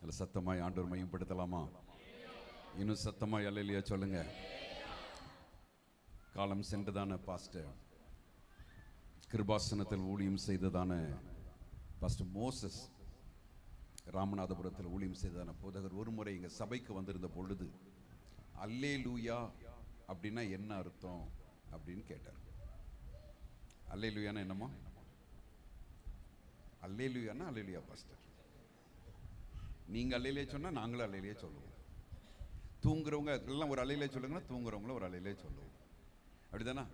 அதில் சத்தமாய் ஆண்டவர் மையப்படுத்தலாமா? இன்னும் சத்தமாய் அல்லேலூயா சொல்லுங்க. காலம் சென்றதான பாஸ்டர், கிருபாசனத்தில் ஊழியம் செய்ததான பாஸ்டர் மோசஸ், ராமநாதபுரத்தில் ஊழியம் செய்ததான போதகர் ஒரு முறை எங்கள் சபைக்கு வந்திருந்த பொழுது அல்லேலூயா அப்படின்னா என்ன அர்த்தம் அப்படின்னு கேட்டார். அல்லேலூயானா என்னமா? அல்லேலூயானா அல்லேலூயா பாஸ்டர், நீங்க அல்லேலூயா சொன்னா நாங்களும் அல்லேலூயா சொல்லுவோம். தூங்குறவங்க எல்லாம் ஒரு அல்லேலூயா சொல்லுங்கன்னா தூங்குறவங்களும் ஒரு அல்லேலூயா சொல்லுவோம். அப்படிதானா?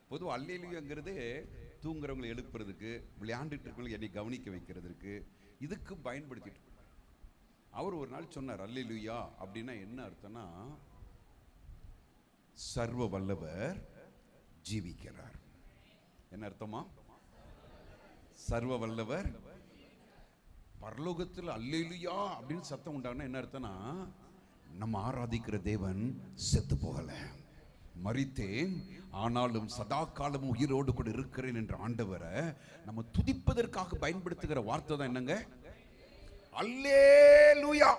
பொதுவாக அல்லேலூயாங்கிறது தூங்குறவங்களை எழுப்புறதுக்கு, விளையாண்டுட்டு இருக்கவங்களை என்னை கவனிக்க வைக்கிறதுக்கு, இதுக்கு பயன்படுத்திட்டு. அவர் ஒரு நாள் சொன்னார், அல்லேலூயா அப்படின்னா என்ன அர்த்தம்னா, சர்வ வல்லவர் ஜீவிக்கிறார். என்ன அர்த்தமா? சர்வ வல்லவர் பரலோகத்தில் அல்லேலூயா அப்படின்னு சத்தம் உண்டாகுனா என்ன அர்த்தம்னா, நம்ம ஆராதிக்கிற தேவன் செத்து போகல, மரித்தேன் ஆனாலும் சதா காலமும் உயிரோடு கூட இருக்கிறேன் என்ற ஆண்டவரை நம்ம துதிப்பதற்காக பயன்படுத்துகிற வார்த்தை தான் என்னங்க? அல்லேலூயா.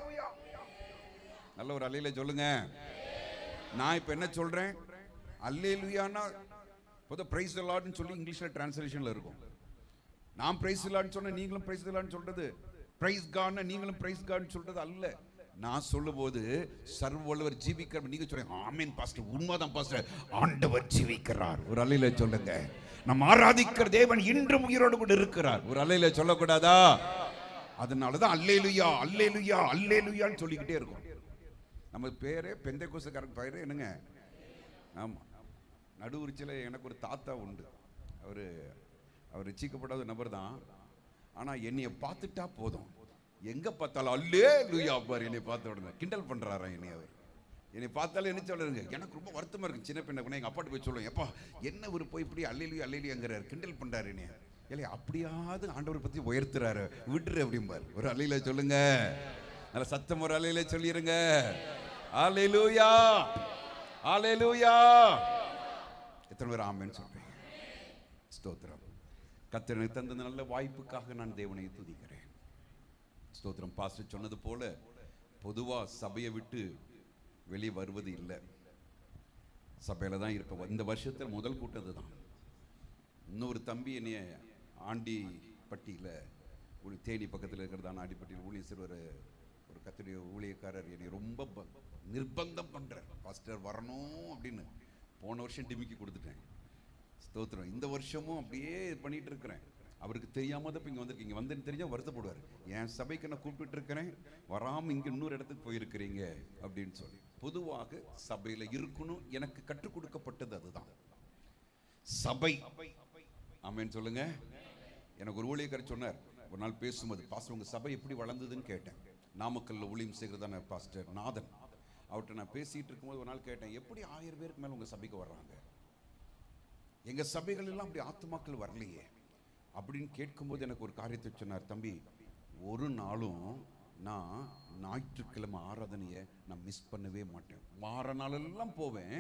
நல்ல ஒரு அல்லேலூயா சொல்லுங்க. நான் இப்ப என்ன சொல்றேன்? அல்லேலூயானா பொதுவா பிரைஸ் தி லார்ட்னு சொல்லி இங்கிலீஷ்ல டிரான்ஸ்லேஷன்ல இருக்கும். நான் பிரைஸ் தி லார்ட்னு சொன்னா நீங்களும் பிரைஸ் தி லார்ட்னு சொல்றது, பிரைஸ் காட்னா நீங்களும் பிரைஸ் காட்னு சொல்றது அல்ல. நான் சொல்லும்போது சர்வ வல்லவர் ஜீவிக்கிறார், நீங்க சொல்றீங்க ஆமென் பாஸ்டர், உண்மைதான் பாஸ்டர், ஆண்டவர் ஜீவிக்கிறார். ஒரு அல்லேலூயா சொல்லுங்க. நம்ம ஆராதிக்கிற தேவன் இன்றும் உயிரோடு கூட இருக்கிறார். ஒரு அல்லேலூயா சொல்லக்கூடாதா? அதனாலதான் அல்லேலூயா அல்லேலூயா அல்லேலூயான்னு சொல்லிக்கிட்டே இருக்கும். நம்ம பேரே பெந்தைக்கோஸ்துக்காரங்க பேரு என்னங்க? ஆமா, நடுவுரிச்சில எனக்கு ஒரு தாத்தா உண்டு. அவர் ரட்சிக்கப்படாத நபர் தான். ஆனா என்னைய பார்த்துட்டா போதும், எங்க பார்த்தாலும் அல்லேலூயா பாரு. என்னை பார்த்த உடனே கிண்டல் பண்றாரா என்னை? அவர் என்னை பார்த்தாலும் என்ன சொல்லுங்க, எனக்கு ரொம்ப வருத்தமா இருக்கு. சின்ன பெண்ணை கூட எங்க அப்பாட்டு போய் சொல்லுவேன், எப்பா என்ன ஒரு போய் இப்படி அல்லேலூயா அல்லேலூயாங்கிறாரு, கிண்டல் பண்றாரு என்னைய. இல்லை அப்படியாவது ஆண்டவரை பத்தி உயர்த்துறாரு, விட்டுரு அப்படிம்பாரு. ஒரு அல்லேலூயா சொல்லுங்க. நல்ல சத்தம் ஒரு அல்லேலூயா சொல்லிருங்க. அல்லேலூயா அல்லேலூயா. எத்தனை பேர் ஆமென் சொல்றீங்க? ஸ்தோத்திரம். கர்த்தர் எனக்கு தந்த நல்ல வாய்ப்புக்காக நான் தேவனை துதிக்கிறேன். ஸ்தோத்திரம். பாஸ்டர் சொன்னது போல பொதுவா சபையை விட்டு வெளியே வருவது இல்லை, சபையில தான் இருக்க. இந்த வருஷத்தில் முதல் கூட்டது தான். இன்னொரு தம்பி என்னைய ஆண்டிப்பட்டியில், தேனி பக்கத்தில் இருக்கிறதான ஆண்டிப்பட்டியில் ஊழியர் சிறுவர் ஒரு கர்த்தருடைய ஊழியக்காரர் என்னை ரொம்ப நிர்பந்தம் பண்றார், பாஸ்டர் வரணும் அப்படின்னு. போன வருஷம் டிமிக்கி கொடுத்துட்டேன். ஸ்தோத்திரம். இந்த வருஷமும் அப்படியே பண்ணிட்டு இருக்கிறேன். அவருக்கு தெரியாம தான் இங்கே வந்திருக்கீங்க, வந்தேன்னு தெரிஞ்சா வருத்தப்படுவார். என் சபைக்கு நான் கூப்பிட்டு இருக்கிறேன், வராமல் இங்கே இன்னொரு இடத்துக்கு போயிருக்கிறீங்க அப்படின்னு சொல்லி. பொதுவாக சபையில் இருக்கணும், எனக்கு கற்றுக் கொடுக்கப்பட்டது அதுதான் சபை. ஆமென் சொல்லுங்க. எனக்கு ஒரு ஊழியக்காரர் சொன்னார் ஒரு நாள் பேசும்போது, பாஸ்டர் உங்க சபை எப்படி வளர்ந்ததுன்னு கேட்டேன். நாமக்கல்ல ஊழியம் செய்கிறதான பாஸ்டர் நாதன், அவர்கிட்ட நான் பேசிட்டு இருக்கும்போது ஒரு நாள் கேட்டேன், எப்படி 1000 பேருக்கு மேல உங்க சபைக்கு வர்றாங்க? எங்க சபைகள் எல்லாம் அப்படி ஆத்துமாக்கள் வரலையே அப்படின்னு கேட்கும்போது எனக்கு ஒரு காரியத்தை சொன்னார். தம்பி, ஒரு நாளும் நான் ஞாயிற்றுக்கிழமை ஆராதனையை நான் மிஸ் பண்ணவே மாட்டேன். வார நாளெல்லாம் போவேன்,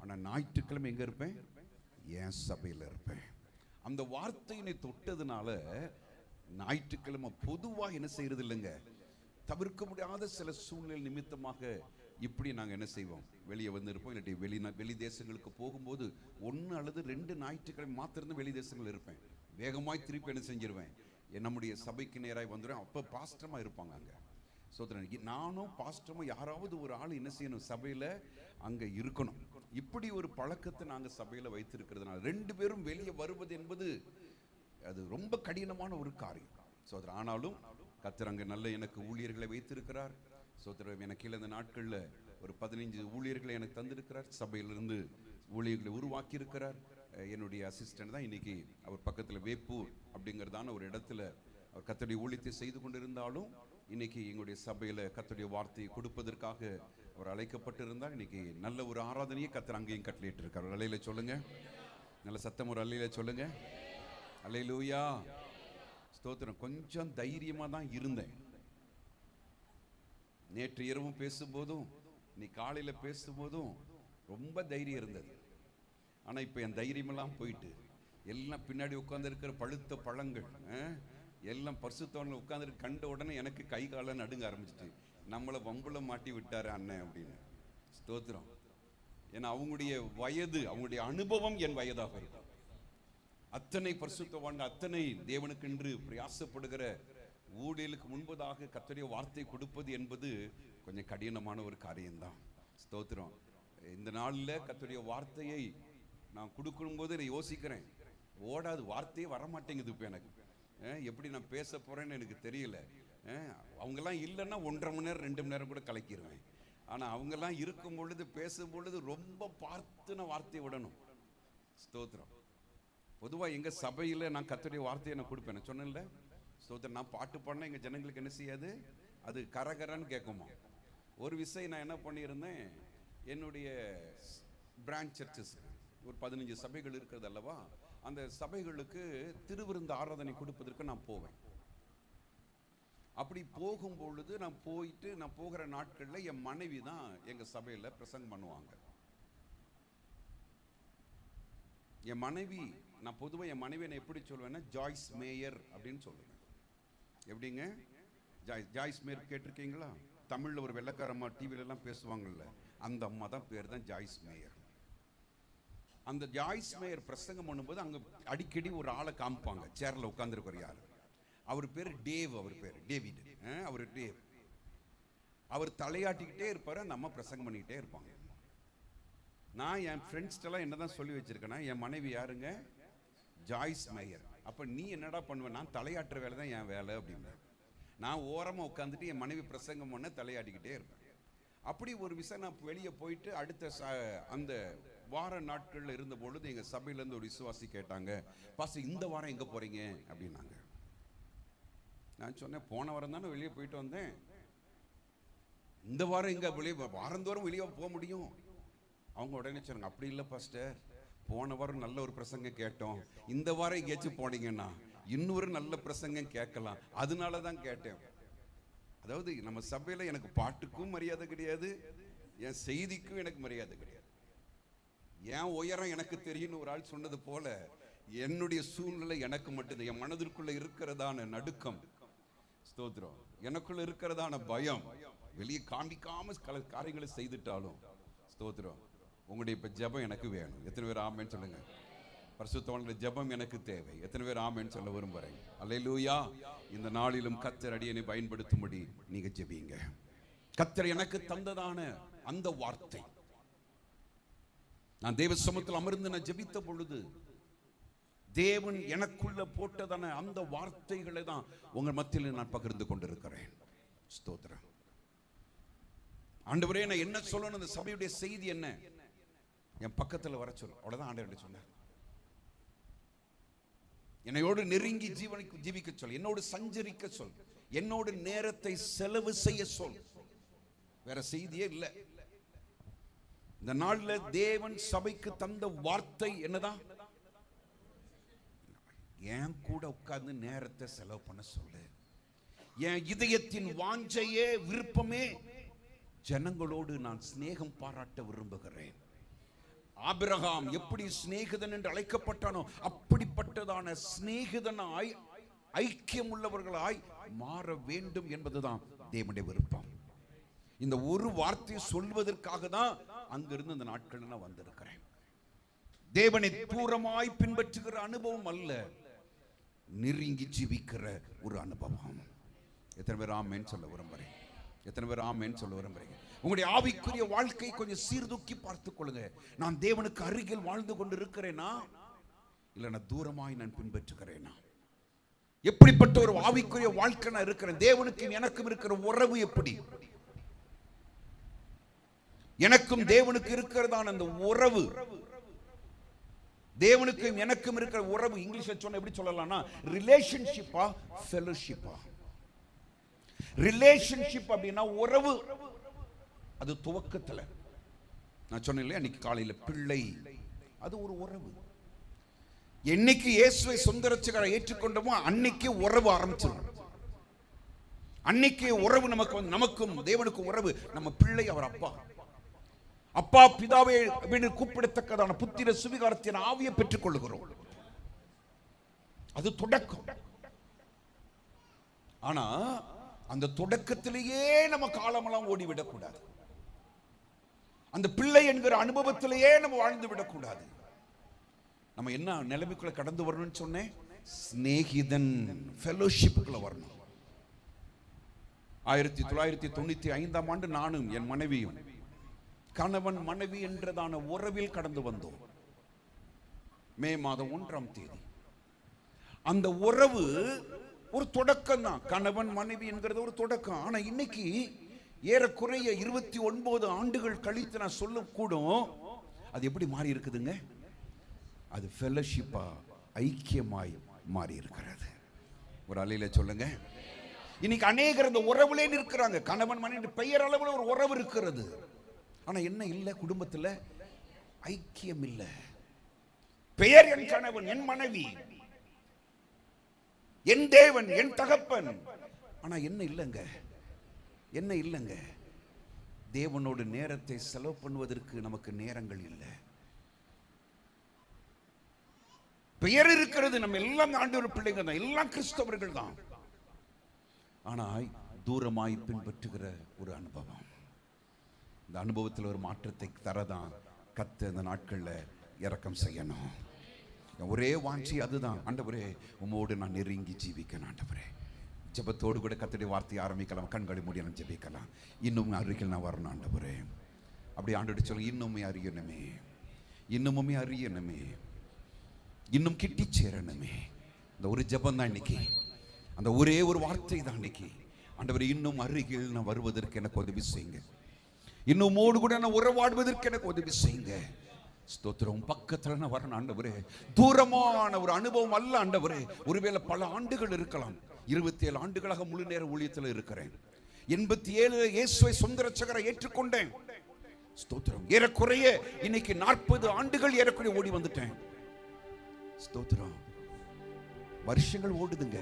ஆனால் ஞாயிற்றுக்கிழமை எங்கே இருப்பேன்? என் சபையில் இருப்பேன். அந்த வார்த்தையினை தொட்டதுனால ஞாயிற்றுக்கிழமை பொதுவாக என்ன செய்யறது இல்லைங்க, தவிர்க்க முடியாத சில சூழ்நிலை நிமித்தமாக இப்படி நாங்கள் என்ன செய்வோம், வெளியே வந்து இருப்போம். இல்லாட்டி வெளி தேசங்களுக்கு போகும்போது 1 அல்லது 2 ஞாயிற்றுக்கிழமை மாத்திரம் வெளி தேசங்கள் இருப்பேன். வேகமாய் திருப்பி என்ன செஞ்சிருவேன், நம்முடைய சபைக்கு நேராக வந்துடுவேன். அப்போ பாஸ்டமாக இருப்பாங்க அங்கே. சோதரன் நானும் பாஸ்டமும் யாராவது ஒரு ஆள் என்ன செய்யணும், சபையில் அங்கே இருக்கணும். இப்படி ஒரு பழக்கத்தை நாங்கள் சபையில் வைத்திருக்கிறதுனால 2 பேரும் வெளியே வருவது என்பது அது ரொம்ப கடினமான ஒரு காரியம். சோதரன் ஆனாலும் கர்த்தர் அங்கே நல்ல எனக்கு ஊழியர்களை வைத்திருக்கிறார். சோதரன் எனக்கு இந்த நாட்களில் ஒரு 15 ஊழியர்களை எனக்கு தந்திருக்கிறார். சபையிலிருந்து ஊழியர்களை உருவாக்கி இருக்கிறார். என்னுடைய அசிஸ்டன்ட் தான் இன்னைக்கு அவர் பக்கத்தில் வேப்பூர் அப்படிங்கிறதான ஒரு இடத்துல அவர் கர்த்தருடைய ஊழியத்தை செய்து கொண்டிருந்தாலும், இன்னைக்கு எங்களுடைய சபையில் கர்த்தருடைய வார்த்தையை கொடுப்பதற்காக அவர் அழைக்கப்பட்டிருந்தால் இன்னைக்கு நல்ல ஒரு ஆராதனையை கர்த்தர் அங்கேயும் கட்டளையிட்டு இருக்கார். அல்லேலூயா சொல்லுங்க. நல்ல சத்தம் ஒரு அல்லேலூயா சொல்லுங்க. அல்லேலூயா. ஸ்தோத்திரம். கொஞ்சம் தைரியமா தான் இருந்தேன். நேற்று இரவும் பேசும்போதும் இன்னைக்கு காலையில பேசும்போதும் ரொம்ப தைரியம் இருந்தது. ஆனா இப்ப என் தைரியமெல்லாம் போயிட்டு, எல்லாம் பின்னாடி உட்கார்ந்து இருக்கிற பழுத்த பழங்கள், எல்லாம் பரிசுத்தவான்கள் உட்கார்ந்துட்டு கண்ட உடனே எனக்கு கை கால நடுங்க ஆரம்பிச்சிட்டு, நம்மளை வம்புல மாட்டி விட்டாரு அண்ணன் அப்படின்னு. ஸ்தோத்திரம். ஏன்னா அவங்களுடைய வயது, அவங்களுடைய அனுபவம் என் வயதாக இருக்கும். அத்தனை பரிசுத்தவான்கள், அத்தனை தேவனுக்கென்று பிரயாசப்படுகிற ஊழியலுக்கு முன்பதாக கர்த்தருடைய வார்த்தை கொடுப்பது என்பது கொஞ்சம் கடினமான ஒரு காரியம்தான். ஸ்தோத்திரம். இந்த நாளில் கர்த்தருடைய வார்த்தையை நான் கொடுக்கும்போது நான் யோசிக்கிறேன், ஓடாது, வார்த்தையே வரமாட்டேங்குது. இப்போ எனக்கு எப்படி நான் பேச போறேன்னு எனக்கு தெரியல. அவங்கெல்லாம் இல்லைன்னா 1.5 மணி நேரம் 2 மணி நேரம் கூட கலக்கிடுவேன். ஆனால் அவங்கெல்லாம் இருக்கும் பொழுது, பேசும் பொழுது ரொம்ப பார்த்து நான் வார்த்தையை விடணும். ஸ்தோத்திரம். பொதுவாக எங்கள் சபையில் நான் கர்த்தருடைய வார்த்தையை நான் கொடுப்பேன். சொன்னேன்ல, ஸ்தோத்திரம். நான் பாட்டு பாடினா எங்கள் ஜனங்களுக்கு என்ன செய்யாது, அது கரகரன்னு கேட்குமா. ஒரு விஷயம் நான் என்ன பண்ணியிருந்தேன், என்னுடைய பிரான்ச் சர்ச்சஸ் ஒரு 15 சபைகள் இருக்கிறது அல்லவா, அந்த சபைகளுக்கு திருவிருந்து ஆராதனை கொடுப்பதற்கு நான் போவேன். அப்படி போகும்பொழுது நான் போகிற நாட்களில் என் மனைவி தான் எங்கள் சபையில் பிரசங்கம் பண்ணுவாங்க. என் மனைவி, நான் பொதுவாக என் மனைவி நான் எப்படி சொல்லுவேன்னா ஜாய்ஸ் மேயர் அப்படின்னு சொல்லுவேன். எப்படிங்க? ஜாய்ஸ் மேயர் கேட்டிருக்கீங்களா? தமிழில் ஒரு வெள்ளைக்காரம்மா டிவிலெல்லாம் பேசுவாங்கல்ல, அந்த அம்மா தான் பேர் தான் ஜாய்ஸ் மேயர். அந்த ஜாய்ஸ் மேயர் பிரசங்கம் பண்ணும்போது அங்கே அடிக்கடி ஒரு ஆளை காமிப்பாங்க, சேரில் உட்காந்துருக்கிற யார், அவர் பேர் டேவ், அவர் பேர் டேவிட். அவர் டேவ். அவர் தலையாட்டிக்கிட்டே இருப்பார், அந்த அம்மா பிரசங்கம் பண்ணிக்கிட்டே இருப்பாங்க. நான் என் ஃப்ரெண்ட்ஸ்டெல்லாம் என்னதான் சொல்லி வச்சிருக்கேன்னா, என் மனைவி யாருங்க? Joyce Meyer. அப்போ நீ என்னடா பண்ணுவேன்? நான் தலையாட்டுற வேலை தான் என் வேலை அப்படின்னு. நான் ஓரமாக உட்காந்துட்டு என் மனைவி பிரசங்கம் பண்ண தலையாட்டிக்கிட்டே இருப்பேன். அப்படி ஒரு விஷயம் நான் வெளியே போயிட்டு அடுத்த அந்த வார நாட்களில் இருந்த பொழுது எங்கள் சபையிலேருந்து ஒரு விசுவாசி கேட்டாங்க, பாஸ்டர் இந்த வாரம் எங்கே போகிறீங்க அப்படின்னாங்க. நான் சொன்னேன், போன வாரம் தானே வெளியே போயிட்டு வந்தேன், இந்த வாரம் எங்கே வெளியே, வாரந்தோறும் வெளியே போக முடியும்? அவங்க உடனே சொன்னாங்க, அப்படி இல்லை பாஸ்டர், போன வாரம் நல்ல ஒரு பிரசங்கம் கேட்டோம், இந்த வாரம் எங்கேயாச்சும் போனீங்கன்னா இன்னொரு நல்ல பிரசங்கம் கேட்கலாம், அதனால தான் கேட்டேன். அதாவது நம்ம சபையில் எனக்கு பாட்டுக்கும் மரியாதை கிடையாது, என் செய்திக்கும் எனக்கு மரியாதை கிடையாது. என் உயரம் எனக்கு தெரியும்னு ஒரு ஆள் சொன்னது போல, என்னுடைய சூழ்நிலை எனக்கு மட்டும்தான். என் மனதிற்குள்ள இருக்கிறதான நடுக்கம், ஸ்தோத்திரம், எனக்குள்ள இருக்கிறதான பயம் வெளியே காமிக்காம காரியங்களை செய்துட்டாலும், ஸ்தோத்திரம், உங்களுடைய இப்ப ஜெபம் எனக்கு வேணும். எத்தனை பேர் ஆமென் சொல்லுங்க? பரிசுத்தவான்களுடைய ஜெபம் எனக்கு தேவை. எத்தனை பேர் ஆமென் சொல்ல விரும்புறேன்? அல்லேலூயா. இந்த நாளிலும் கர்த்தர் அடியனை பயன்படுத்தும்படி நீங்க ஜெபிங்க. கர்த்தர் எனக்கு தந்ததான அந்த வார்த்தை, நான் தேவ சமூகத்தில் அமர்ந்து நான் ஜெபித்த பொழுது தேவன் எனக்குள்ள போட்டதான அந்த வார்த்தைகளை தான் உங்கள் மத்தியில் நான் பகிர்ந்து கொண்டிருக்கிறேன். ஸ்தோத்திரம். ஆண்டவரே, நான் என்ன சொல்லணும், அந்த சபையுடைய செய்தி என்ன, என் பக்கத்தில் வர சொல். அவ்வளவுதான் ஆண்டவர் சொன்னார். என்னோடு நெருங்கி ஜீவிக்க சொல், என்னோடு சஞ்சரிக்க சொல், என்னோடு நேரத்தை செலவு செய்ய சொல். வேற செய்தியே இல்லை. இந்த நாள்ல தேவன் சபைக்கு தந்த வார்த்தை என்னதான்? என் கூட உட்கார்ந்து நேரத்தை செலவு பண்ண சொல்லு. என் இதயத்தின் வாஞ்சையே விருப்பமே ஜனங்களோடு நான் சிநேகம் பாராட்ட விரும்புகிறேன். ஆபிரகாம் எப்படி சிநேகிதன் என்று அழைக்கப்பட்டானோ அப்படிப்பட்டதான சிநேகிதனாய் ஐக்கியம் உள்ளவர்களாய் மாற வேண்டும் என்பதுதான் தேவனுடைய விருப்பம். இந்த ஒரு வார்த்தையை சொல்வதற்காக தான் அங்கிருந்து இந்த நாட்கள் நான் வந்திருக்கிறேன். தேவனை தூரமாய் பின்பற்றுகிற அனுபவம் அல்ல, நெருங்கி ஜீவிக்கிற ஒரு அனுபவம். எத்தனை பேர் ஆமென் சொல்ல விரும்புறேன்? எத்தனை பேர் ஆமென் சொல்ல விரும்புறீங்க? உங்களுடைய ஆவிக்குரிய வாழ்க்கை கொஞ்சம் சீர்தூக்கி பார்த்துக் கொள்ளுங்க. நான் தேவனுக்கு அருகில் வாழ்ந்து கொண்டு இருக்கிறேனா, இல்ல நான் தூரமாய் நான் பின்பற்றுகிறேனா? எப்படிப்பட்ட ஒரு ஆவிக்குரிய வாழ்க்கை நான் இருக்கிறேன்? தேவனுக்கும் எனக்கும் இருக்கிற உறவு எப்படி? எனக்கும் தேவனுக்கு இருக்கிறதான அந்த உறவு, தேவனுக்கும் எனக்கும் இருக்கிற உறவு இங்கிலீஷ்ல சொன்ன எப்படி சொல்லலாம்னா ரிலேஷன்ஷிப்பா ஃபெலோஷிப்பா? ரிலேஷன்ஷிப் அப்படின்னா உறவு. அது துவக்கத்துல நான் சொன்னேன் இல்லையா, அன்னைக்கு காலையில பிள்ளை, அது ஒரு உறவு. என்னைக்கு இயேசுவை சொந்த ரட்சகராக ஏற்றுக்கொண்டோமோ அன்னைக்கு உறவு ஆரம்பிச்சிடும். அன்னைக்கு உறவு நமக்கு, நமக்கும் தேவனுக்கும் உறவு. நம்ம பிள்ளை, அவர் அப்பா, அப்பா பிதாவே அப்படின்னு கூப்பிடத்தக்கதான புத்திர சுவிகாரத்தின் ஆவியை பெற்றுக் கொள்ளுகிறோம். அது தொடக்கம். ஆனா அந்த தொடக்கத்திலேயே நம்ம காலமெல்லாம் ஓடிவிடக்கூடாது. அந்த பிள்ளை என்கிற அனுபவத்திலேயே நம்ம வாழ்ந்து விடக்கூடாது. நம்ம என்ன நிலைமைக்குள்ள கடந்து வரணும்னு சொன்னேன், சிநேகிதன் ஃபெலோஷிப்புக்குள்ள வரணும். 1995ஆம் ஆண்டு நானும் என் மனைவியும் கணவன் மனைவி என்றதான உறவில் கடந்து வந்தோம். மே மாதம் 1ஆம் தேதி. அந்த உறவு ஒரு தொடக்கம் தான். கணவன் மனைவி என்கிறது ஒரு தொடக்கம். ஆனா இன்னைக்கு ஏறக்குறைய 29 ஆண்டுகள் கழித்து நான் சொல்லக்கூடும், அது எப்படி மாறி இருக்குதுங்க? அது ஃபெலோஷிப்பா, ஐக்கியமாய் மாறி இருக்கிறது. ஒரு அலையில சொல்லுங்க. இன்னைக்கு அநேகர் அந்த உறவுலே நிற்கிறாங்க. கணவன் மனைவி பெயர் அளவில் ஒரு உறவு இருக்கிறது, ஆனா என்ன இல்லை, குடும்பத்தில் ஐக்கியம் இல்லை. பெயர் என் கணவன், என் மனைவி, என் தேவன், என் தகப்பன், ஆனா என்ன இல்லைங்க, என்ன இல்லைங்க. தேவனோடு நேரத்தை செலவு பண்ணுவதற்கு நமக்கு நேரங்கள் இல்லை. பெயர் இருக்கிறது, நம்ம எல்லாம் ஆண்டவர் பிள்ளைங்க தான், எல்லாம் கிறிஸ்தவர்கள் தான். ஆனால் தூரமாய் பின்பற்றுகிற ஒரு அனுபவம். இந்த அனுபவத்தில் ஒரு மாற்றத்தை தரதான் கர்த்தர் இந்த நாட்களில் இரக்கம் செய்யணும். ஒரே வாஞ்சி அதுதான். ஆண்டவரே, உம்மோடு நான் நெருங்கி ஜீவிக்கணும். ஆண்டவரே, ஜெபத்தோடு கூட கர்த்தருடைய வார்த்தையை ஆரம்பிக்கலாம். கண்களை மூடி நான் ஜெபிக்கலாம். இன்னும் அருகில் நான் வரணும் ஆண்டவரே. அப்படி ஆண்டவரே சொல்ல, இன்னுமே அறியணுமே, இன்னுமே அறியணுமே, இன்னும் கிட்டி சேரணுமே. இந்த ஒரு ஜெபம் தான் இன்னைக்கு, அந்த ஒரே ஒரு வார்த்தை தான் இன்னைக்கு. ஆண்டவரே, இன்னும் அருகில் நான் வருவதற்கு எனக்கு உதவி செய்யுங்க. இன்னும் மோடு கூட நான் உறவாடுவதற்கு எனக்கு உதவி செய்யுங்க. ஸ்தோத்திரம். பக்கத்தில் நான் வரணும் ஆண்டவரே. தூரமான ஒரு அனுபவம் அல்ல ஆண்டவரே. ஒருவேளை பல ஆண்டுகள் இருக்கலாம். 27 ஆண்டுகளாக முழு நேர ஊழியத்தில் இருக்கிறேன். 87 இயேசுவை சொந்த ரட்சகரை ஏற்றுக்கொண்டேன். ஸ்தோத்திரம். ஏறக்குறைய இன்னைக்கு 40 ஆண்டுகள் ஏறக்குறைய ஓடி வந்துட்டேன். ஸ்தோத்திரம். வருஷங்கள் ஓடுதுங்க.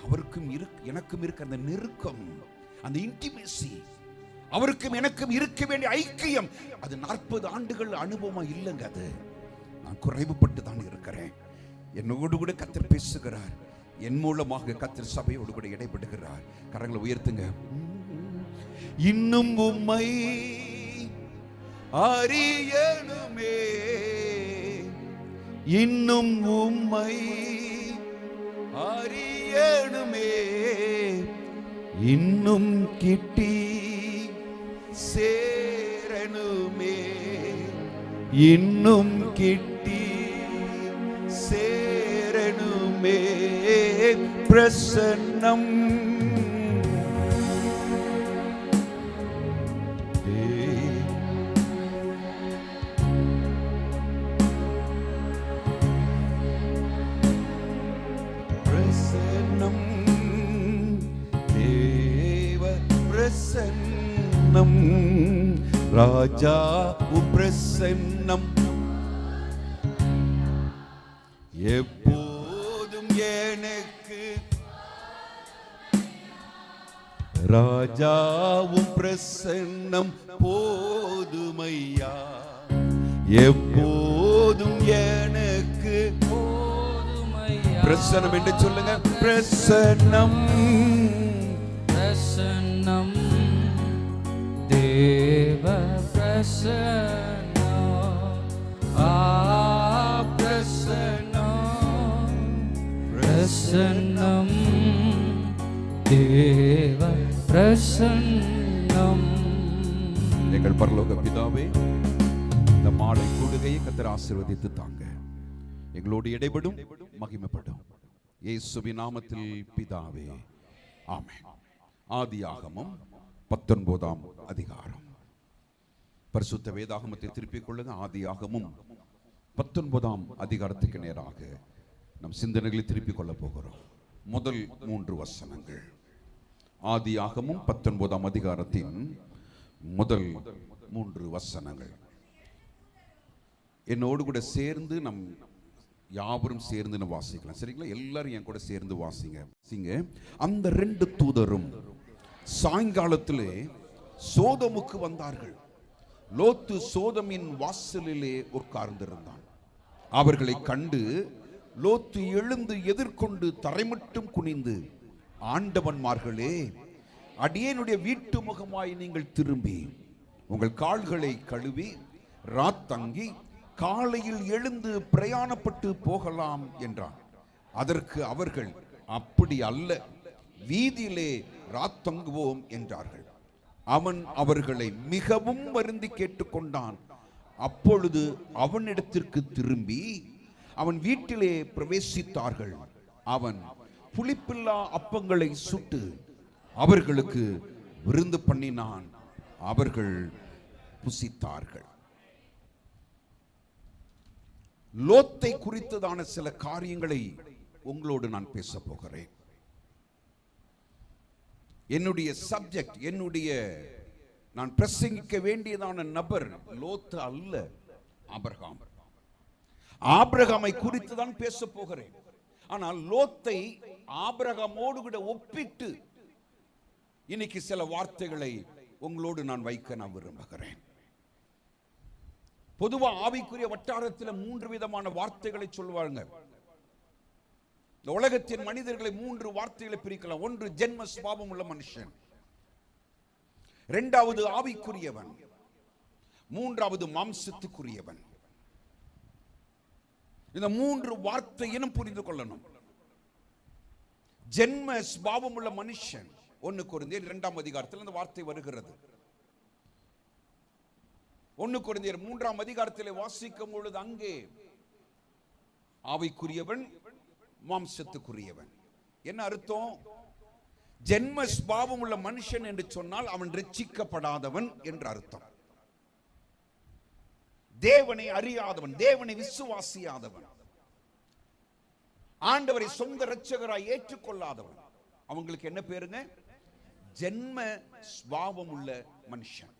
அவருக்கும் எனக்கும் இருக்க அந்த நெருக்கம், அந்த இன்டிமேசி, அவருக்கும் எனக்கும் இருக்க வேண்டிய ஐக்கியம், அது 40 ஆண்டுகள் அனுபவமா இல்லைங்க. அது நான் குறைவுபட்டு தான் இருக்கிறேன். என்னோடு கூட கர்த்தர் பேசுகிறார். என் மூலமாக கர்த்தர் சபையோடு கூட இடைப்படுகிறார். கரங்களை உயர்த்துங்க. இன்னும் உம்மை அறியணுமே, இன்னும் உம்மை அறியணுமே, இன்னும் கிட்டி சேரணுமே, இன்னும் கிட்டி சேரணுமே. பிரசன்னம் பிரசன்னம் தேவ பிரசன்னம் ராஜா பிரசன்னம் எப்போதும் எனக்கு ராஜாவும் பிரசன்னம் போதுமையா, எப்போதும் எனக்கு பிரசன்னம் என்று சொல்லுங்க. பிரசன்னம் பிரசன்னம் தேவ பிரசன்னம் பிரசன்னம் பிரசன்னம் தேவ பிரசன்னம். எங்கள் பரலோக பிதாவே, இந்த மாலை கூடுகையை கர்த்தர் ஆசீர்வதித்து தாங்க. எங்களோடு இடைபடும், மகிமைப்படும். இயேசுவின் நாமத்தில் பிதாவே, ஆமென். ஆதியாகமம் 19ஆம் அதிகாரம். பரிசுத்த வேதாகமத்தை திருப்பிக் கொள்ளுங்க. ஆதியாகமம் 19ஆம் அதிகாரத்துக்கு நேராக நம் சிந்தனைகளை திருப்பிக் கொள்ள போகிறோம். முதல் 3 வசனங்கள். ஆதியாகமம் 19ஆம் அதிகாரத்தின் முதல் 3 வசனங்கள். என்னோடு கூட சேர்ந்து நம் யாவரும் சேர்ந்து வாசிக்கலாம். சரிங்களா? எல்லாரும் என் கூட சேர்ந்து வாசிங்க. அந்த 2 தூதரும் சாயங்காலத்திலே சோதமுக்கு வந்தார்கள். லோத்து சோதமின் வாசலிலே உட்கார்ந்திருந்தான். அவர்களை கண்டு லோத்து எழுந்து எதிர்கொண்டு தரைமட்டும் குனிந்து ஆண்டவன்மார்களே, அடியேனுடைய வீட்டு முகமாய் நீங்கள் திரும்பி உங்கள் கால்களை கழுவி ராத்தங்கி காலையில் எழுந்து பிரயாணப்பட்டு போகலாம் என்றான். அதற்கு அவர்கள், அப்படி அல்ல, வீதியிலே ராத்தங்குவோம் என்றார்கள். அவன் அவர்களை மிகவும் வருந்தி கேட்டுக்கொண்டான். அப்பொழுது அவனிடத்திற்கு திரும்பி அவன் வீட்டிலே பிரவேசித்தார்கள். அவன் புளிப்பில்லா அப்பங்களை சுட்டு அவர்களுக்கு விருந்து பண்ணினான். அவர்கள் புசித்தார்கள். லோத்தை குறித்ததான சில காரியங்களை உங்களோடு நான் பேச போகிறேன். என்னுடைய சப்ஜெக்ட், நான் பிரசங்கிக்க வேண்டியதான நபர் லோத்து அல்ல, ஆபிரகாம். ஆபிரகாமை குறித்து தான் பேச போகிறேன். ஆனால் லோத்தை ஆபிரகாமோடு கூட ஒப்பிட்டு இன்னைக்கு சில வார்த்தைகளை உங்களோடு நான் வைக்க நான் விரும்புகிறேன். பொதுவா ஆவிக்குரிய வட்டாரத்தில் 3 விதமான வார்த்தைகளை சொல்வாங்க. இந்த உலகத்தின் மனிதர்களை 3 வார்த்தைகளை பிரிக்கலாம். ஒன்று ஜென்ம சுபாவம் உள்ள மனுஷன், இரண்டாவது ஆவிக்குரியவன், மூன்றாவது மாம்சத்துக்குரியவன். இந்த 3 வார்த்தையினும் புரிந்து கொள்ளணும். ஜென்ம சுபாவம் உள்ள மனுஷன், 1 கொரிந்தியர் 2ஆம் அதிகாரத்தில் இந்த வார்த்தை வருகிறது. 1 கொரிந்தியர் 3ஆம் அதிகாரத்திலே வாசிக்கும் பொழுது அங்கே ஆவிக்குரியவன், மாம்சத்துக்குரியவன். என்ன அர்த்தம்? ஜென்ம சுபாவம் உள்ள மனுஷன் என்று சொன்னால் அவன் ரட்சிக்கப்படாதவன் என்று அர்த்தம். தேவனை அறியாதவன், தேவனை விசுவாசியாதவன், ஆண்டவரை சொந்த இரட்சகராய் ஏற்றுக்கொள்ளாதவன், அவங்களுக்கு என்ன பேருங்க? ஜென்ம சுபாவம் உள்ள மனுஷன்.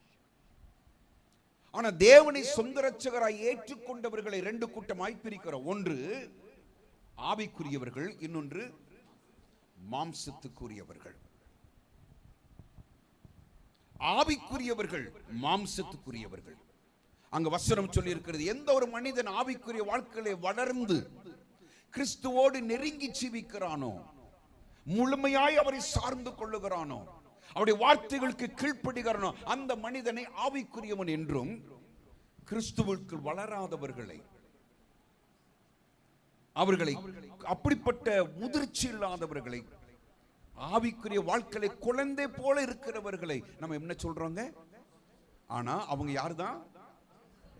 ஆனா தேவனை சொந்த இரட்சகராய் ஏற்றுக்கொண்டவர்களை 2 கூட்டமாய் பிரிக்கிறோம். ஒன்று ஆவிக்குரியவர்கள், இன்னொன்று மாம்சத்துக்குரியவர்கள். ஆவிக்குரியவர்கள், மாம்சத்துக்குரியவர்கள். அங்க வசனம் சொல்லி இருக்கிறது, எந்த ஒரு மனிதன் ஆவிக்குரிய வாழ்க்கையிலே வளர்ந்து கிறிஸ்துவோடு நெருங்கி ஜீவிக்கிறானோ, முழுமையாய் அவரை சார்ந்து கொள்ளுகிறானோ, அவருடைய வார்த்தைகளுக்கு கீழ்ப்படுகிறானோ, அந்த மனிதனை ஆவிக்குரியவன் என்றும், கிறிஸ்துவுக்கு வளராதவர்களை, அவர்களை, அப்படிப்பட்ட முதிர்ச்சி இல்லாதவர்களை, ஆவிக்குரிய வாழ்க்கையை குழந்தை போல இருக்கிறவர்களை நம்ம என்ன சொல்றோங்க? ஆனா அவங்க யாருதான்?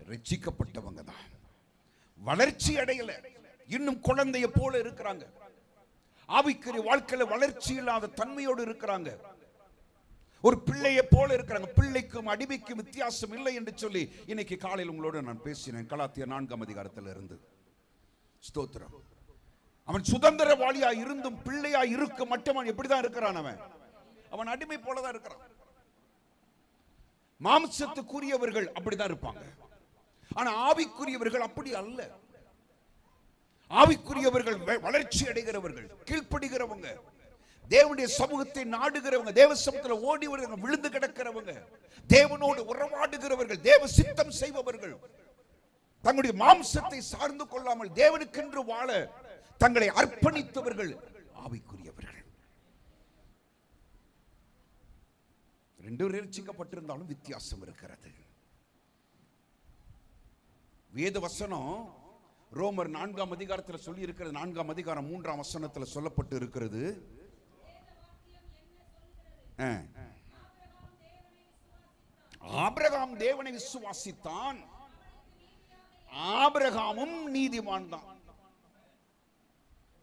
ரட்சிக்கப்பட்டவங்க தான். வளர்ச்சி அடையல, இன்னும் குழந்தைய போல இருக்கிறாங்க. ஆவிக்குரிய வாழ்க்கையில வளர்ச்சி இல்லாத தன்மையோடு இருக்கிறாங்க. ஒரு பிள்ளையை போல இருக்கிறாங்க. பிள்ளைக்கும் அடிமைக்கும் வித்தியாசம் இல்லை என்று சொல்லி இன்னைக்கு காலையில் உங்களோட நான் பேசினேன். கலாத்தியர் 4ஆம் அதிகாரத்தில் இருந்து. ஸ்தோத்திரம். அவன் சுதந்திரவாளியா இருந்தும் பிள்ளையா இருக்க மட்டும் அவன் எப்படிதான் இருக்கிறான்? அவன் அடிமை போலதான் இருக்கிறான். மாம்சத்துக்குரியவர்கள் அப்படிதான் இருப்பாங்க. ஆனா ஆவிக்குரியவர்கள் அப்படி அல்ல. ஆவிக்குரியவர்கள் வளர்ச்சி அடைகிறவர்கள், கீழ்ப்படுகிறவங்க, தேவனுடைய சமூகத்தை நாடுகிறவங்க, தேவ சமூகத்தில் ஓடி வருகிறவங்க, விழுந்து கிடக்கிறவங்க, தேவனோடு உறவாடுகிறவர்கள், தேவ சித்தம் செய்பவர்கள், தங்களுடைய மாம்சத்தை சார்ந்து கொள்ளாமல் தேவனுக்கென்று வாழ தங்களை அர்ப்பணித்தவர்கள் ஆவிக்குரியவர்கள். 2 ரட்சிக்கப்பட்டிருந்தாலும் வித்தியாசம் இருக்கிறது. வேத வசனம் ரோமர் 4ஆம் அதிகாரத்தில் சொல்லி இருக்கிறது. 4ஆம் அதிகாரம் 3ஆம் வசனத்தில் சொல்லப்பட்டு இருக்கிறது, ஆபிரகாம் தேவனை விசுவாசித்தான், ஆபிரகாமும் நீதிமான் தான்.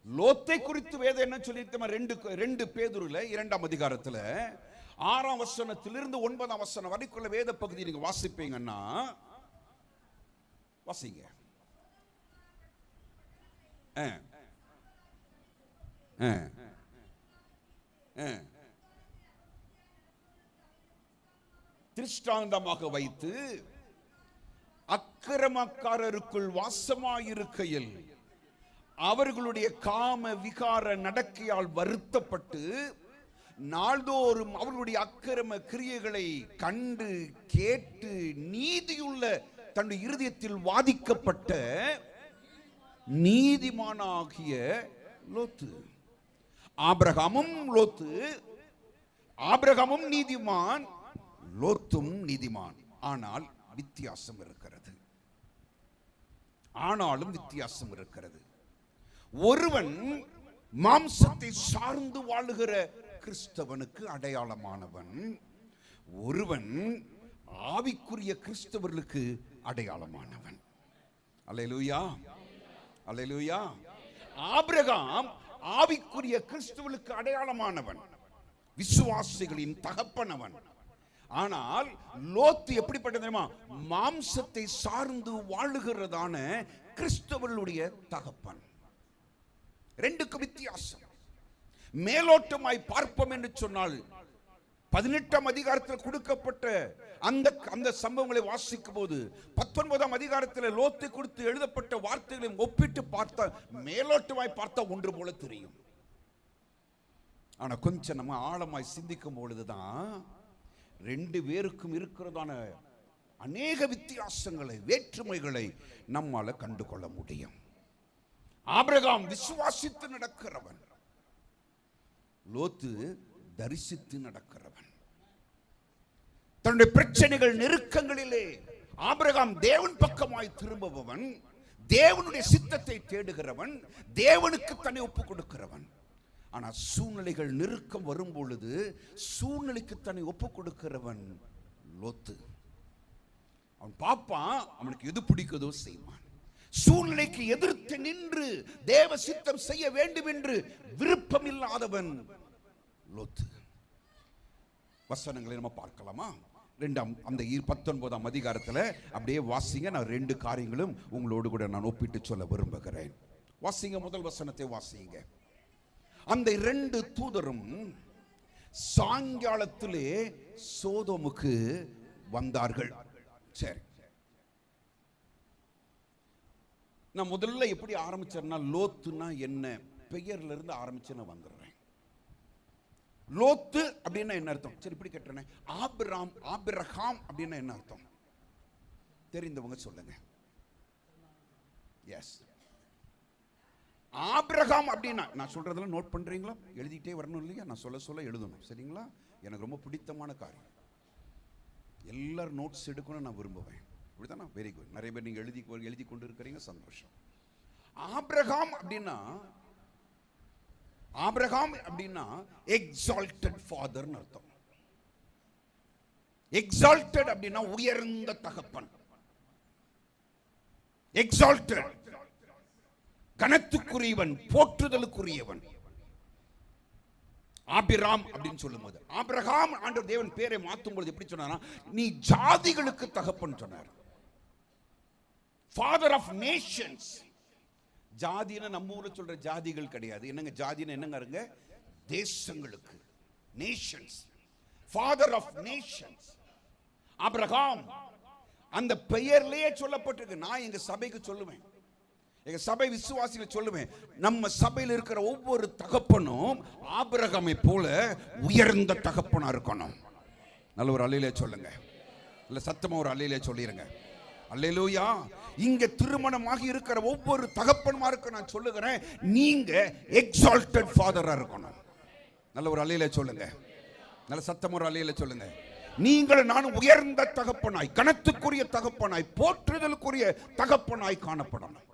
லோத்தை குறித்து வேதம் என்ன சொல்லியிருக்க? 2 பேதுருல 2ஆம் அதிகாரத்துல 6ஆம் வசனத்திலிருந்து 9ஆம் வசனம் வரைக்குள்ள வேத பகுதி நீங்க வாசிப்பீங்கன்னா வாசிங்க. திருஷ்டாந்தமாக வைத்து அக்கிரமக்காரருக்குள் வாசமாயிருக்கையில் அவர்களுடைய காம விகார நடக்கையால் வருத்தப்பட்டு நாள்தோறும் அவர்களுடைய அக்கிரம கிரியைகளை கண்டு கேட்டு நீதியுள்ள தன்னுடைய இருதயத்தில் வாதிக்கப்பட்ட நீதிமானாகிய லோத்து. ஆபிரகாமும் லோத்து, ஆபிரகாமும் நீதிமான், லோத்தும் நீதிமான். ஆனால் வித்தியாசம் இருக்கிறது. ஆனாலும் வித்தியாசம் இருக்கிறது. ஒருவன் மாம்சத்தை சார்ந்து வாழுகிற கிறிஸ்தவனுக்கு அடையாளமானவன், ஒருவன் ஆவிக்குரிய கிறிஸ்தவர்களுக்கு அடையாளமானவன். அல்லேலூயா, அல்லேலூயா. ஆபிரகாம் ஆவிக்குரிய கிறிஸ்தவனுக்கு அடையாளமானவன், விசுவாசிகளின் தகப்பனவன். ஆனால் லோத்து எப்படிப்பட்டது தெரியுமா? மாம்சத்தை சார்ந்து வாழுகிறதான கிறிஸ்தவர்களுடைய தகப்பன். ரெண்டுக்கு வித்தியாசம். மேலோட்டமாய் பார்ப்போம் என்று சொன்னால் 18ஆம் அதிகாரத்தில் கொடுக்கப்பட்ட அந்த சம்பவங்களை வாசிக்கும் போது 19ஆம் அதிகாரத்தில் லோத்தை குறித்து எழுதப்பட்ட வார்த்தைகளை ஒப்பிட்டு பார்த்தா, மேலோட்டமாய் பார்த்தா ஒன்று போல தெரியும். ஆனா கொஞ்சம் நம்ம ஆழமாய் சிந்திக்கும் பொழுதுதான் ரெண்டு பேருக்கும் இருக்கிறதான அநேக வித்தியாசங்களை, வேற்றுமைகளை நம்மால கண்டு கொள்ள முடியும். ஆபிரகாம் விசுவாசித்து நடக்கிறவன், லோத்து தரிசித்து நடக்கிறவன். தன்னுடைய பிரச்சனைகள், நெருக்கங்களிலே ஆபிரகாம் தேவன் பக்கமாய் திரும்புபவன், தேவனுடைய சித்தத்தை தேடுகிறவன், தேவனுக்கு தன்னை ஒப்புக் கொடுக்கிறவன். ஆனா சூழ்நிலைகள், நெருக்கம் வரும் பொழுது சூழ்நிலைக்கு தன்னை ஒப்புக் கொடுக்கிறவன் லோத்து. அவன் பாப்பான், அவனுக்கு எது பிடிக்குதோ செய்வான். சூழ்நிலைக்கு எதிர்த்து நின்று தேவ சித்தம் செய்ய வேண்டும் என்று விருப்பம் இல்லாதவன் லோத்து. வசனங்களை நம்ம பார்க்கலாமா? அந்த 19ஆம் அதிகாரத்தில் அப்படியே வாசிங்க. நான் ரெண்டு காரியங்களும் உங்களோடு கூட நான் ஒப்பிட்டு சொல்ல விரும்புகிறேன். வாசிங்க, முதல் வசனத்தை வாசிங்க. அந்த 2 தூதரும் சாயங்காலத்திலே சோதோமுக்கு வந்தார்கள். சரி, நான் முதல்ல எப்படி ஆரம்பிச்சேன்னா, லோத்துனா என்ன பெயர்ல இருந்து ஆரம்பிச்சு நான் வந்துடுறேன். லோத்து அப்படின்னா என்ன அர்த்தம்? சரி, இப்படி கேட்டேன். ஆபிரகாம் அப்படின்னா என்ன அர்த்தம்? தெரிந்தவங்க சொல்லுங்க. எஸ், ஆபிரகாம் அப்படின்னா நான் சொல்றதெல்லாம் நோட் பண்றீங்களா? எழுதிட்டே வரணும் இல்லையா? நான் சொல்ல சொல்ல எழுதணும், சரிங்களா? எனக்கு ரொம்ப பிடித்தமான காரியம். எல்லாரும் நோட்ஸ் எடுக்கணும்னு நான் விரும்புவேன். இப்படிதானா? Very good. நிறைய பேர் நீங்க எழுதி கொண்டு இருக்கிறீங்க, சந்தோஷம். ஆபிரகாம் அப்படின்னா எக்ஸால்டட் ஃபாதர்னு அர்த்தம். எக்ஸால்டட் அப்படின்னா உயர்ந்த தகப்பன். எக்ஸால்டட், கனத்துக்குரியவன், போற்றுதலுக்குரியவன். ஆபிராம் அப்படின்னு சொல்லும்போது, ஆபிரகாம் ஆண்டவர் தேவன் பேரை மாற்றும் பொழுது எப்படி சொன்னாரா? நீ ஜாதிகளுக்கு தகப்பன் சொன்னார். Father of nations. ஜாதின்னு நம்ம ஊர்ல சொல்ற ஜாதிகள் கிடையாது. என்னங்க ஜாதின்னு? என்னங்க இருங்க? தேசங்களுக்கு, nations. Father of nations Abraham. அந்த பெயர்லயே சொல்லப்பட்டிருக்கு. நான் எங்க சபைக்கு சொல்லுவேன், எங்க சபை விசுவாசிகள் சொல்லுவேன், நம்ம சபையில் இருக்கிற ஒவ்வொரு தகப்பனும் ஆபிரகாமை போல உயர்ந்த தகப்பனா இருக்கணும். நல்ல ஒரு அல்லேலூயா சொல்லுங்க. இல்ல சத்தமா ஒரு அல்லேலூயா சொல்லிருங்க. அல்லேலூயா. இங்க திருமணமாகி இருக்கிற ஒவ்வொரு தகப்பன்மாருக்கு நான் சொல்லுகிறேன், நீங்க எக்ஸால்டட் ஃபாதரா இருக்கணும். நல்ல ஒரு அல்லேலூயா சொல்லுங்க. நல்ல சத்தமா ஒரு அல்லேலூயா சொல்லுங்க. நீங்கள் நானும் உயர்ந்த தகப்பனாய், கனத்துக்குரிய தகப்பனாய், போற்றுதலுக்குரிய தகப்பனாய் காணப்படணும்.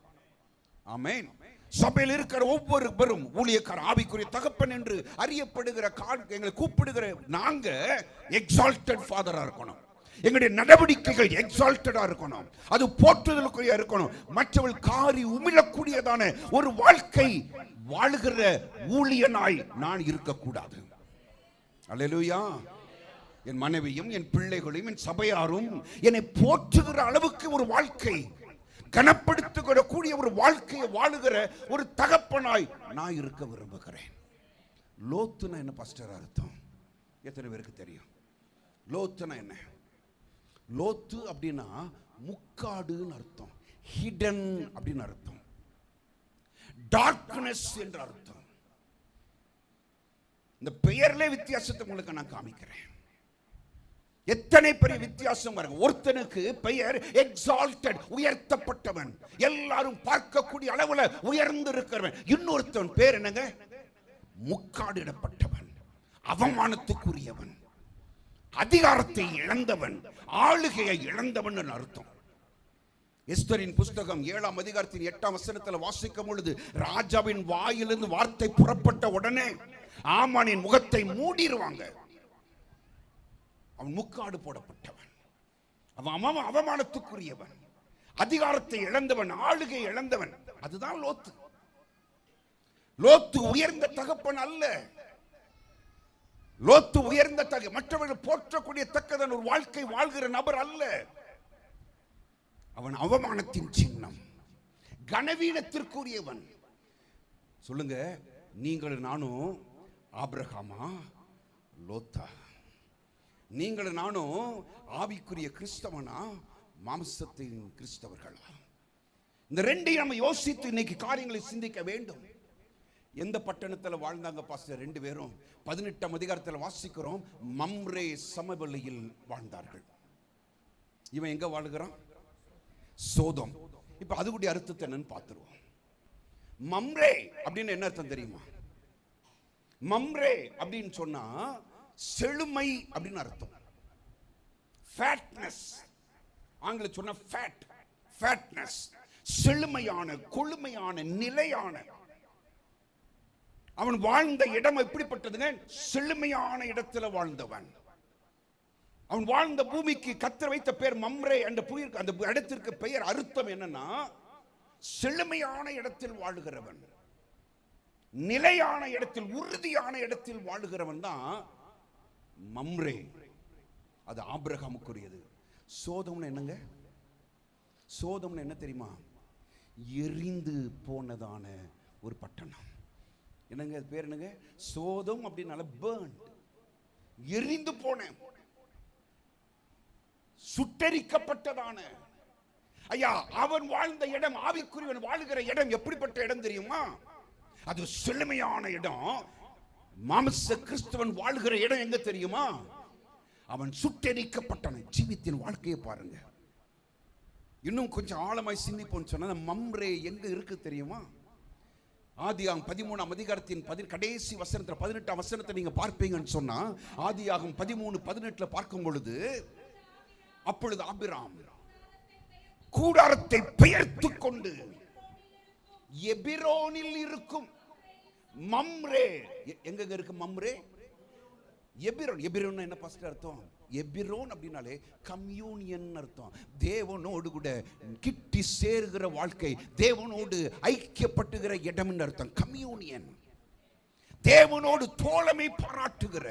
ஆமென். சபையில் இருக்கிற ஒவ்வொருவரும் ஊழியக்கார, ஆவிக்குரிய தகப்பன் என்று அறியப்படுகிற எங்களை கூப்பிடுகிற நாங்க எக்ஸால்டட் ஃபாதரா இருக்கணும். எங்களுடைய நடவடிக்கைகள் எக்ஸால்டடா இருக்கணும். அது போற்றுதலுக்குரிய இருக்கணும். மற்றவர்கள் காரி உமிழக்கூடியதான ஒரு வாழ்க்கை வாழுகிற ஊழியனாய் நான் இருக்கக்கூடாது. அல்லேலூயா. என் மனைவியும் என் பிள்ளைகளையும் என் சபையாரும் என்னை போற்றுகிற அளவுக்கு ஒரு வாழ்க்கை, கனப்படுத்துகிற கூடிய ஒரு வாழ்க்கையை வாழுகிற ஒரு தகப்பனாய் நான் இருக்க விரும்புகிறேன். லோத்துனா என்ன பாஸ்டர் அர்த்தம்? எத்தனை பேருக்கு தெரியும் லோத்துனா என்ன? லோத்து அப்படின்னா முக்காடுன்னு அர்த்தம், ஹிடன் அப்படின்னு அர்த்தம், டார்க்னஸ் என்று அர்த்தம். இந்த பெயர்ல வித்தியாசத்தை உங்களுக்கு நான் காமிக்கிறேன். எத்தனை பெரிய வித்தியாசம் பாருங்க. ஒருத்தனுக்கு பெயர் எக்ஸால்டட், உயர்த்தப்பட்டவன், எல்லாரும் பார்க்கக்கூடிய அளவுல உயர்ந்து இருக்கிறவன். இன்னொருத்தன் பேர் என்னங்க? முக்காடிடப்பட்டவன், அவமானத்துக்குரியவன், அதிகாரத்தை இழந்தவன், ஆளுகையை இழந்தவன் அர்த்தம். எஸ்தரின் புஸ்தகம் 7ஆம் அதிகாரத்தின் 8ஆம் வசனத்தில் வாசிக்கும் பொழுது, ராஜாவின் வாயிலிருந்து வார்த்தை புறப்பட்ட உடனே ஆமானின் முகத்தை மூடிடுவாங்க. அவன் முக்காடு போடப்பட்டவன், அவன் அவமானத்துக்குரியவன், அதிகாரத்தை இழந்தவன், ஆளுகை இழந்தவன். அதுதான் லோத்து. லோத்து உயர்ந்த தகப்பன் அல்ல. லோத்து உயர்ந்த மற்றவர்கள் போற்றக்கூடிய தக்கதன் ஒரு வாழ்க்கை வாழ்கிற நபர் அல்ல. அவன் அவமானத்தின் சின்னம், கனவீனத்திற்குரியவன். சொல்லுங்க, நீங்கள் நானும் ஆபிரகாமா லோத்தா? நீங்கள் நானும் ஆவிக்குரிய கிறிஸ்தவனா மாம்சத்தின் கிறிஸ்தவர்களா? இந்த ரெண்டையும் நம்ம யோசித்து இன்னைக்கு காரியங்களை சிந்திக்க வேண்டும். எந்த பட்டணத்தில் வாழ்ந்தாங்க பாஸ்டர்? 2 பேரும் 18ஆம் அதிகாரத்தில் வாசிக்கிறோம், மம்ரே சமவெளியில் வாழ்ந்தார்கள். இவன் எங்க வாழ்கிறான்? சோதோம். இப்ப அதுக்குடைய அர்த்தத்தை என்னன்னு பார்த்துருவோம். மம்ரே அப்படின்னு என்ன அர்த்தம் தெரியுமா? மம்ரே அப்படின்னு சொன்னா செழுமை அப்படின்னு அர்த்தம். ஃபேட்னஸ், ஆங்கில சொன்னா ஃபேட், ஃபேட்னஸ், செழுமையான, கொழுமையான, நிலையான. அவன் வாழ்ந்த இடம் எப்படிப்பட்டதுங்க? செழுமையான இடத்துல வாழ்ந்தவன். அவன் வாழ்ந்த பூமிக்கு கர்த்தர் வைத்த பெயர் மம்ரே. அந்த இடத்திற்கு பெயர் அர்த்தம் என்னன்னா, செழுமையான இடத்தில் வாழுகிறவன், நிலையான இடத்தில், உறுதியான இடத்தில் வாழுகிறவன் தான் மம்ரே. அது ஆபிரகாமுக்குரியது. சோதம்னு என்னங்க? சோதம்னு என்ன தெரியுமா? எரிந்து போனதான ஒரு பட்டணம். என்னங்க அது பேர்? என்னங்க சோதம் அப்படின்னால? பர்ன்ட், எரிந்து போன, சுட்டரிக்கப்பட்டதான. ஐயா, அவன் வாழ்ந்த இடம், ஆவிக்குரியவன் வாழுகிற இடம் எப்படிப்பட்ட இடம் தெரியுமா? அது செழுமையான இடம். மாம்ச கிறிஸ்தவன் வாழ்கிற இடம் எங்க தெரியுமா? அவன் சுட்டரிக்கப்பட்டான். ஜீவித்தின் வாழ்க்கையை பாருங்க. இன்னும் கொஞ்சம் ஆழமாய் சிந்திப்போம் சொன்னா, மம்ரே எங்க இருக்கு தெரியுமா? ஆதியாகம் 13ஆம் அதிகாரத்தின் கடைசி வசனத்தில் 18ஆம் வசனத்தை நீங்க பார்ப்பீங்கன்னு சொன்னா, ஆதியாகம் 13:18 பார்க்கும் பொழுது, அப்பொழுது ஆபிராம் கூடாரத்தை பெயர்த்து கொண்டு எபிரோனில் இருக்கும் மம்ரே. எங்க இருக்கு மம்ரே? எபிரோன். எபிரோன் என்ன பாஸ்டர் அர்த்தம்? எபிரோன் அப்படின்னாலே கம்யூனியன் அர்த்தம். தேவனோடு கூட கிட்டி சேருகிற வாழ்க்கை, தேவனோடு ஐக்கியப்பட்டுகிற இடம் அர்த்தம். கம்யூனியன், தேவனோடு தோழமை பாராட்டுகிற,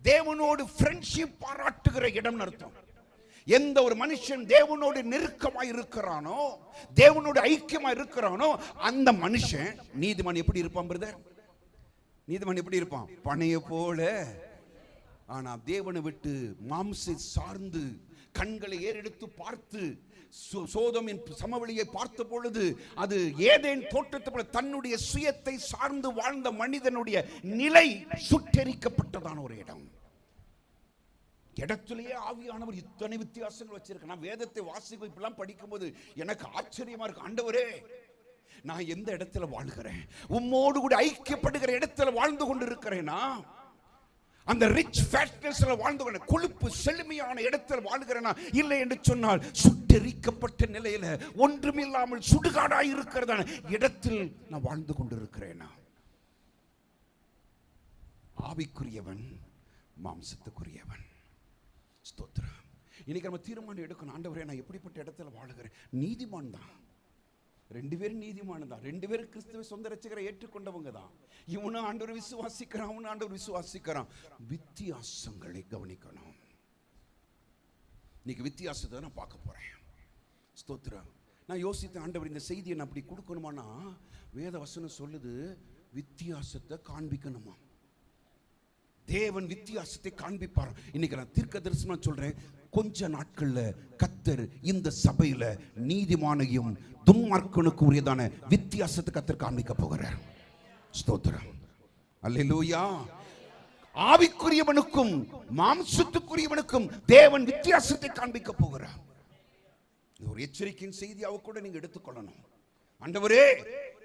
தேவனோடு ஃப்ரெண்ட்ஷிப் பாராட்டுகிற இடம் அர்த்தம். எந்த ஒரு மனுஷன் தேவனோடு நெருக்கமாய் இருக்கிறானோ, தேவனோடு ஐக்கியமாய் இருக்கிறானோ, அந்த மனுஷன் நீதிமான் எப்படி இருப்பான் பிரதர்? நீதிமான் எப்படி இருப்பான்? பனையை போல. ஆனா தேவனை விட்டு மாம்சை சார்ந்து கண்களை ஏறெடுத்து பார்த்து சோதோமின் சமவெளியை பார்த்த பொழுது, அது ஏதேன் தோட்டத்தை போல தன்னுடைய சுயத்தை சார்ந்து வாழ்ந்த மனிதனுடைய நிலை சுட்டெரிக்கப்பட்டதான ஒரு இடம். இடத்திலேயே ஆவியானவர் இத்தனை வித்தியாசங்கள் வச்சிருக்க. நான் வேதத்தை வாசிக்கும் இப்பெல்லாம் படிக்கும்போது எனக்கு ஆச்சரியமா இருக்கு. ஆண்டவரே, நான் எந்த இடத்துல வாழ்கிறேன்? உம்மோடு கூட ஐக்கியப்படுகிற இடத்துல வாழ்ந்து கொண்டு இருக்கிறேனா? அந்த ரிச் ஃபேட்னஸ்ல வாழ்ந்து கொண்டு, கொழுப்பு செழுமையான இடத்துல வாழ்கிறேனா? இல்லை என்று சொன்னால் சுட்டெரிக்கப்பட்ட நிலையில ஒன்றுமில்லாமல் சுடுகாடாய் இருக்கிறதான இடத்தில் நான் வாழ்ந்து கொண்டு இருக்கிறேனா? ஆவிக்குரியவன், மாம்சத்துக்குரியவன். ஸ்தோத்திரம். இன்னைக்கு நம்ம தீர்மானம் எடுக்கணும். ஆண்டவரே, நான் எப்படிப்பட்ட இடத்துல வாழுகிறேன்? நீதிமான் தான். 2 பேரும் நீதிமான் தான். 2 பேரும் கிறிஸ்துவை சொந்த ரட்சகரை ஏற்றுக்கொண்டவங்க தான். இவனும் ஆண்டவர் விசுவாசிக்கிறான், அவனும் ஆண்டவர் விசுவாசிக்கிறான். வித்தியாசங்களை கவனிக்கணும். இன்னைக்கு வித்தியாசத்தை நான் பார்க்க போறேன். ஸ்தோத்திரம். நான் யோசித்தேன், ஆண்டவர் இந்த செய்தியை நான் அப்படி கொடுக்கணுமானா, வேத வசனம் சொல்லுது வித்தியாசத்தை காண்பிக்கணுமா. தேவன் வித்தியாசத்தை காண்பிப்பார். இன்னைக்கு நான் தீர்க்க தரிசனம் சொல்றேன், கொஞ்ச நாட்கள்ல கர்த்தர் இந்த சபையில நீதிமானையும் துன்மார்க்கனுக்கு உரியதான வித்தியாசத்தை கர்த்தர் காண்பிக்க போகிறார். ஸ்தோத்திரம். அல்லேலூயா. ஆவிக்குரியவனுக்கும் மாம்சத்துக்குரியவனுக்கும் தேவன் வித்தியாசத்தை காண்பிக்க போகிறார். ஒரு எச்சரிக்கையின் செய்தியாக கூட நீங்க எடுத்துக்கொள்ளணும். ஆண்டவரே,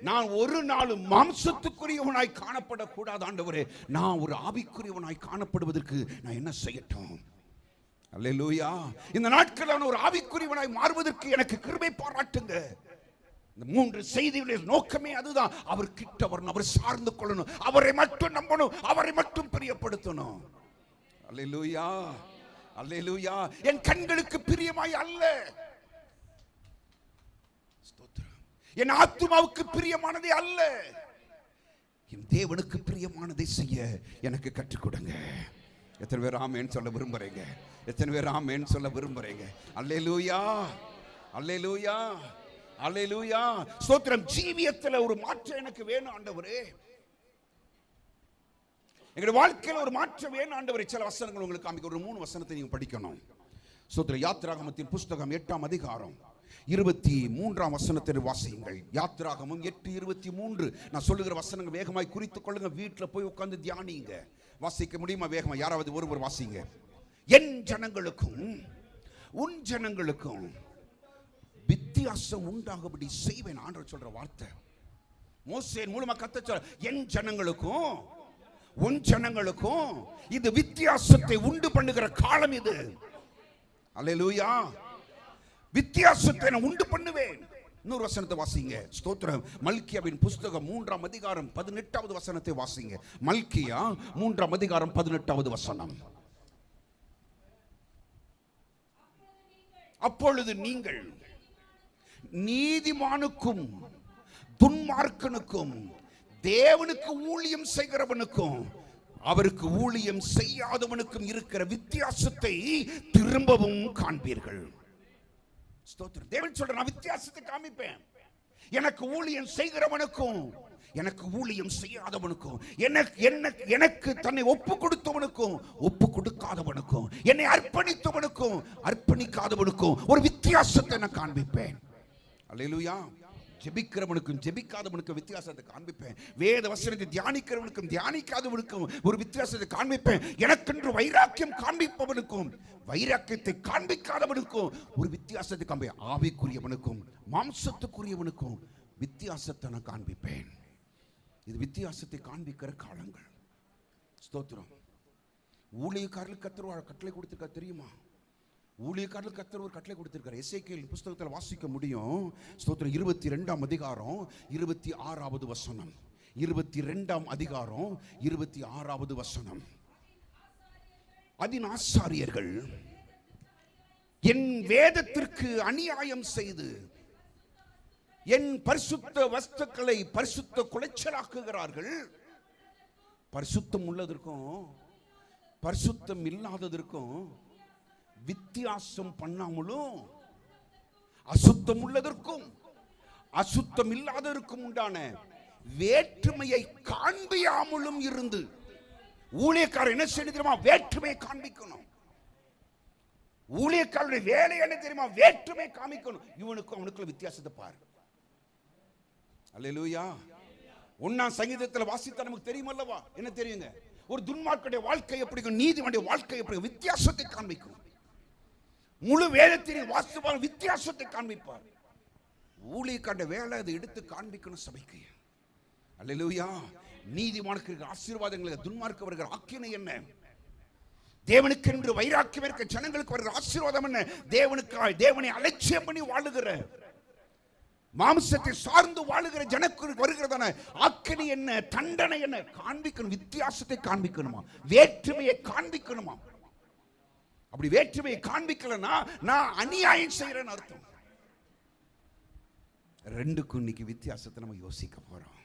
நான் ஒரு நாளும் மாம்சத்துக்குரியவனாய் காணப்படக்கூடாது ஆண்டவரே. நான் ஒரு ஆவிக்குரியவனாய் காணப்படுவதற்கு நான் என்ன செய்யட்டும்? அல்லேலூயா. இந்த நாட்கள் நான் ஒரு ஆவிக்குரியவனாய் மாறுவதற்கு எனக்கு கிருபை பாராட்டுங்க. இந்த 3 செய்திகளுடைய நோக்கமே அதுதான். அவர் கிட்ட வரணும், அவர் சார்ந்து கொள்ளணும், அவரை மட்டும் நம்பணும், அவரை மட்டும் பிரியப்படுத்தணும். அல்லேலூயா, அல்லேலூயா. என் கண்களுக்கு பிரியமாய் அல்ல, என் ஆத்துமாவுக்கு பிரியமானதே அல்ல, என் தேவனுக்கு பிரியமானதை செய்ய எனக்கு கற்றுக் கொடுங்க. எத்தனை பேர் ஆமென் சொல்ல விரும்புறீங்க? எத்தனை பேர் ஆமென் சொல்ல விரும்புறீங்க? அல்லேலூயா, அல்லேலூயா, அல்லேலூயா. ஸ்தோத்திரம். ஜீவியத்தில் ஒரு மாற்றம் எனக்கு வேணும் ஆண்டவரே. எங்களுடைய வாழ்க்கையில் ஒரு மாற்றம் வேணும் ஆண்டவரே. சில வசனங்கள் உங்களுக்கு காமிக்க, ஒரு 3 வசனத்தை நீங்க படிக்கணும். ஸ்தோத்திரம். யாத்திராகமத்தின் புஸ்தகம் 8ஆம் அதிகாரம் 23ஆம் வசனத்தை வாசியுங்கள். யாத்திராகமம் 8:23. நான் சொல்லுகிற வசனங்கள் வேகமாய் குறித்துக் கொள்ளுங்க. வீட்டில் போய் உட்கார்ந்து தியானிங்க. வாசிக்க முடியுமா? வேகமா யாராவது ஒருவர் வாசிங்க. என் ஜனங்களுக்கும் உன் ஜனங்களுக்கும் வித்தியாசம் உண்டாகும்படி செய்வேன். ஆண்டவர் சொல்ற வார்த்தை மோசே மூலமா கர்த்தர் சொல்ற, என் ஜனங்களுக்கும் உன் ஜனங்களுக்கும் இது வித்தியாசத்தை உண்டு பண்ணுகிற காலம் இது. அல்லேலூயா. வித்தியாசத்தை நான் உண்டு பண்ணுவேன். இன்னொரு வசனத்தை வாசிங்க. ஸ்தோத்திரம். மல்கியாவின் புஸ்தகம் 3ஆம் அதிகாரம் 18வது வசனத்தை வாசிங்க. மல்கியா 3ஆம் அதிகாரம் 18வது வசனம். அப்பொழுது நீங்கள் நீதிமானுக்கும் துன்மார்க்கனுக்கும் தேவனுக்கு ஊழியம் செய்கிறவனுக்கும் அவருக்கு ஊழியம் செய்யாதவனுக்கும் இருக்கிற வித்தியாசத்தை திரும்பவும் காண்பீர்கள். ஸ்தோத்திரம். தேவன் சொல்ற, நான் வித்தியாசத்தை காமிப்பேன். எனக்கு ஊழியம் செய்கிறவனுக்கும் எனக்கு ஊழியம் செய்யாதவனுக்கும், எனக்கு தன்னை ஒப்பு கொடுத்தவனுக்கும் ஒப்பு கொடுக்காதவனுக்கும், என்னை அர்ப்பணித்தவனுக்கும் அர்ப்பணிக்காதவனுக்கும் ஒரு வித்தியாசத்தை நான் காண்பிப்பேன். அல்லேலூயா. ஜெபிக்கிறவனுக்கும் ஜெபிக்காதவனுக்கும் வித்தியாசத்தை காண்பிப்பேன். வேத வசனத்தை தியானிக்கிறவனுக்கும் தியானிக்காதவனுக்கும் ஒரு வித்தியாசத்தை காண்பிப்பேன். எனக்கென்று வைராக்கியம் காண்பிப்பவனுக்கும் வைராக்கியத்தை காண்பிக்காதவனுக்கும் ஒரு வித்தியாசத்தை காண்பிப்பேன். ஆவிக்குரியவனுக்கும் மாம்சத்துக்குரியவனுக்கும் வித்தியாசத்தை நான் காண்பிப்பேன். இது வித்தியாசத்தை காண்பிக்கிற காலங்கள். ஸ்தோத்திரம். ஊழியக்காரர்களுக்கு கர்த்தர் கட்டளை கொடுத்திருக்கார் தெரியுமா? ஊழியக்காரர்களுக்கு கர்த்தர் ஒரு கட்டளை கொடுத்திருக்கார். எசேக்கியேல் புஸ்தகத்தில் வாசிக்க முடியும். ஸ்தோத்திரம். 22ஆம் அதிகாரம் 26வது வசனம். 22ஆம் அதிகாரம் 26வது வசனம். அதின் ஆசாரியர்கள் என் வேதத்திற்கு அநியாயம் செய்து என் பரிசுத்த வஸ்துக்களை பரிசுத்த குலைச்சலாக்குகிறார்கள். பரிசுத்தம் உள்ளதற்கும் பரிசுத்தம் இல்லாததற்கும் வித்தியாசம் பண்ணாமலும், அசுத்தம் உள்ளதற்கும் அசுத்தம் இல்லாததற்கும் உண்டான வேற்றுமையை காண்பியாமலும் இருந்து, ஊழியக்காரர் என்ன செய்ய தெரியுமா? வேற்றுமையை காண்பிக்கணும். ஊழியக்காரருடைய வேலை என்ன தெரியுமா? வேற்றுமை காமிக்கணும். இவனுக்கும் அவனுக்குள்ள வித்தியாசத்தை பாரு. அல்லேலூயா. 1ஆம் சங்கீதத்தில் வாசித்தா நமக்கு தெரியும் அல்லவா? என்ன தெரியுங்க? ஒரு துன்மார்க்கனுடைய வாழ்க்கை எப்படி, நீதிமானுடைய வாழ்க்கை எப்படி, வித்தியாசத்தை காண்பிக்கும். முழு வேதத்தின் வாசிப்பார், வித்தியாசத்தை காண்பிப்பார். ஊழியக்காரருடைய வேலை அதை எடுத்து காண்பிக்கணும் சபைக்கு. அல்லேலூயா. நீதிமானுக்கு இருக்கிற ஆசீர்வாதங்களுக்கு துன்மார்க்க வருகிற ஆக்கினை என்ன? தேவனுக்கு என்று வைராக்கியம் இருக்க ஜனங்களுக்கு வருகிற ஆசீர்வாதம் என்ன? தேவனை அலட்சியம் பண்ணி வாழுகிற, மாம்சத்தை சார்ந்து வாழுகிற ஜனங்களுக்கு வருகிறதான ஆக்கினை என்ன, தண்டனை என்ன காண்பிக்கணும். வித்தியாசத்தை காண்பிக்கணுமா, வேற்றுமையை காண்பிக்கணுமா. அப்படி வேற்றுமையை காண்பிக்கலன்னா நான் அநியாயம் செய்யறேன்னு அர்த்தம். ரெண்டுக்கும் இன்னைக்கு வித்தியாசத்தை நம்ம யோசிக்க போறோம்.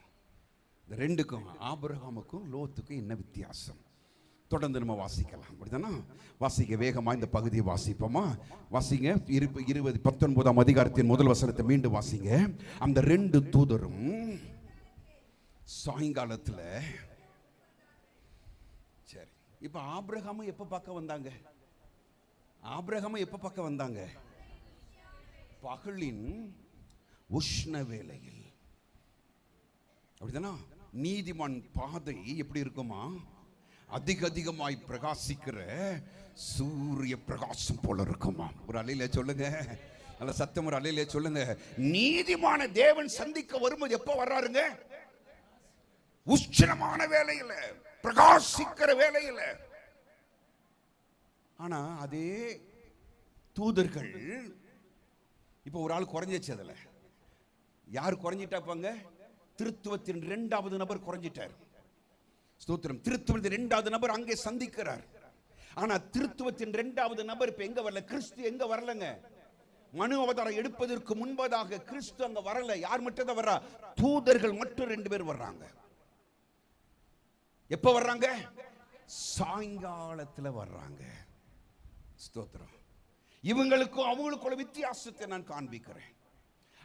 இந்த ரெண்டுக்கும், ஆபிரகாமுக்கும் லோத்துக்கும் என்ன வித்தியாசம்? தொடர்ந்து நம்ம வாசிக்கலாம். அப்படிதானா? வாசிக்க வேகமா இந்த பகுதியை வாசிப்போமா? வாசிங்க. 19ஆம் அதிகாரத்தின் முதல் வசனத்தை மீண்டும் வாசிங்க. அந்த 2 தூதரும் சாயங்காலத்துல, சரி, இப்ப ஆபிரகாம் எப்ப பார்க்க வந்தாங்க? ஆபிரகாம் எப்ப பார்க்க வந்தாங்க? பகலின் உஷ்ண வேளையில். அப்படிதானா? நீதிமான் பாதை எப்படி இருக்குமா? அதிகமாய் பிரகாசிக்கிற சூரிய பிரகாசம் போல இருக்குமா. ஒரு அலையில சொல்லுங்க, நல்ல சத்தம் ஒரு அல்லேலூயா சொல்லுங்க. நீதிமான தேவன் சந்திக்க வரும்போது எப்ப வர்றாருங்க? உஷ்ணமான வேலையில, பிரகாசிக்கிற வேலையில. ஆனா அதே தூதர்கள் இப்ப ஒரு ஆள் குறைஞ்சிச்சு. அதுல யார் குறைஞ்சிட்டாப்பாங்க? திருத்துவத்தின் இரண்டாவது நபர் குறைஞ்சிட்டார். ஸ்தோத்திரம். திருத்துவத்தின் இரண்டாவது நபர் அங்கே சந்திக்கிறார். ஆனா திருத்துவத்தின் இரண்டாவது நபர் இப்ப எங்க வரல? கிறிஸ்து எங்க வரலங்க? மனு அவதாரம் எடுப்பதற்கு முன்பதாக கிறிஸ்து அங்க வரல. யார் மட்டும் தான் வர்றா? தூதர்கள் மட்டும் 2 பேர் வர்றாங்க. எப்ப வர்றாங்க? சாயங்காலத்துல வர்றாங்க. ஸ்தோத்திரம். இவங்களுக்கும் அவங்களுக்குள்ள வித்தியாசத்தை நான் காண்பிக்கிறேன்.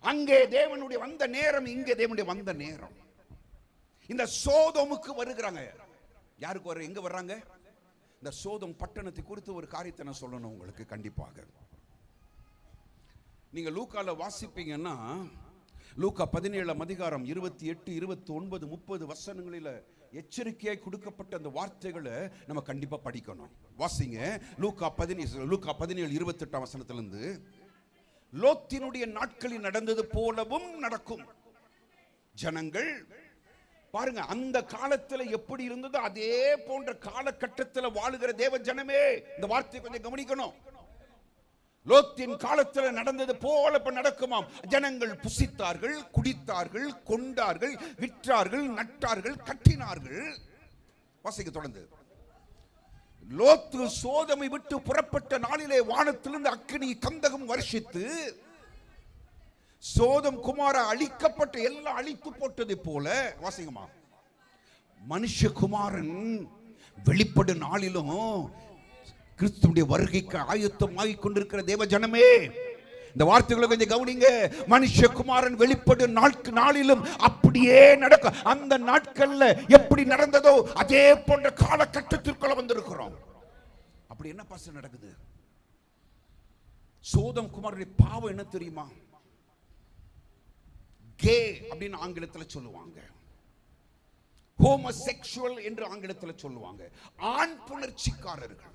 அங்கே தேவனுடைய வந்த நேரம், இங்கே தேவனுடைய வந்த நேரம். இந்த சோதோமுக்கு வருகிறாங்க. யாருக்கு வர? எங்க வர்றாங்க? இந்த சோதோம் பட்டணத்தை குறித்து ஒரு காரியத்தை நான் சொல்லணும் உங்களுக்கு. கண்டிப்பாக நீங்க லூக்கால வாசிப்பீங்கன்னா, லூக்கா 17 அதிகாரம் 28, 29, 30 வசனங்களில் எச்சரிக்கையாய் கொடுக்கப்பட்ட அந்த வார்த்தைகளை நம்ம கண்டிப்பா படிக்கணும். வாசிங்க. லூக்கா 17 28 வசனத்திலிருந்து, லோத்தினுடைய நாட்களில் நடந்தது போலவும் நடக்கும். ஜனங்கள் பாருங்க, அந்த காலத்துல எப்படி இருந்ததோ அதே போன்ற காலகட்டத்தில் வாழுகிற தேவ ஜனமே, இந்த வார்த்தையை கொஞ்சம் கவனிக்கணும். லோத்தின் காலத்தில் நடந்தது போல இப்ப நடக்குமாம். ஜனங்கள் புசித்தார்கள், குடித்தார்கள், கொண்டார்கள், விற்றார்கள், நட்டார்கள், கட்டினார்கள். வாசிக்க தொடர்ந்து. லோத்து சோதமை விட்டு புறப்பட்ட நாளிலே வானத்திலிருந்து அக்கினி கந்தகம் வருஷித்து சோதம் குமார அழிக்கப்பட்ட எல்லாம் அழித்து போட்டது போல, வாசிங்கம்மா, மனுஷகுமாரன் வெளிப்படும் நாளிலும் கிறிஸ்துவுடைய வருகைக்கு ஆயத்தமாகி கொண்டிருக்கிற தேவ ஜனமே, இந்த வார்த்தைகளை கொஞ்சம் கவனிங்க. மனுஷகுமாரன் வெளிப்படும் நாளிலும் அப்படியே நடக்கும். அந்த நாட்கள்ல எப்படி நடந்ததோ அதே போன்ற காலகட்டத்திற்குள்ள வந்திருக்கிறோம். அப்படி என்ன பாசம் நடக்குது? சோதம் குமாரனுடைய பாவம் என்ன தெரியுமா? கே அப்படின்னு ஆங்கிலத்தில் சொல்லுவாங்க, ஹோமோசெக்சுவல் என்று ஆங்கிலத்தில் சொல்லுவாங்க. ஆண் புணர்ச்சிக்காரர்கள்.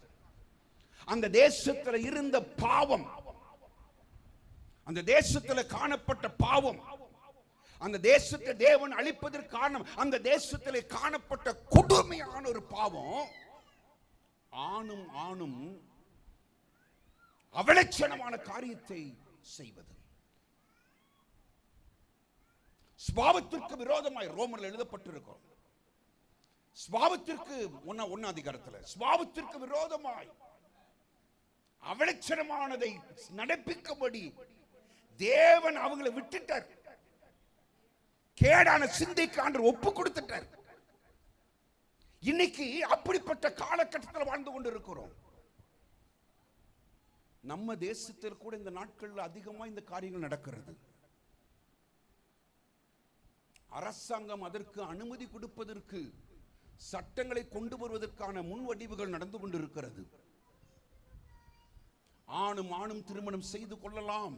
அந்த தேசத்தில் இருந்த பாவம், அந்த தேசத்தில் காணப்பட்ட பாவம், அந்த தேசத்தை தேவன் அழிப்பதற்கு காரணம், அந்த தேசத்தில் காணப்பட்ட கொடுமையான ஒரு பாவம். ஆணும் ஆணும் அவலட்சணமான காரியத்தை செய்வது, ஸ்வாவத்திற்கு விரோதமாய் ரோமர்ல எழுதப்பட்டிருக்கும். ஸ்வாவத்திற்கு 1 அதிகாரத்தில் ஸ்வாவத்திற்கு விரோதமாய் அவலட்சணமானதை நடப்பிக்கும்படி தேவன் அவங்களை விட்டுட்டார். கேடான சிந்தைக்கு ஆண்டவர் ஒப்பு கொடுத்துட்டார். இன்னைக்கு அப்படிப்பட்ட காலகட்டத்தில் வாழ்ந்து கொண்டு இருக்கிறோம். நம்ம தேசத்தில் கூட இந்த நாட்களில் அதிகமா இந்த காரியங்கள் நடக்கிறது. அரசாங்கம் அதற்கு அனுமதி கொடுப்பதற்கு, சட்டங்களை கொண்டு வருவதற்கான முன்வடிவுகள் நடந்து கொண்டிருக்கிறது. ஆணும் ஆணும் திருமணம் செய்து கொள்ளலாம்,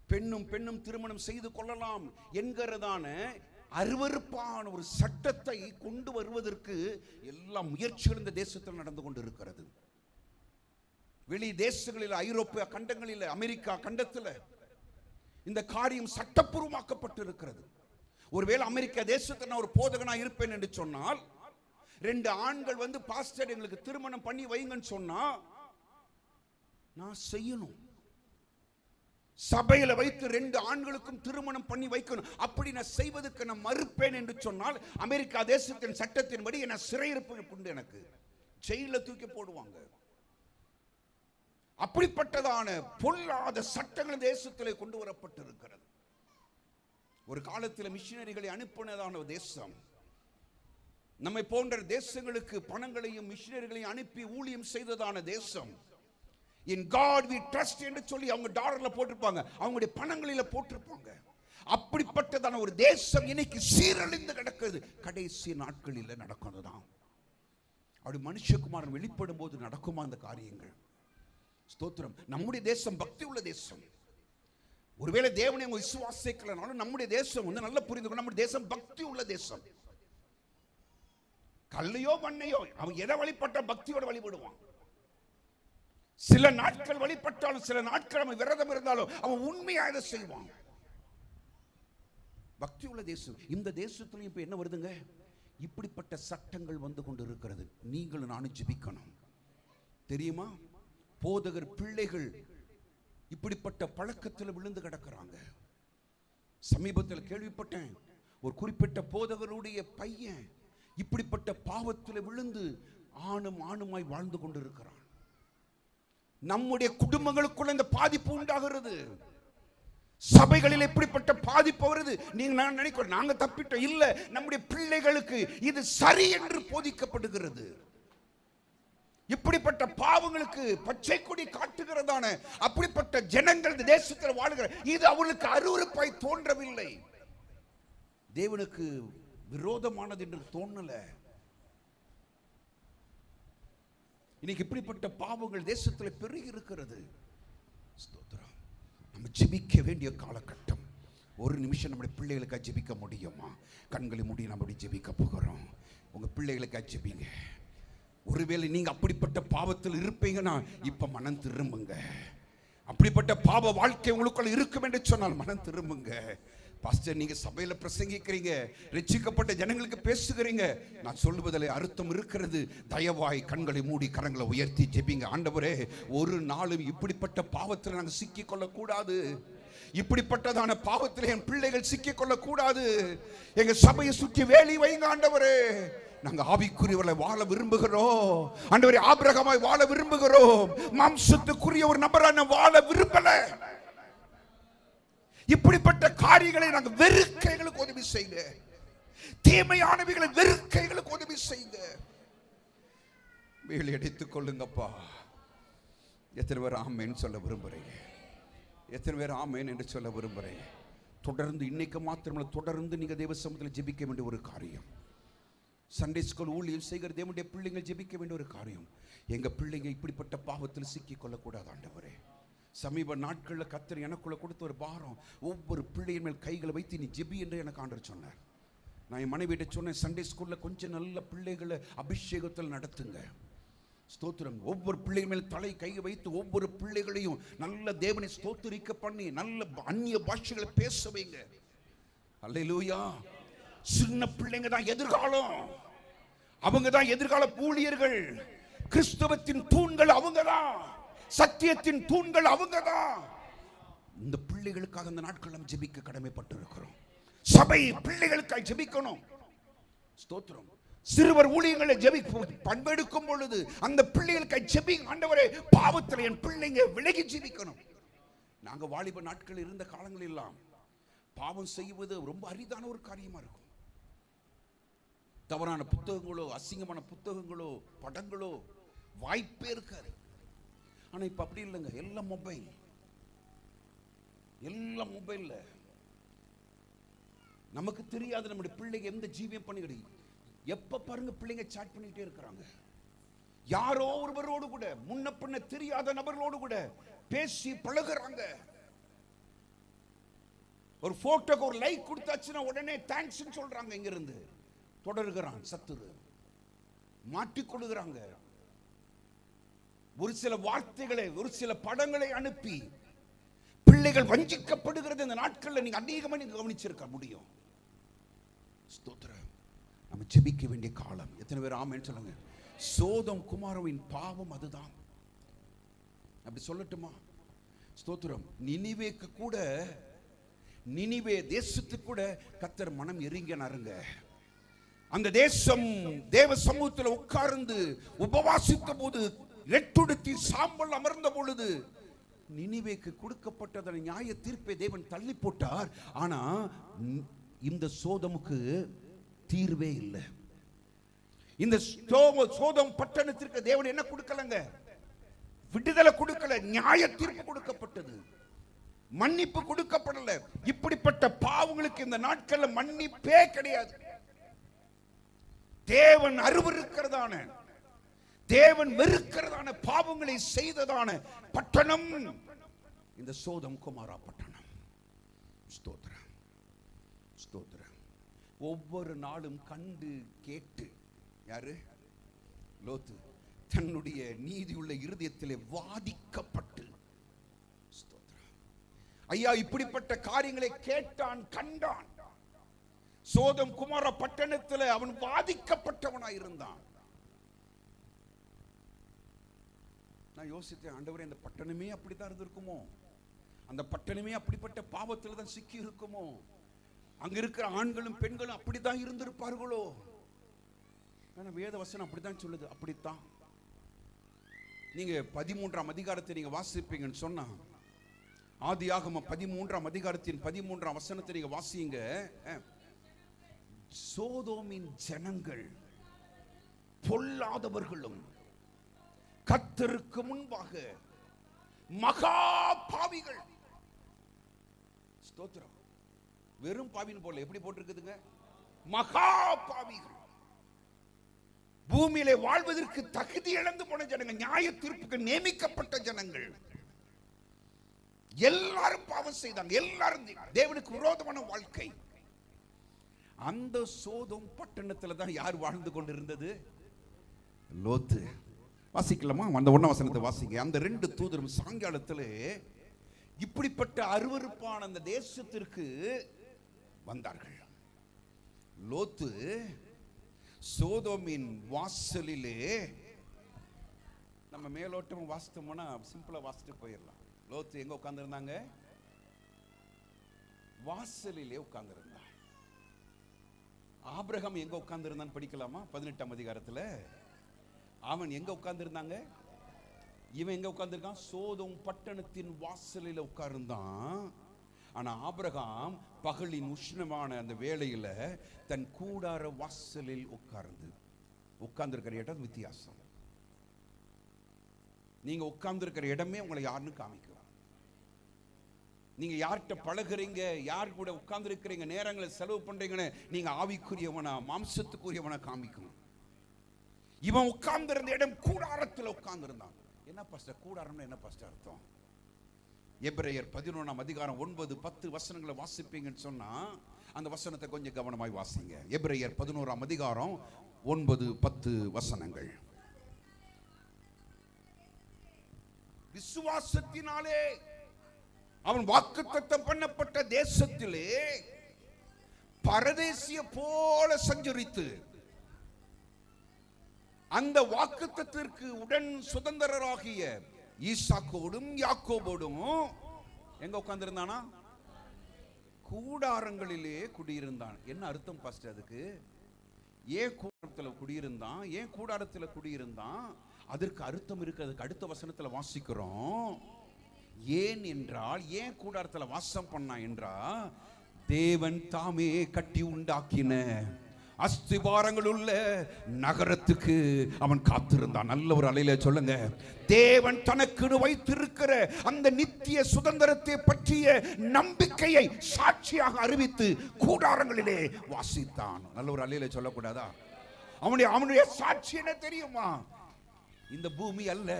பெண்ணும் பெண்ணும் திருமணம் செய்து கொள்ளலாம் என்கிறதான அருவருப்பான ஒரு சட்டத்தை கொண்டு வருவதற்கு எல்லா முயற்சிகள் இந்த தேசத்தில் நடந்து கொண்டிருக்கிறது. வெளி தேசங்களில், ஐரோப்பிய கண்டங்களில், அமெரிக்கா கண்டத்தில் இந்த காரியம் சட்டப்பூர்வமாக்கப்பட்டிருக்கிறது. ஒருவேளை அமெரிக்கா தேசத்தில் நான் ஒரு போதகனா இருப்பேன் என்று சொன்னால், 2 ஆண்கள் வந்து பாஸ்டர் எங்களுக்கு திருமணம் பண்ணி வைங்கன்னு சொன்னா நான் செய்யணும். சபையில வைத்து 2 ஆண்களுக்கும் திருமணம் பண்ணி வைக்கணும். அப்படி நான் செய்வதற்கு நான் மறுப்பேன் என்று சொன்னால், அமெரிக்கா தேசத்தின் சட்டத்தின்படி என்ன சிறையிருப்பு உண்டு, எனக்கு ஜெயில தூக்கி போடுவாங்க. அப்படிப்பட்டதான பொல்லாத சட்டங்கள் தேசத்திலே கொண்டு வரப்பட்டிருக்கிறது. ஒரு காலத்தில் மிஷினரிகளை அனுப்பினதான தேசம். நம்மை போன்ற தேசங்களுக்கு பணங்களையும் மிஷினரிகளையும் அனுப்பி ஊழியம் செய்ததான தேசம். In God we trust என்று சொல்லி அவங்க டாலர்ல போட்டிருப்பாங்க, அவங்களுடைய பணங்களில போட்டிருப்பாங்க. அப்படிப்பட்டதான ஒரு தேசம் இன்னைக்கு சீரழிந்து கிடக்குது. கடைசி நாட்களில் நடக்கிறதுதான். அப்படி மனுஷகுமாரன் வெளிப்படும் போது நடக்குமா அந்த காரியங்கள்? ஸ்தோத்திரம். நம்முடைய தேசம் பக்தி உள்ள தேசம். ஒருவேளை தேவனை விசுவாசிக்கலனாலும் நம்முடைய தேசம் வந்து நல்ல புரிந்து, நம்முடைய தேசம் பக்தி உள்ள தேசம். கல்லையோ மண்ணையோ அவன் எதை வழிபட்ட பக்தியோட வழிபடுவான். சில நாட்கள் வழிபட்டாலும் சில நாட்கள் அவன் விரதம் இருந்தாலும் அவன் உண்மையாக இதை செய்வான். பக்தி உள்ள தேசம். இந்த தேசத்துல இப்ப என்ன வருதுங்க? இப்படிப்பட்ட சட்டங்கள் வந்து கொண்டு இருக்கிறது. நீங்களும் நானும் ஜெபிக்கணும். தெரியுமா? போதகர் பிள்ளைகள் இப்படிப்பட்ட பழக்கத்தில் விழுந்து கிடக்கிறாங்க. சமீபத்தில் கேள்விப்பட்டேன், ஒரு குறிப்பிட்ட போதகருடைய பையன் இப்படிப்பட்ட பாவத்தில் விழுந்து ஆணுமாய் வாழ்ந்து கொண்டிருக்கிறான். நம்முடைய குடும்பங்களுக்குள்ள இந்த பாதிப்பு உண்டாகிறது. சபைகளில் எப்படிப்பட்ட பாதிப்பு வருது. நீங்க நான் நினைக்கிறேன் நாங்க தப்பிட்டோம் இல்ல, நம்முடைய பிள்ளைகளுக்கு இது சரி என்று போதிக்கப்படுகிறது. இப்படிப்பட்ட பாவங்களுக்கு பச்சை கொடி காட்டுகிறதான அப்படிப்பட்ட ஜனங்கள் இந்த தேசத்தில் வாழுகிற இது அவர்களுக்கு அருவருப்பாய் தோன்றவில்லை. தேவனுக்கு விரோதமானது என்று தோணல. இன்னைக்கு இப்படிப்பட்ட பாவங்கள் தேசத்தில் பெருகி இருக்கிறது. ஸ்தோத்திரம். நம்ம ஜெபிக்க வேண்டிய காலகட்டம். ஒரு நிமிஷம் நம்முடைய பிள்ளைகளுக்காக ஜெபிக்க முடியுமா? கண்களை மூடி நம்ம அப்படி ஜெபிக்க போகிறோம். உங்க பிள்ளைகளுக்காக ஜெபிங்க. ஒருவேளை நீங்க அப்படிப்பட்ட பாவத்தில் இருப்பீங்கன்னா இப்ப மனம் திரும்புங்க. அப்படிப்பட்ட பாவ வாழ்க்கை உங்களுக்குள்ள இருக்கும் என்று சொன்னால் மனம் திரும்புங்க. பாஸ்டர், நீங்க சபையில பிரசங்கிக்கிறீங்க, ரட்சிக்கப்பட்ட ஜனங்களுக்கு பேசுகிறீங்க, நான் சொல்லுவதில் அர்த்தம் இருக்கிறது. தயவாய் கண்களை மூடி கரங்களை உயர்த்தி ஜெபிங்க. ஆண்டவரே, ஒரு நாளும் இப்படிப்பட்ட பாவத்தில் நாங்கள் சிக்கிக் கொள்ளக்கூடாது. இப்படிப்பட்டதான பாவத்தில் என் பிள்ளைகள் சிக்கிக் கொள்ளக்கூடாது. எங்க சபையை சுற்றி வேலி வைங்க ஆண்டவரே. நாங்க ஆவிக்குரியவர்களை வாழ விரும்புகிறோம் ஆண்டவரே. ஆபிரகாமாய் வாழ விரும்புகிறோம். மாம்சத்துக்குரிய ஒரு நபரான வாழ விரும்பல. இப்படிப்பட்ட காரியங்களை நாங்க வெறுக்க எங்களுக்கு உதவி செய்யுங்க. தீமையானவைகளை வெறுக்க எங்களுக்கு உதவி செய்யுங்க. வேலை அடித்துக் கொள்ளுங்கப்பா. எத்தனை பேர் ஆமேன்னு சொல்ல விரும்புறீங்க? எத்தனை பேர் ஆமேன் என்று சொல்ல விரும்புறீங்க? தொடர்ந்து இன்னைக்கு மாத்திரமல்ல, தொடர்ந்து நீங்க தேவ சமூகத்தில் ஜெபிக்க வேண்டிய ஒரு காரியம். சண்டே ஸ்கூல் ஊழியர் செய்கிற தேவனுடைய பிள்ளைகள் ஜெபிக்க வேண்டிய ஒரு காரியம். எங்க பிள்ளைங்க இப்படிப்பட்ட பாவத்தில் சிக்கிக் கொள்ளக்கூடாது ஆண்டவரே. சமீப நாட்களில் கர்த்தர் எனக்குள்ள கொடுத்த ஒரு பாரம், ஒவ்வொரு பிள்ளையின் மேல் கைகளை வைத்து நீ ஜெபி என்று எனக்கு ஆண்டவர் சொன்னார். நான் என் மனைவிட்ட சொன்னேன், சண்டே ஸ்கூல்ல கொஞ்சம் நல்ல பிள்ளைகளை அபிஷேகத்தில் நடத்துங்க. ஸ்தோத்திரம். ஒவ்வொரு பிள்ளைகள் மேல் தலை கையை வைத்து ஒவ்வொரு பிள்ளைகளையும் நல்ல தேவனை ஸ்தோத்திரிக்க பண்ணி நல்ல அந்நிய பாஷைகளை பேச வைங்க. அல்லேலூயா. சின்ன பிள்ளைங்க தான் எதிர்காலம். அவங்க தான் எதிர்கால ஊழியர்கள். கிறிஸ்தவத்தின் தூண்கள் அவங்க தான். சத்தியத்தின் தூண்கள் அவங்க தான். இந்த பிள்ளைகளுக்காக அந்த நாட்கள் நம்ம ஜெபிக்க கடமைப்பட்டு இருக்கிறோம். சபை பிள்ளைகளுக்காக ஜெபிக்கணும். ஸ்தோத்திரம். சிறுவர் ஊழியங்களை பண்பெடுக்கும் பொழுது அந்த பிள்ளைகளுக்காக ஜெபிங்க. ஆண்டவரே, பாவத்தில் என் பிள்ளைங்க விலகி ஜெபிக்கணும். நாங்க வாலிப நாட்கள் இருந்த காலங்கள் எல்லாம் பாவம் செய்வது ரொம்ப அரிதான ஒரு காரியமா இருக்கும். தவறான புத்தகங்களோ அசிங்கமான புத்தகங்களோ படங்களோ வாய்ப்பே இருக்காது. ஆனா இப்ப அப்படி இல்லைங்க. எல்லாம் மொபைல்ல நமக்கு தெரியாது நம்முடைய பிள்ளைங்க எந்த ஜீவியம் பண்ணிக்கிட்டு எப்ப பாருங்க பிள்ளைங்க சாட் பண்ணிட்டே இருக்கிறாங்க. யாரோ ஒருவரோடு கூட முன்ன பின்ன தெரியாத நபர்களோடு கூட பேசி பழகுறாங்க. ஒரு போட்டோக்கு ஒரு லைக் கொடுத்தாச்சுன்னா உடனே தேங்க்ஸ் சொல்றாங்க. இங்க இருந்து தொடர்கிறான் சத்துரு. மாட்டிக்கொள்ளுகிறாங்க. ஒரு சில வார்த்தைகளை ஒரு சில படங்களை அனுப்பி பிள்ளைகள் வஞ்சிக்கப்படுகிறது இந்த நாட்கள்ல நீங்க அநேகமா நீங்க கவனிச்சிருக்க முடியும். ஸ்தோத்திரம். நம்ம ஜெபிக்க வேண்டிய காலம். எத்தனை பேர் ஆமென் சொல்லுங்க? சோதம் குமாரவின் பாவம் அதுதான். அப்படி சொல்லட்டுமா? ஸ்தோத்திரம். நினிவேக்கு கூட, நினிவே தேசத்துக்கு கூட கர்த்தர் மனம் எரிங்கினாருங்க. அந்த தேசம் தேவ சமூகத்தில் உட்கார்ந்து உபவாசித்த போது, ரெட்டுடுத்தி சாம்பல் அமர்ந்த பொழுது நினிவேக்கு கொடுக்கப்பட்டதன் நியாய தீர்ப்பை தேவன் தள்ளி போட்டார். ஆனா இந்த சோதமுக்கு தீர்வே இல்லை. இந்த சோதம் பட்டணத்திற்கு தேவன் என்ன கொடுக்கலங்க? விடுதலை கொடுக்கல. நியாய தீர்ப்பு கொடுக்கப்பட்டது. மன்னிப்பு கொடுக்கப்படல. இப்படிப்பட்ட பாவங்களுக்கு இந்த நாட்கள்ல மன்னிப்பே கிடையாது. தேவன் அருவருக்கிறதான, தேவன் வெறுக்கிறதான பாவங்களை செய்ததான பட்டணம் இந்த சோதம் குமாரா பட்டணம். ஸ்தோத்திரம், ஸ்தோத்திரம். ஒவ்வொரு நாளும் கண்டு கேட்டு, யாரு? லோத்து தன்னுடைய நீதியுள்ள இருதயத்திலே வாதிக்கப்பட்டு, ஐயா இப்படிப்பட்ட காரியங்களை கேட்டான், கண்டான். சோதம் குமார பட்டணத்தில் அவன் வாதிக்கப்பட்டவனாய் இருந்தான். நான் யோசித்தேன், ஆண்டவரே இந்த பட்டணமே அப்படித்தான் இருந்திருக்குமோ, அந்த பட்டணமே அப்படிப்பட்ட பாவத்தில் தான் சிக்கி இருக்குமோ, அங்க இருக்கிற ஆண்களும் பெண்களும் அப்படித்தான் இருந்திருப்பார்களோ. வேத வசனம் அப்படித்தான் சொல்லுது. அப்படித்தான். நீங்க 13ஆம் அதிகாரத்தை நீங்க வாசிப்பீங்கன்னு சொன்னா, ஆதியாகமம் 13ஆம் அதிகாரத்தின் 13ஆம் வசனத்தை நீங்க வாசிங்க. சோதோமின் ஜனங்கள் பொல்லாதவர்களும் கர்த்தருக்கு முன்பாக மகா பாவிகள். ஸ்தோத்திரம். வெறும் பாவின் போல எப்படி போட்டிருக்குதுங்க? மகா பாவிகள். பூமியிலே வாழ்வதற்கு தகுதி இழந்து போன ஜனங்கள், நியாய தீர்ப்புக்கு நியமிக்கப்பட்ட ஜனங்கள், எல்லாரும் பாவம் செய்தாங்க. எல்லாரும் தேவனுக்கு விரோதமான வாழ்க்கை. அந்த சோதோம் பட்டணத்துல தான் யார் வாழ்ந்து கொண்டிருந்தது? லோத்து. வாசிக்கலாமா? அந்த 1 வசனத்தை வாசிங்க. அந்த 2 தூதரும் சாயங்காலத்தில் இப்படிப்பட்ட அருவருப்பான அந்த தேசத்திற்கு வந்தார்கள். லோத்து சோதோமின் வாசலிலே, நம்ம மேலோட்டம் வாசித்தோம்னா சிம்பிளா வாசிட்டு போயிடலாம். லோத்து எங்க உட்கார்ந்து இருந்தாங்க? வாசலிலே உட்கார்ந்து இருந்தாங்க. ஆபிரகாம் எங்க உட்கார்ந்து இருந்தான்னு படிக்கலாமா? 18ஆம் அதிகாரத்துல அவன் எங்க உட்கார்ந்து இருந்தாங்க? இவன் எங்க உட்கார்ந்து இருக்கான்? சோதோம் பட்டணத்தின் வாசலில் உட்கார்ந்தான். ஆனா ஆபிரகாம் பகலின் உஷ்ணமான அந்த வேளையில தன் கூடார வாசலில் உட்கார்ந்து இருக்கிற இடம் வித்தியாசம். நீங்க உட்கார்ந்து இருக்கிற இடமே உங்களை யாருன்னு காமிக்கும். நீங்க யார்கிட்ட பழகுறீங்க, யார் கூட உட்கார்ந்து இருக்கிறீங்க, நேரங்களை செலவு பண்றீங்கன்னு நீங்க ஆவிக்குரியவனா மாம்சத்துக்குரியவனா காமிக்கும். இவன் உட்கார்ந்து இருந்த இடம் கூடாரத்தில் உட்கார்ந்து இருந்தான். என்ன பாஸ்டர் கூடாரம்னு என்ன பாஸ்டர் அர்த்தம்? எபிரேயர் 11ஆம் அதிகாரம் 9, 10 வசனங்களை வாசிப்பீங்கன்னு சொன்னா அந்த வசனத்தை கொஞ்சம் கவனமாய் வாசிங்க. எபிரேயர் 11ஆம் அதிகாரம் 9, 10 வசனங்கள். விசுவாசத்தினாலே அவன் வாக்குத்தத்தம் பண்ணப்பட்ட தேசத்திலே பரதேசிய போல சஞ்சரித்து அந்த வாக்குத்தத்திற்கு உடன் சுதந்திரராகிய ஈசாக்கோடும் யாக்கோபோடும் எங்க உட்கார்ந்து இருந்தானா? கூடாரங்களிலே குடியிருந்தான். என்ன அர்த்தம் பாஸ்டர் அதுக்கு? ஏன் கூடாரத்தில் குடியிருந்தான்? ஏன் கூடாரத்தில் குடியிருந்தான்? அதற்கு அர்த்தம் இருக்கு. அதுக்கு அடுத்த வசனத்துல வாசிக்கிறோம். ஏன் என்றால், ஏன் கூடாரத்தில் வாசம் பண்ணா என்றால், தேவன் தாமே கட்டி உண்டாக்கின அஸ்திபாரங்கள் உள்ள நகரத்துக்கு அவன் காத்திருந்தான். நல்ல ஒரு அலையில சொல்லுங்க. தேவன் தனக்கு வைத்திருக்கிற அந்த நித்திய சுதந்திரத்தை பற்றிய நம்பிக்கையை சாட்சியாக அறிவித்து கூடாரங்களிலே வாசித்தான். நல்ல ஒரு அலையில சொல்லக்கூடாதா? அவனுடைய சாட்சி என்ன தெரியுமா? இந்த பூமி அல்ல,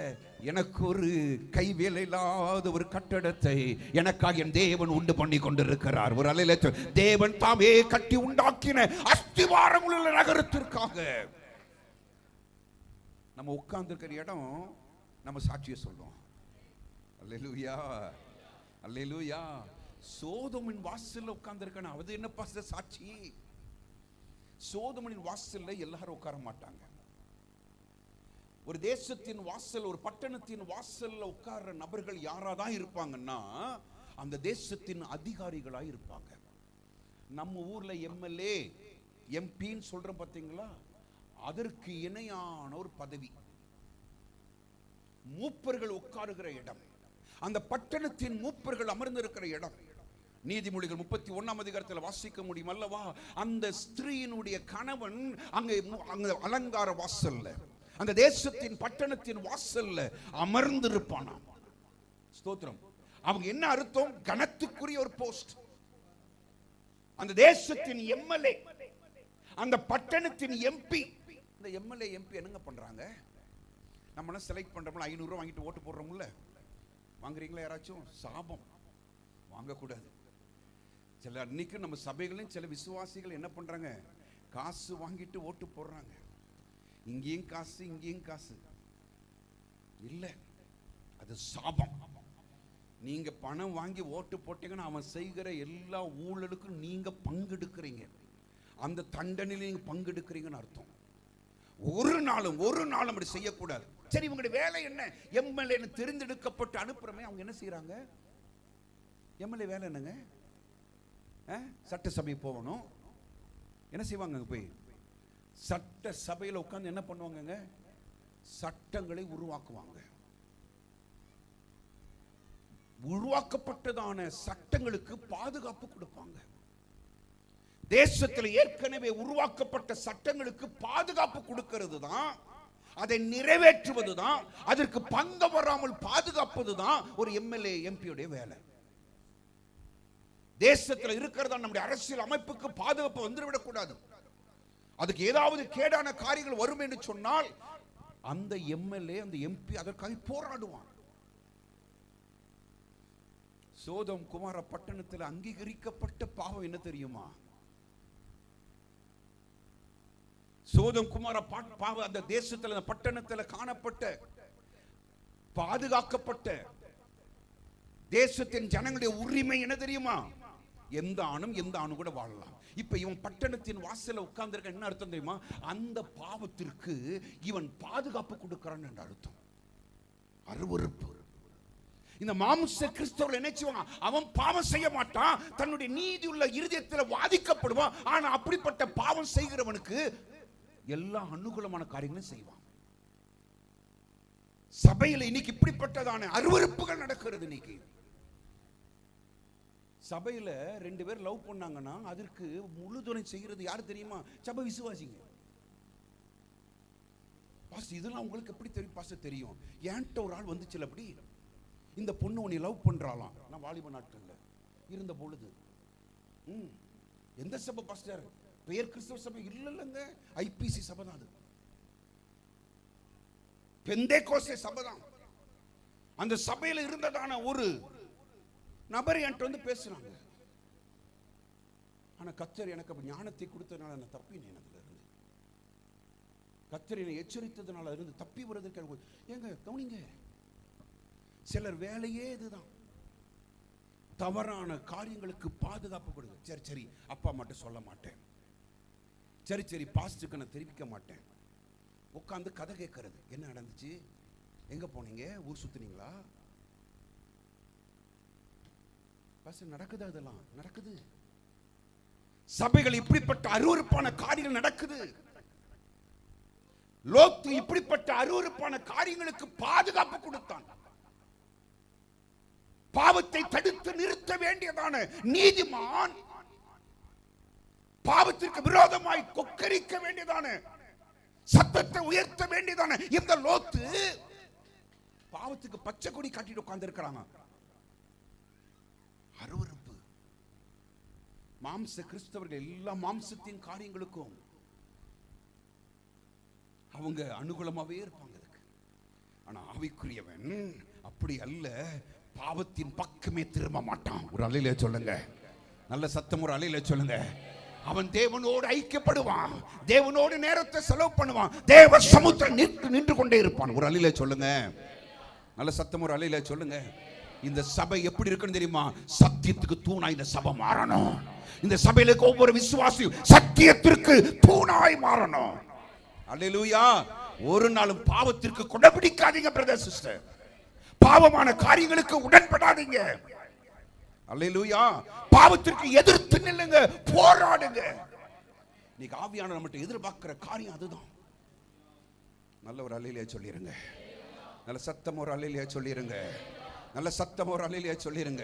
எனக்கு ஒரு கைவேலை இல்லாத ஒரு கட்டடத்தை எனக்காக என் தேவன் உண்டு பண்ணி கொண்டிருக்கிறார். ஒரு அலையில தேவன் தாமே கட்டி உண்டாக்கின அஸ்திவாரம் உள்ள நகரத்திற்காக நம்ம உட்கார்ந்து இருக்கிற இடம் நம்ம சாட்சியை சொல்றோம். அல்லேலூயா, அல்லேலூயா. சோதோமின் வாசல்ல உட்கார்ந்து இருக்கான அது என்ன பாஸ்டர் சாட்சி? சோதோமின் வாசல்ல எல்லாரும் உட்கார மாட்டாங்க. ஒரு தேசத்தின் வாசல், ஒரு பட்டணத்தின் வாசல்ல உட்கார்ற நபர்கள் யாராதான் இருப்பாங்கன்னா அந்த தேசத்தின் அதிகாரிகளாய் இருப்பாங்க. நம்ம ஊர்ல எம்எல்ஏ எம்பின்னு சொல்றோம் பாத்தீங்களா, அதற்கு இணையான ஒரு பதவி. மூப்பர்கள் உட்காருகிற இடம், அந்த பட்டணத்தின் மூப்பர்கள் அமர்ந்திருக்கிற இடம். நீதிமொழிகள் 31ஆம் அதிகாரத்தில் வாசிக்க முடியும் அல்லவா? அந்த ஸ்திரீயினுடைய கணவன் அங்க அலங்கார வாசல்ல, அந்த தேசத்தின் பட்டணத்தின் வாசல்ல அமர்ந்திருப்பானா. ஸ்தோத்திரம். அவங்க என்ன அர்த்தம்? கனத்துக்குரிய ஒரு போஸ்ட். அந்த தேசத்தின் எம்எல்ஏ, அந்த பட்டணத்தின் எம்பி. இந்த எம்எல்ஏ எம்பி என்னங்க பண்றாங்க? நம்ம செலக்ட் பண்றோம்ல, 500 ரூபாய் வாங்கிட்டு ஓட்டு போடுறோம்ல, வாங்குறீங்களா யாராச்சும்? சாபம். வாங்கக்கூடாது. சில அன்னைக்கு நம்ம சபைகளையும் சில விசுவாசிகள் என்ன பண்றாங்க? காசு வாங்கிட்டு ஓட்டு போடுறாங்க. இங்கேயும் காசு, இங்கேயும் காசு. இல்லை, அது சாபம். நீங்க பணம் வாங்கி ஓட்டு போட்டீங்கன்னா அவன் செய்கிற எல்லா ஊழலுக்கும் நீங்க பங்கெடுக்கிறீங்க. அந்த தண்டனையில் நீங்க பங்கெடுக்கிறீங்கன்னு அர்த்தம். ஒரு நாளும் அப்படி செய்யக்கூடாது. சரி, இவங்களுடைய வேலை என்ன? எம்எல்ஏ தெரிந்தெடுக்கப்பட்டு அனுப்புறமே, அவங்க என்ன செய்யறாங்க? எம்எல்ஏ வேலை என்னங்க? சட்டசபை போகணும். என்ன செய்வாங்க? போய் சட்ட சபையில் உட்கார்ந்து என்ன பண்ணுவாங்க? சட்டங்களை உருவாக்குவாங்க. உருவாக்கப்பட்டதான சட்டங்களுக்கு பாதுகாப்பு கொடுப்பாங்க. தேசத்தில் ஏற்கனவே உருவாக்கப்பட்ட சட்டங்களுக்கு பாதுகாப்பு கொடுக்கிறது தான், அதை நிறைவேற்றுவது தான், அதற்கு பங்கு வராமல் பாதுகாப்பது தான் ஒரு எம்எல்ஏ எம்பியுடைய வேலை. தேசத்தில் இருக்கிறதா நம்முடைய அரசியல் அமைப்புக்கு பாதுகாப்பு வந்துவிடக் கூடாது. அதுக்கு ஏதாவது கேடான காரியங்கள் வரும் என்று சொன்னால் அந்த எம்எல்ஏ அந்த எம்பி அதற்காக போராடுவான். சோதம் குமார பட்டணத்தில் அங்கீகரிக்கப்பட்ட பாவம் என்ன தெரியுமா? சோதம் குமார பாவம் அந்த தேசத்தில், அந்த பட்டணத்தில் காணப்பட்ட பாதுகாக்கப்பட்ட தேசத்தின் ஜனங்களுடைய உரிமை என்ன தெரியுமா? எந்த ஆணும் கூட வாழலாம். இப்ப இவன் பட்டணத்தின் வாசல்ல உட்கார்ந்திருக்க, என்ன அர்த்தம் தெரியுமா? அந்த பாவத்திற்கு இவன் பாதுகாப்பு கொடுக்கிறான் என்ற அர்த்தம். அருவருப்பு. இந்த மாம்ச கிறிஸ்தவர்கள் என்ன செய்வாங்க? அவன் பாவம் செய்ய மாட்டான், தன்னுடைய நீதி உள்ள இருதயத்தில் வாதிக்கப்படுவான். ஆனா அப்படிப்பட்ட பாவம் செய்கிறவனுக்கு எல்லா அனுகூலமான காரியங்களும் செய்வான். சபையில் இன்னைக்கு இப்படிப்பட்டதான அருவருப்புகள் நடக்கிறது. இன்னைக்கு சபையில 2 பேர் லவ் பண்ணாங்கன்னா அதற்கு முழு துணை செய்கிறது யாரு தெரியுமா? சபை விசுவாசிங்க. பாஸ்டர், இதெல்லாம் உங்களுக்கு எப்படி தெரியும்? பாஸ்டர், தெரியும். ஏன்ட்ட ஒரு ஆள் வந்துச்சுல, அப்படி இந்த பொண்ணு உன்னை லவ் பண்றாளாம். நான் வாலிப நாட்கள்ல இருந்த பொழுது. எந்த சபை பாஸ்டர்? பெயர் கிறிஸ்தவ சபை இல்லைங்க, ஐபிசி சபை தான். அது பெந்தேகோஸ்தே சபை தான். அந்த சபையில இருந்ததான ஒரு நபர் என்கிட்ட வந்து பேசுறாங்க. ஆனா கர்த்தர் எனக்கு ஞானத்தை கொடுத்ததுனால நான் தப்பினேன். அதுல இருந்து கர்த்தர் என்னை எச்சரித்ததுனால இருந்து தப்பி வருவதற்கு ஏங்க கவனிங்க, சிலர் வேலையே இதுதான். தவறான காரியங்களுக்கு பாதுகாப்பு கொடுங்க. சரி அப்பா மட்டும் சொல்ல மாட்டேன், சரி பாஸ்டுக்கு நான் தெரிவிக்க மாட்டேன். உட்காந்து கதை கேட்கறது. என்ன நடந்துச்சு? எங்க போனீங்க? ஊர் சுத்தினீங்களா? நடக்குது. அதெல்லாம் நடக்குது. சபைகள் இப்படிப்பட்ட அருவருப்பான காரியங்கள் நடக்குது. லோத்து இப்படிப்பட்ட அருவருப்பான காரியங்களுக்கு பாதுகாப்பு கொடுத்தான். பாவத்தை தடுத்து நிறுத்த வேண்டியதான நீதிமான் பாவத்திற்கு விரோதமாய் கொக்கரிக்க வேண்டியதான, சத்தத்தை உயர்த்த வேண்டியதான இந்த லோத்து பாவத்துக்கு பச்சை கொடி காட்டிட்டு உட்கார்ந்து இருக்கிறாங்க. அருவருப்பு. மாம்ச கிறிஸ்தவர்கள் எல்லா மாம்சத்தின் காரியங்களுக்கும் அவங்க அனுகூலமாவே இருப்பாங்க. ஆனா ஆவிக்குரியவன் அப்படி அல்ல. பாவத்தின் பக்கமே திரும்ப மாட்டான். ஒரு அலையில சொல்லுங்க, நல்ல சத்தம் ஒரு அலையில சொல்லுங்க. அவன் தேவனோடு ஐக்கியப்படுவான், தேவனோடு நேரத்தை செலவு பண்ணுவான், தேவ சமுத்திரம் நின்று கொண்டே இருப்பான். ஒரு அலையில சொல்லுங்க, நல்ல சத்தம் ஒரு அலையில சொல்லுங்க. இந்த சபை எப்படி இருக்குன்னு தெரியுமா? சத்தியத்துக்கு தூணா இந்த சபை மாறணும். இந்த சபையில ஒவ்வொரு விசுவாசியும் சத்தியத்திற்கு தூணாய் மாறணும். அல்லேலூயா. ஒரு நாளும் பாவத்திற்கு கொடைபிடிக்காதீங்க பிரதர் சிஸ்டர். பாவமான காரியங்களுக்கு உடன்படாதீங்க. அல்லேலூயா. பாவத்திற்கு எதிர்த்து நில்லுங்க, போராடுங்க. இன்னைக்கு ஆவியானவர் நம்மகிட்ட எதிர்பார்க்கிற காரியம் அதுதான். நல்ல ஒரு அல்லேலூயா சொல்லிருங்க. நல்ல சத்தம் ஒரு அல்லேலூயா சொல்லிருங்க. நல்ல சத்தம் ஒரு அல்லேலூயா சொல்லிருங்க.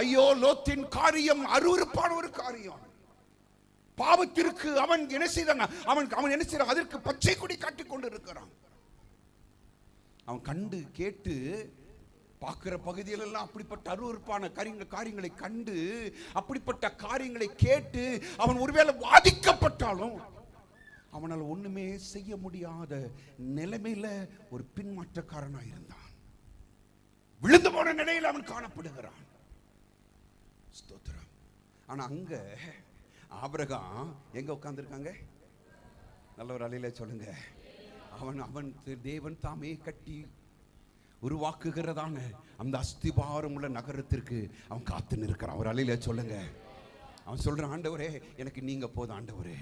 ஐயோ, லோத்தின் காரியம் அருவருப்பான ஒரு காரியம். பாவத்திற்கு அவன் என்ன செய்தான்? அவன் என்ன செய்றான்? அதற்கு பச்சை கொடி காட்டிக் கொண்டு இருக்கிறான். அவன் கண்டு கேட்டு பார்க்கிற பகுதியிலெல்லாம் அப்படிப்பட்ட அருவருப்பான காரியங்களை கண்டு, அப்படிப்பட்ட காரியங்களை கேட்டு அவன் ஒருவேளை வாதிக்கப்பட்டாலும் அவனால் ஒண்ணுமே செய்ய முடியாத நிலைமையில ஒரு பின்மாற்றக்காரனாக இருந்தான். விழுந்து போன நிலையில் அவன் காணப்படுகிறான். ஸ்தோத்திரம். ஆனா அங்க ஆபிரகாம் எங்க உட்கார்ந்திருக்காங்க? நல்ல ஒரு அலையில சொல்லுங்க. அவன் தேவன் தாமே கட்டி உருவாக்குகிறதான அந்த அஸ்திபாரம் உள்ள நகரத்திற்கு அவன் காத்து நிற்கிறான். ஒரு அலையில சொல்லுங்க. அவன் சொல்றான், ஆண்டவரே எனக்கு நீங்க போதும் ஆண்டவரே,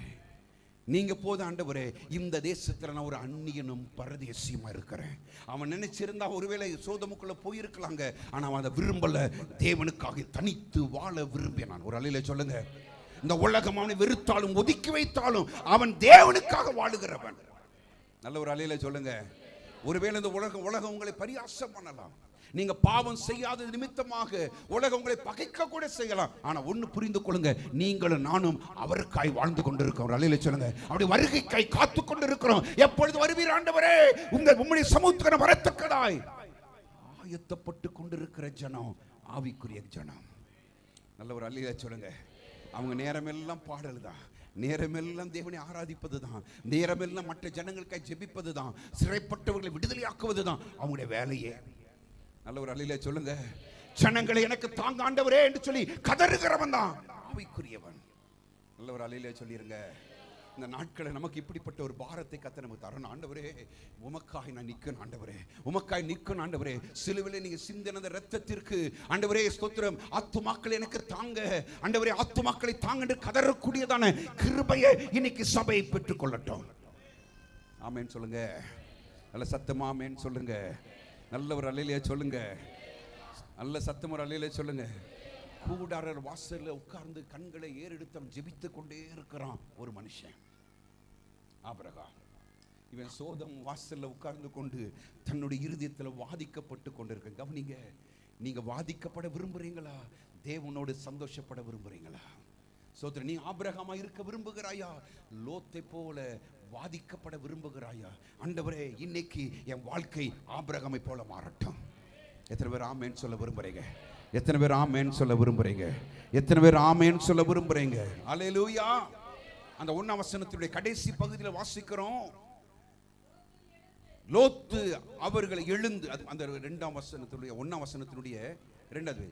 நீங்க போதும் ஆண்டவரே. இந்த தேசத்துல நான் ஒரு அந்நியனும் பரதேசியமா இருக்கிறேன். அவன் நினைச்சிருந்தா ஒருவேளை சோதமுக்குள்ள போயிருக்கலாங்க. ஆனா அவன் அதை விரும்பல. தேவனுக்காக தனித்து வாழ விரும்பினான். ஒரு அலையில சொல்லுங்க. இந்த உலகம் அவனை வெறுத்தாலும் ஒதுக்கி வைத்தாலும் அவன் தேவனுக்காக வாழுகிறவன். நல்ல ஒரு அலையில சொல்லுங்க. ஒருவேளை இந்த உலகம் உங்களை பரியாசம் பண்ணலாம். நீங்க பாவம் செய்யாத நிமித்தமாக உலகம் உங்களை பகைக்க கூட செய்யலாம். ஆனா ஒண்ணு புரிந்து கொள்ளுங்க, நீங்களும் நானும் அவருக்காய் வாழ்ந்து கொண்டிருக்கிறோம். அலையில சொல்லுங்க. அப்படி வருகைக்காய் காத்து கொண்டிருக்கிறோம். எப்பொழுது வருவீர் ஆண்டவரே? உம்முடைய சமுத்திரம் வரத்தக்கதாய் ஆயத்தப்பட்டு கொண்டிருக்கிற ஜனம் ஆவிக்குரிய ஜனம். நல்ல ஒரு அலையில சொல்லுங்க. அவங்க நேரமெல்லாம் பாடல் தான், நேரமெல்லாம் தேவனை ஆராதிப்பது தான், நேரமெல்லாம் மற்ற ஜனங்களுக்காய் ஜெபிப்பது தான், சிறைப்பட்டவர்களை விடுதலையாக்குவது தான் அவங்களுடைய வேலையே. நல்ல ஒரு அலையில சொல்லுங்க. ஜனங்களை எனக்கு தாங்க ஆண்டவரே என்று சொல்லி கதறுகிறவன் தான் ஆவிக்குரியவன். நல்ல ஒரு அலையில சொல்லிருங்க. இந்த நாட்களை நமக்கு இப்படிப்பட்ட ஒரு பாரத்தை கத்த நமக்கு தரணும். ஆண்டவரே உமக்காய் நான் நிற்கணும் ஆண்டவரே, உமக்காய் நிற்கணும் ஆண்டவரே. சிலுவையிலே நீங்க சிந்தின ரத்தத்திற்கு ஆண்டவரே ஸ்தோத்திரம். ஆத்துமாக்களை எனக்கு தாங்க ஆண்டவரே, ஆத்துமாக்களை தாங்க என்று கதறக்கூடியதான கிருபையை இன்னைக்கு சபை பெற்றுக் கொள்ளட்டும். ஆமேன் சொல்லுங்க. நல்ல சத்தமா ஆமேன் சொல்லுங்க. நல்ல ஒரு அலையிலே சொல்லுங்க. நல்ல சத்தம் ஒரு அலையிலே சொல்லுங்க. கூடாரர் வாசல்ல உட்கார்ந்து கண்களை ஏறெடுத்து ஜெபித்து கொண்டே இருக்கிறான் ஒரு மனுஷன், ஆபிரகாம். இவன் சோதம் வாசல்ல உட்கார்ந்து கொண்டு தன்னுடைய இருதயத்தில் வாதிக்கப்பட்டு கொண்டிருக்க. கவனிங்க, நீங்க வாதிக்கப்பட விரும்புறீங்களா? தேவனோடு சந்தோஷப்பட விரும்புறீங்களா? சோதரன், நீ ஆபிரகாமா இருக்க விரும்புகிறாயா? லோத்தை போல வாதிக்கப்பட விரும்புகிறாயா? ஆண்டவரே இன்னைக்கு என் வாழ்க்கை ஆபிரகாமை போல மாறட்டும். எத்தனை பேர் ஆமேன்னு சொல்ல விரும்புறீங்க? எத்தனை பேர் ஆமேன்னு சொல்ல விரும்புறீங்க? எத்தனை பேர் ஆமேன்னு சொல்ல விரும்புறீங்க? அல்லேலூயா. அந்த 1ஆம் வசனத்துடைய கடைசி பகுதியில் வாசிக்கிறோம். லோத்து அவர்களை எழுந்து, அந்த 2ஆம் வசனத்துடைய 1ஆம் வசனத்தினுடைய 2வது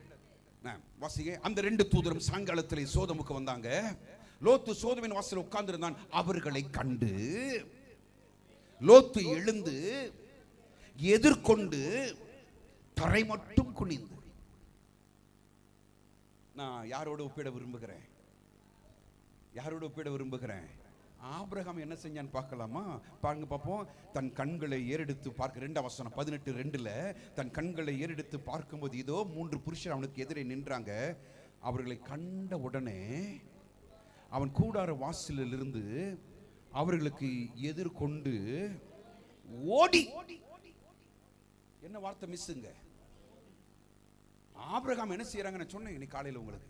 வாசிங்க. அந்த 2 தூதரும் சாயங்காலத்தில் சோதமுக்கு வந்தாங்க. லோத்து சோதமின் வாசல் உட்கார்ந்து இருந்தான். அவர்களை கண்டு லோத்து எழுந்து எதிர்கொண்டு தரை மட்டும் குனிந்து. நான் யாரோட ஒப்பிட விரும்புகிறேன்? யாரோட ஒப்பிட விரும்புகிறேன்? ஆபிரகாம் என்ன செஞ்சான்னு பார்க்கலாமா? பாருங்க பார்ப்போம். தன் கண்களை ஏறெடுத்து பார்க்க 2ஆம் வசனம் 18:2 தன் கண்களை ஏறெடுத்து பார்க்கும்போது இதோ 3 புருஷர் அவனுக்கு எதிரே நின்றாங்க. அவர்களை கண்ட உடனே அவன் கூடார வாசலில் இருந்து அவர்களுக்கு எதிர்கொண்டு ஓடி. என்ன வார்த்தை மிஸ்ஸுங்க? ஆபிரகாம் என்ன செய்யறாங்க? நான் சொன்னேன் இன்னைக்கு காலையில் உங்களுக்கு.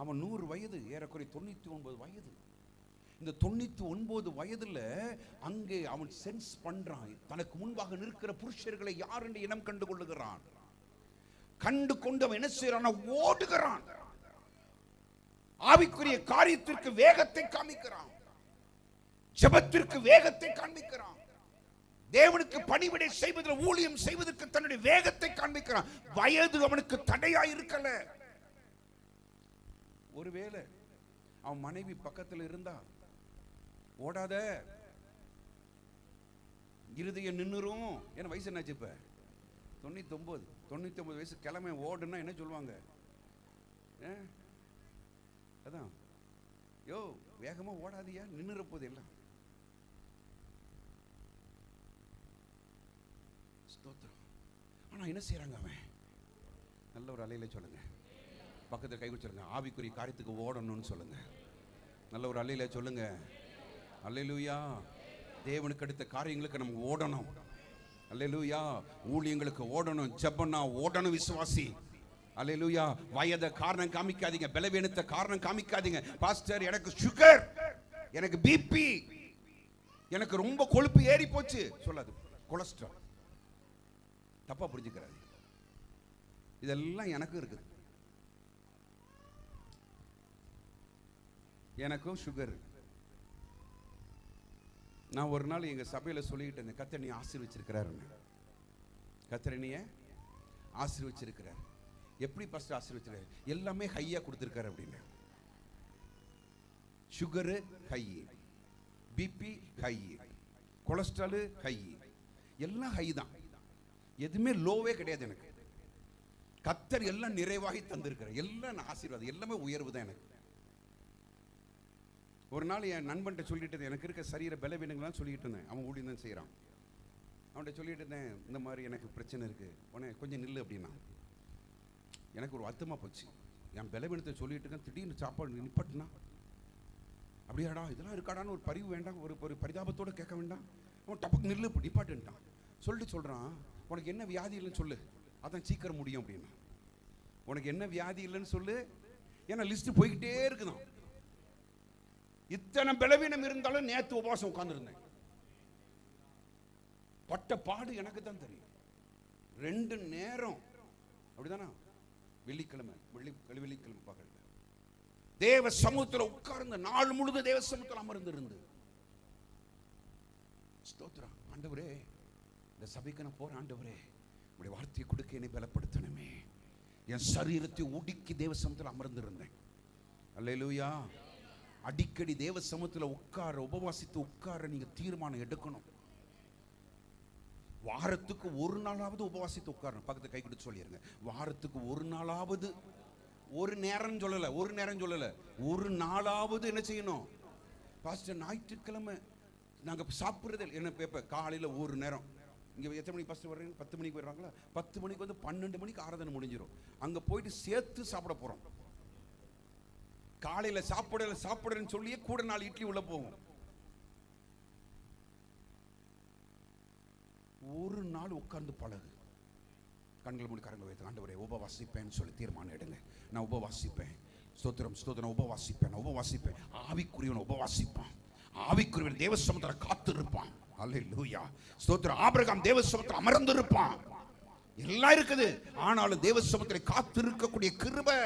அவன் 100 வயது, ஏறக்குறைய 99 வயது. இந்த 99 வயதுல அங்கே அவன் சென்ஸ் பண்றான். தனக்கு முன்பாக நிற்கிற புருஷர்களை யார் என்று இனம் கண்டு கொள்ளுகிறான். கண்டு கொண்டு அவன் என்ன செய்யறான்? ஓடுகிறான். ஆவிக்குரிய காரியத்திற்கு வேகத்தை காமிக்கிறான். ஜெபத்திற்கு வேகத்தை காண்பிக்கிறான். தேவனுக்கு பணிவிடை செய்வதில், ஊழியம் செய்வதற்கு தன்னுடைய வேகத்தை காண்பிக்கிறான். வயது அவனுக்கு தடையா இருக்கல. ஒருவேளை அவன் மனைவி பக்கத்தில் இருந்தா, ஓடாத, இருதயம் நின்னுரும். என்ன வயசு என்னாச்சு? இப்ப 99 வயசு கிழமை ஓடுனா என்ன சொல்லுவாங்க? அதான், யோ வேகமா ஓடாதியா, நின்னுற போது எல்லாம். ஸ்தோத்திரம். ஆனா என்ன செய்யறாங்க? அவன் நல்ல ஒரு அலையில சொல்லுங்க. பக்கத்தில் கை வச்சிருங்க. ஆவிக்குரிய காரியத்துக்கு ஓடணும்னு சொல்லுங்க. நல்ல ஒரு அலையில சொல்லுங்க. அல்லேலூயா. தேவனுக்கு அடுத்த காரியங்களுக்கு நம்ம ஓடணும். அல்லேலூயா. ஊழியங்களுக்கு ஓடணும். ஜெபம்னா ஓடணும் விசுவாசி. அல்லேலூயா. வயதை காரணம் காமிக்காதீங்க. பலவீனத்தை காரணம் காமிக்காதீங்க. பாஸ்டர் எனக்கு சுகர், எனக்கு பிபி, எனக்கு ரொம்ப கொழுப்பு ஏறி போச்சு சொல்லாது. கொலஸ்ட்ரால் தப்பா புரிஞ்சுக்கிறாரு. இதெல்லாம் எனக்கு இருக்குது. எனக்கும் சுகர். நான் ஒரு நாள் எங்க சபையில சொல்லிக்கிட்டு இருந்தேன், கர்த்தர் நீ ஆசீர்வச்சிருக்கிறாரு. கர்த்தர் நீ ஆசீர்வச்சிருக்கிறார். எப்படி பாஸ்டர் ஆசீர்வச்சிருக்காரு? எல்லாமே ஹையா கொடுத்திருக்காரு அப்படின்னு. Sugar high, BP high, cholesterol high, எல்லாம் ஹை தான். எதுவுமே லோவே கிடையாது எனக்கு. கர்த்தர் எல்லாம் நிறைவாகி தந்திருக்கிறார். எல்லாம் ஆசீர்வாதம், எல்லாமே உயர்வு தான் எனக்கு. ஒரு நாள் என் நண்பன்ட்ட சொல்லிட்டு, எனக்கு இருக்க சரீர பலவீனங்கள்லாம் சொல்லிட்டு இருந்தேன். அவன் ஊழியம் தான் செய்கிறான். அவன்கிட்ட சொல்லிட்டு இருந்தேன், இந்த மாதிரி எனக்கு பிரச்சனை இருக்குது, உடனே கொஞ்சம் நில்லு அப்படின்னா. எனக்கு ஒரு வருத்தமாக போச்சு. என் பலவீனத்தை சொல்லிட்டு இருக்கேன், திடீர்னு சாப்பாடு நிப்பட்டுனா, அப்படியாடா இதெல்லாம் இருக்காடான்னு ஒரு பரிவு வேண்டாம், ஒரு பரிதாபத்தோடு கேட்க வேண்டாம். அவன் டப்புக்கு நில்லு நிப்பாட்டுன்ட்டான். சொல்லிட்டு சொல்கிறான், உனக்கு என்ன வியாதி இல்லைன்னு சொல்லு, அதான் சீக்கிரம் முடியும் அப்படின்னா. உனக்கு என்ன வியாதி இல்லைன்னு சொல்லு, ஏன்னா லிஸ்ட் போய்கிட்டே இருக்குதான். இத்தனை பலவீனம் இருந்தாலும் நேற்று உபவாசம் உட்கார்ந்துருந்தேன். பட்ட பாடு எனக்கு தான் தெரியும். 2 நேரம் அப்படிதானா, வெள்ளிக்கிழமை வெள்ளிக்கிழமை பகல் தேவ சமூகத்தில் உட்கார்ந்து நாள் முழுதும் தேவ சமூகத்தில் அமர்ந்திருந்து ஸ்தோத்திரம். ஆண்டவரே, இந்த சபைக்கு நான் போறேன், ஆண்டவரே உடைய வார்த்தையை கொடுக்க என்னை பலப்படுத்தணுமே. என் சரீரத்தை ஒடுக்கி தேவ சமூகத்தில் அமர்ந்திருந்தேன். அல்லேலூயா. அடிக்கடி தேவ சமூகத்தில் உட்கார, உபவாசித்து உட்கார நீங்க தீர்மானம் எடுக்கணும். வாரத்துக்கு ஒரு நாளாவது உபவாசித்து உட்காரணும். பக்கத்து கை கொடுத்து சொல்லிருங்க, வாரத்துக்கு ஒரு நாளாவது, ஒரு நேரம் சொல்லல, ஒரு நாளாவது என்ன செய்யணும். பாஸ்டர் ஞாயிற்றுக்கிழமை நாங்க சாப்பிடுறது என்ன பேப்ப காலையில ஒரு நேரம். இங்க எத்தனை மணிக்கு பாஸ்டர் வர்றீங்க? 10 மணிக்கு வர்றாங்களா? 10 மணிக்கு வந்து 12 மணிக்கு ஆராதனை முடிஞ்சிடும். அங்க போயிட்டு சேர்த்து சாப்பிட போறோம். காலையில சாப்பிடன்னு சொல்லியே கூட 4 இட்லி உள்ள போகும். ஒரு நாள் உட்கார்ந்து பழகு. கண்கள் மூடி கரங்களை வைத்து, ஆண்டவரே உபவாசிப்பேன்னு சொல்லி தீர்மானம் எடுங்க. நான் உபவாசிப்பேன். ஸ்தோத்திரம் ஸ்தோத்திரம். உபவாசிப்பேன். ஆவிக்குரியவன் உபவாசிப்பான். ஆவிக்குரியவன் தேவ சமூகத்தில் காத்திருப்பான். அல்லேலூயா. ஸ்தோத்திரம். ஆபிரகாம் தேவ சமூகத்தில் அமர்ந்திருப்பான். எல்லாம் இருக்குது. ஆனாலும் தேவ சமூகத்தில் காத்திருக்கக்கூடிய கிருபை,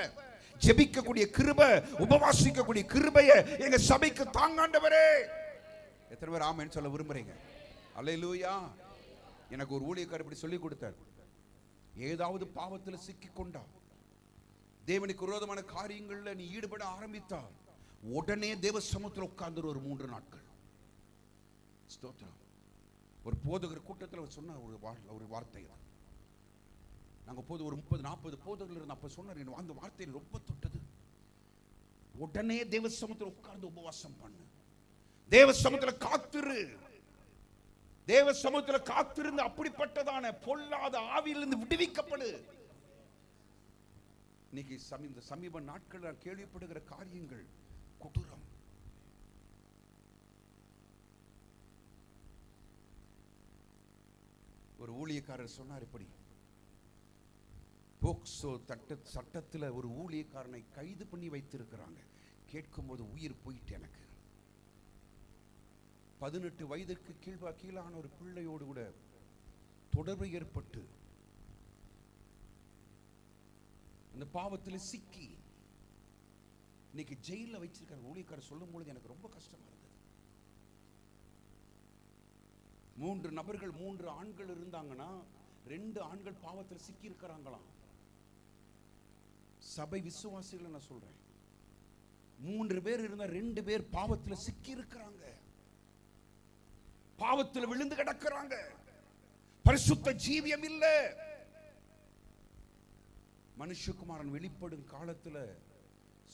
ஜெபிக்கக்கூடிய கிருபை, உபவாசிக்கக்கூடிய கிருபையை எங்க சபைக்கு தாங்காண்டவரே. எத்தனை பேர் ஆமென் சொல்ல விரும்புறீங்க? அல்லேலூயா. எனக்கு ஒரு ஊழியக்காரர் இப்படி சொல்லி கொடுத்தார். ஏதாவது பாவத்தில் சிக்கிக்கொண்டா, தேவனுக்கு விரோதமான காரியங்கள்ல நீ ஈடுபட ஆரம்பித்தா, உடனே தேவ சமூகத்தில் உட்கார்ந்து ஒரு 3 நாட்கள். ஸ்தோத்திரம். ஒரு போதகர் கூட்டத்தில் சொன்ன ஒரு வார்த்தை. நாங்க போது ஒரு 30-40 போதகர்கள் இருந்த அப்ப சொன்னார், அந்த வார்த்தை ரொம்ப தொட்டது. உடனே தேவ சமூகத்தில் உட்கார்ந்து உபவாசம் பண்ணு. தேவ சமூகத்தில் காத்திரு. தேவ சமூகத்தில் காத்திருந்து அப்படிப்பட்டதான பொல்லாத ஆவியிலிருந்து விடுவிக்கப்படு. இன்னைக்கு சமீப நாட்கள் நான் கேள்விப்படுகிற காரியங்கள் கொடூரம். ஒரு ஊழியக்காரர் சொன்னார், இப்படி போக்சோ சட்டத்தில் ஒரு ஊழியக்காரனை கைது பண்ணி வைத்திருக்கிறாங்க. கேட்கும் போது உயிர் போயிட்டு எனக்கு. 18 வயதுக்கு கீழான ஒரு பிள்ளையோடு கூட தொடர்பு ஏற்பட்டு அந்த பாவத்தில் சிக்கி இன்னைக்கு ஜெயில வச்சிருக்கிற ஊழியக்காரர் சொல்லும் பொழுது எனக்கு ரொம்ப கஷ்டமா இருந்தது. 3 நபர்கள், 3 ஆண்கள் இருந்தாங்கன்னா 2 ஆண்கள் பாவத்தில் சிக்கி இருக்கிறாங்களாம். சபை விசுவாசிகள் நான் சொல்றேன். 3 பேர் இருந்தா 2 பேர் பாவத்தில் சிக்கி இருக்கிறாங்க. பாவத்தில் விழுந்து கிடக்கிறாங்க. பரிசுத்த ஜீவியம் இல்ல. மனுஷகுமாரன் வெளிப்படும் காலத்துல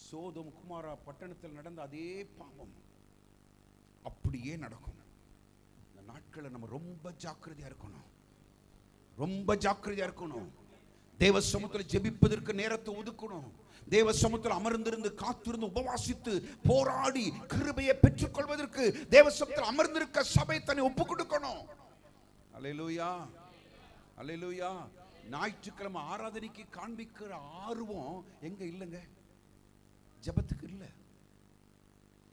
சோதோம் குமாரா பட்டணத்தில் நடந்த அதே பாவம் அப்படியே நடக்கும். இந்த நாட்களை நம்ம ரொம்ப ஜாக்கிரதையா இருக்கணும். தேவ சமூகத்தில் ஜெபிப்பதற்கு நேரத்தை ஒதுக்கணும். தேவ சமூகத்தில் அமர்ந்திருந்து காத்திருந்து உபவாசித்து போராடி கிருபையை பெற்றுக் கொள்வதற்கு தேவ சமூகத்தில் அமர்ந்திருக்க சபை தன்னை ஒப்புக் கொடுக்கணும். அல்லேலூயா, அல்லேலூயா. ஞாயிற்றுக்கிழமை ஆராதனைக்கு காண்பிக்கிற ஆர்வம் எங்க இல்லைங்க, ஜெபத்துக்கு இல்ல.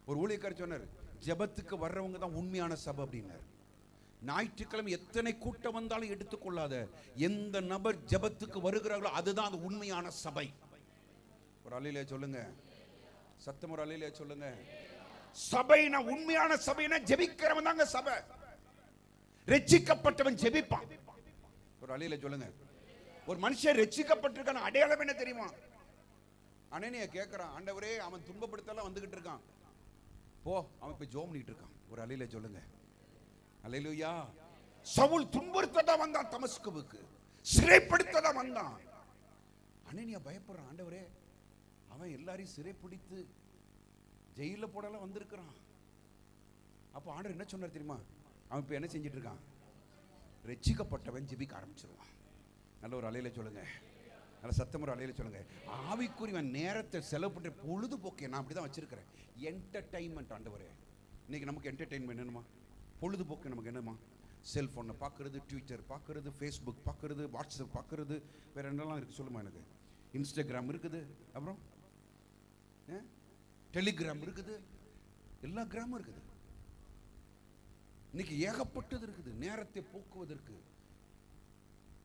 ஒரு ஊழியக்காரர் சொன்னார், ஜெபத்துக்கு வர்றவங்க தான் உண்மையான சபை அப்படின்னார். ஞாயிற்றுக்கிழமை எத்தனை கூட்டம் வந்தாலும் எடுத்துக்கொள்ளாத, எந்த நபர் ஜெபத்துக்கு வருகிறார்களோ அதுதான் அது உண்மையான சபை. ஒரு அல்லேலூயா சொல்லுங்க, சத்தம் ஒரு அல்லேலூயா சொல்லுங்க. சபைனா உண்மையான சபைனா ஜெபிக்கிறவன் தாங்க சபை. ரட்சிக்கப்பட்டவன் ஜெபிப்பான். ஒரு அல்லேலூயா சொல்லுங்க. ஒரு மனுஷன் ரட்சிக்கப்பட்டிருக்கான அடையாளம் என்ன தெரியுமா? அனனியா கேட்கிறான், ஆண்டவரே அவன் துன்பப்படுத்தலாம் வந்துகிட்டு இருக்கான், போ அவன் இப்ப ஜெபம் பண்ணிட்டு இருக்கான். ஒரு அல்லேலூயா சொல்லுங்க. அல்லேலூயா. சவுல் துன்புறுத்ததான் வந்தான், தமஸ்குவுக்கு சிறைப்படுத்ததான் வந்தான். அனனியா பயப்படுறான், ஆண்டவரே அவன் எல்லாரையும் சிறைப்பிடித்து ஜெயில போடலாம் வந்திருக்கிறான். அப்போ ஆண்டவர் என்ன சொன்னார் தெரியுமா? அவன் இப்ப என்ன செஞ்சிட்டு இருக்கான்? ரட்சிக்கப்பட்டவன் ஜெபிக்க ஆரம்பிச்சிருவான். நல்ல ஒரு அலையில சொல்லுங்க, நல்ல சத்தம் ஒரு அலையில சொல்லுங்க. ஆவிக்குரியவன் நேரத்தை செலவு பண்ற பொழுதுபோக்கை நான் அப்படிதான் வச்சிருக்கிறேன். என்டர்டைன்மெண்ட். ஆண்டவரே இன்னைக்கு நமக்கு என்டர்டைன்மெண்ட் என்னமா? பொழுதுபோக்கு நமக்கு என்னமா? செல்போனை பார்க்கறது, ட்விட்டர் பார்க்கறது, ஃபேஸ்புக் பார்க்கறது, வாட்ஸ்அப் பார்க்கறது, வேற என்னெல்லாம் இருக்கு சொல்லுமா? எனக்கு இன்ஸ்டாகிராம் இருக்குது, அப்புறம் டெலிகிராம் இருக்குது, எல்லா கிராமும் இருக்குது. இன்னைக்கு ஏகப்பட்டது இருக்குது நேரத்தை போக்குவதற்கு.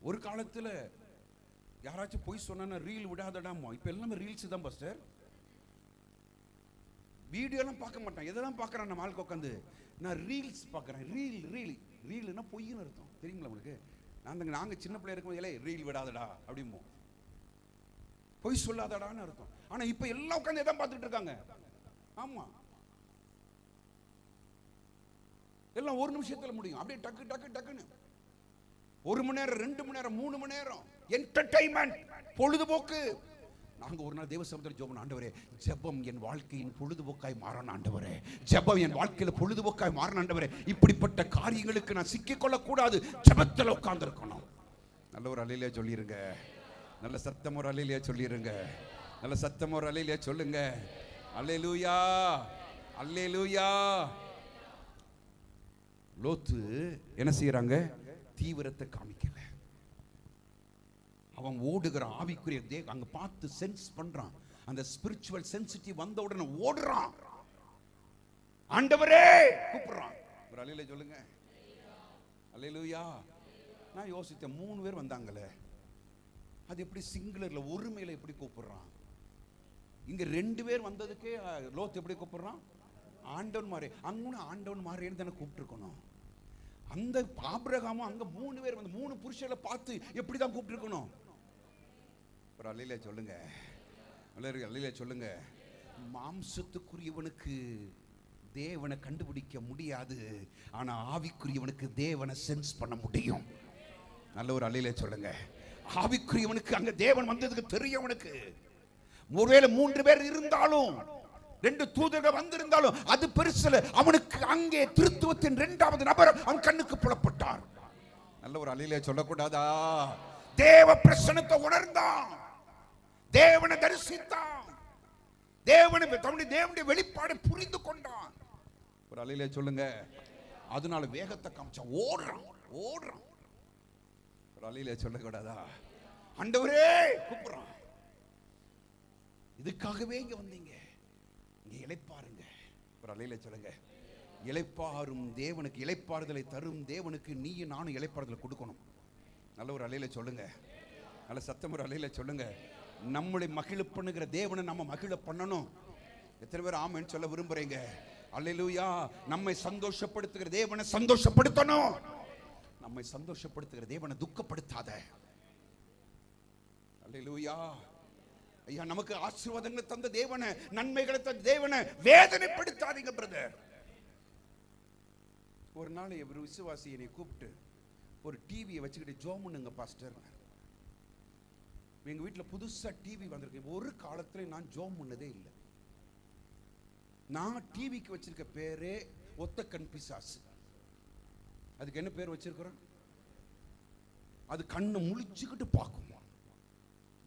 ஒரு காலத்துல யாராச்சும் போய் சொன்னா ரீல் விடாதடாமா, இப்ப எல்லாமே ரீல்ஸ் தான் பாஸ்டர். வீடியோ எல்லாம் பார்க்க மாட்டான். எதெல்லாம் பார்க்கறான் நம்ம ஆளுக்கு உட்காந்து? நான் ரீல்ஸ் பார்க்கறேன். ரீல்னா பொய்ன்னு அர்த்தம் தெரியுங்களா உங்களுக்கு? நாங்க சின்ன பிள்ளை இருக்கும்போது ரீல் விடாதடா அப்படிமோ, பொய் சொல்லாதடான்னு அர்த்தம். ஆனா இப்ப எல்லாம் உட்காந்து எதான் பார்த்துட்டு இருக்காங்க? ஆமா, எல்லாம் ஒரு நிமிஷத்துல முடியும். அப்படியே டக்கு டக்கு டக்குன்னு 1 மணி நேரம், 2 மணி நேரம், 3 மணி நேரம் என்டர்டைன்மெண்ட், பொழுதுபோக்கு. நாங்க ஒரு நாள் தேவ சமூகத்தில் ஜெபம், ஆண்டவரே ஜெபம் என் வாழ்க்கையின் பொழுதுபோக்காய் மாறணும் ஆண்டவரே, ஜெபம் என் வாழ்க்கையில பொழுதுபோக்காய் மாறணும் ஆண்டவரே. இப்படிப்பட்ட காரியங்களுக்கு நான் சிக்கிக்கொள்ள கூடாது, ஜெபத்தில் உட்கார்ந்து இருக்கணும். நல்ல ஒரு அலையிலே சொல்லிருங்க, நல்ல சத்தம் ஒரு அலையிலே சொல்லிருங்க, நல்ல சத்தம் ஒரு அலையிலே சொல்லுங்க. அல்லேலூயா, அல்லேலூயா. லோத்து என்ன செய்யறாங்க? தீவிரத்தை காமிக்கல. அவன் ஓடுகிறான். ஆவிக்குரிய அங்க பார்த்து சென்ஸ் பண்றான். அந்த ஸ்பிரிச்சுவல் சென்சிட்டிவ் வந்த உடனே ஓடுறான். ஆண்டவரே கூப்பிடுறான். ஒரு அல்லேலூயா சொல்லுங்க, அல்லேலூயா. நான் யோசித்தேன், 3 பேர் வந்தாங்களே, அது எப்படி சிங்குலர்ல ஒருமையில எப்படி கூப்பிடுறான்? இங்க 2 பேர் வந்ததுக்கே லோத் எப்படி கூப்பிடுறான்? ஆண்டவன் மாறே. அங்க ஆண்டவன் மாறேன்னு தானே கூப்பிட்டு இருக்கணும். அந்த ஆபிரகாமும் அங்க 3 பேர் வந்து 3 புருஷர்களை பார்த்து எப்படிதான் கூப்பிட்டு இருக்கணும்? ஒரு அல்லேலூயா சொல்லுங்க, அல்லேலூயா சொல்லுங்க. மாம்சத்துக்குரியவனுக்கு தேவனை கண்டுபிடிக்க முடியாது, ஆனா ஆவிக்குரியவனுக்கு தேவனை சென்ஸ் பண்ண முடியும். நல்ல ஒரு அல்லேலூயா சொல்லுங்க. ஆவிக்குரியவனுக்கு அங்க தேவன் வந்ததுக்கு தெரியவனுக்கு. ஒருவேளை 3 பேர் இருந்தாலும், 2 தூதர்கள் வந்திருந்தாலும் அது பெருசல. அவனுக்கு அங்கே திருத்துவத்தின் 2வது நபர் அவன் கண்ணுக்கு புலப்பட்டார். நல்ல ஒரு அல்லேலூயா சொல்லக்கூடாதா? தேவ பிரசன்னத்தை உணர்ந்தான், தேவனை தரிசித்தான், தேவனுடைய வெளிப்பாடு புரிந்து கொண்டான். ஒரு அல்லேலூயா சொல்லுங்க. அதனால வேகத்தை காமிச்சான், ஓடுறான். ஒரு அல்லேலூயா சொல்லக்கூடாதா? ஆண்டவரே கூப்பிடுறான். இதுக்காகவே இங்க வந்தீங்க, இங்க இளைப்பாருங்க. ஒரு அல்லேலூயா சொல்லுங்க. இளைப்பாறும் தேவனுக்கு, இளைப்பாறுதலை தரும் தேவனுக்கு நீயும் நானும் இளைப்பாறுதலை கொடுக்கணும். நல்ல ஒரு அல்லேலூயா சொல்லுங்க, நல்ல சத்தம் ஒரு அல்லேலூயா சொல்லுங்க. நம்மளை மகிழ பண்ணுகிற தேவனை நம்ம மகிழ பண்ணணும். எத்தனை பேர் ஆமென் சொல்ல விரும்புறீங்க? அல்லேலூயா. நம்மை சந்தோஷப்படுத்துகிற தேவனை சந்தோஷப்படுத்தணும். நம்மை சந்தோஷப்படுத்துகிற தேவனை துக்கப்படுத்தாத. அல்லேலூயா. ஐயா, நமக்கு ஆசீர்வாதங்களை தந்த தேவனை, நன்மைகளை தந்த தேவனை வேதனைப்படுத்தாதீங்க பிரதர். ஒரு நாள் ஒரு விசுவாசி என்னை கூப்பிட்டு, ஒரு டிவியை வச்சுக்கிட்டு ஜோம் பண்ணுங்க பாஸ்டர். எங்க வீட்டில் புதுசா டிவி வந்திருக்கு. ஒரு காலத்துல நான் ஜோம் பண்ணதே இல்லை. நான் டிவிக்கு வச்சிருக்க பேரே ஒத்த கண் பிசாசு. அதுக்கு என்ன பேர் வச்சிருக்கிறோம்? அது கண்ணை முழிச்சுக்கிட்டு பார்க்கும்.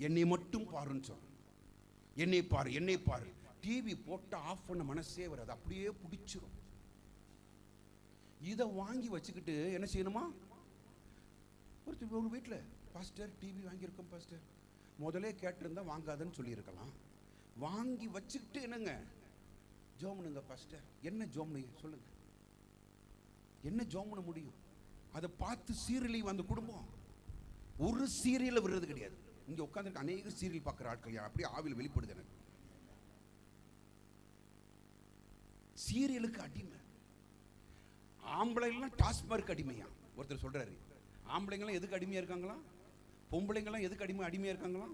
என்னை மட்டும் பாருன்னு சொல்லும். என்னை பாரு, என்னை பாரு. டிவி போட்டு ஆஃப் பண்ண மனசே வராது, அப்படியே பிடிச்சிரும். இதை வாங்கி வச்சுக்கிட்டு என்ன செய்யணுமா? ஒரு வீட்டில் பாஸ்டர் டிவி வாங்கியிருக்கோம் பாஸ்டர், முதலே கேட்டிருந்தா வாங்காதன்னு சொல்லியிருக்கலாம். வாங்கி வச்சுக்கிட்டு என்னங்க ஜோம்னுங்க பாஸ்டர். என்ன ஜோம்னு சொல்லுங்க, என்ன ஜோம்னு முடியும்? அதை பார்த்து சீரியலையும் அந்த குடும்பம் ஒரு சீரியலை விடுறது கிடையாது. இங்க உட்கார்ந்து அநேக சீரியல் பார்க்குற ஆட்கள் அப்படியே ஆவியில் வெளிப்படுது. எனக்கு சீரியலுக்கு அடிமை. ஆம்பளைங்களாம் டாஸ்மார்க் அடிமையா. ஒருத்தர் சொல்றாரு, ஆம்பளைங்களாம் எதுக்கு அடிமையா இருக்காங்களா? பொம்பளைங்களாம் எதுக்கு அடிமையா இருக்காங்களா?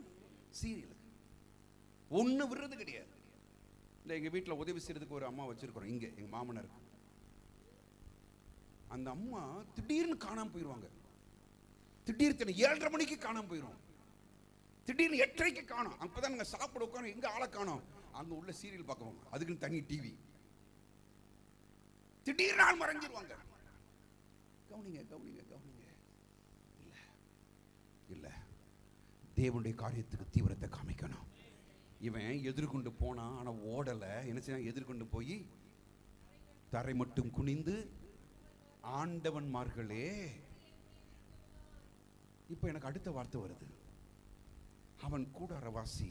சீரியலுக்கு. ஒண்ணு விடுறது கிடையாது. இந்த எங்க வீட்டில் உதவி செய்யறதுக்கு ஒரு அம்மா வச்சிருக்கிறோம். இங்க எங்க மாமனார் அந்த அம்மா திடீர்னு காணாம போயிடுவாங்க. திடீர்னு 7:30 மணிக்கு காணாம போயிடும். திடீர்னு 8:30க்கு காணோம். அப்பதான் நாங்க சாப்பிட உட்காந்து எங்க ஆளை காணோம். அங்க உள்ள சீரியல் பார்க்குவோம், அதுக்குன்னு தனி டிவி. திடீர்னு ஆள் மறைஞ்சிருவாங்க. கவனிங்க கவனிங்க கவனிங்க. இல்ல இல்ல, தேவனுடைய காரியத்துக்கு தீவிரத்தை காமிக்கணும். இவன் எதிர்கொண்டு போனான், ஆனா ஓடல. என்ன செய்ய? எதிர்கொண்டு போய் தரை மட்டும் குனிந்து, ஆண்டவன்மார்களே. இப்ப எனக்கு அடுத்த வார்த்தை வருது. அவன் கூடாரவாசி,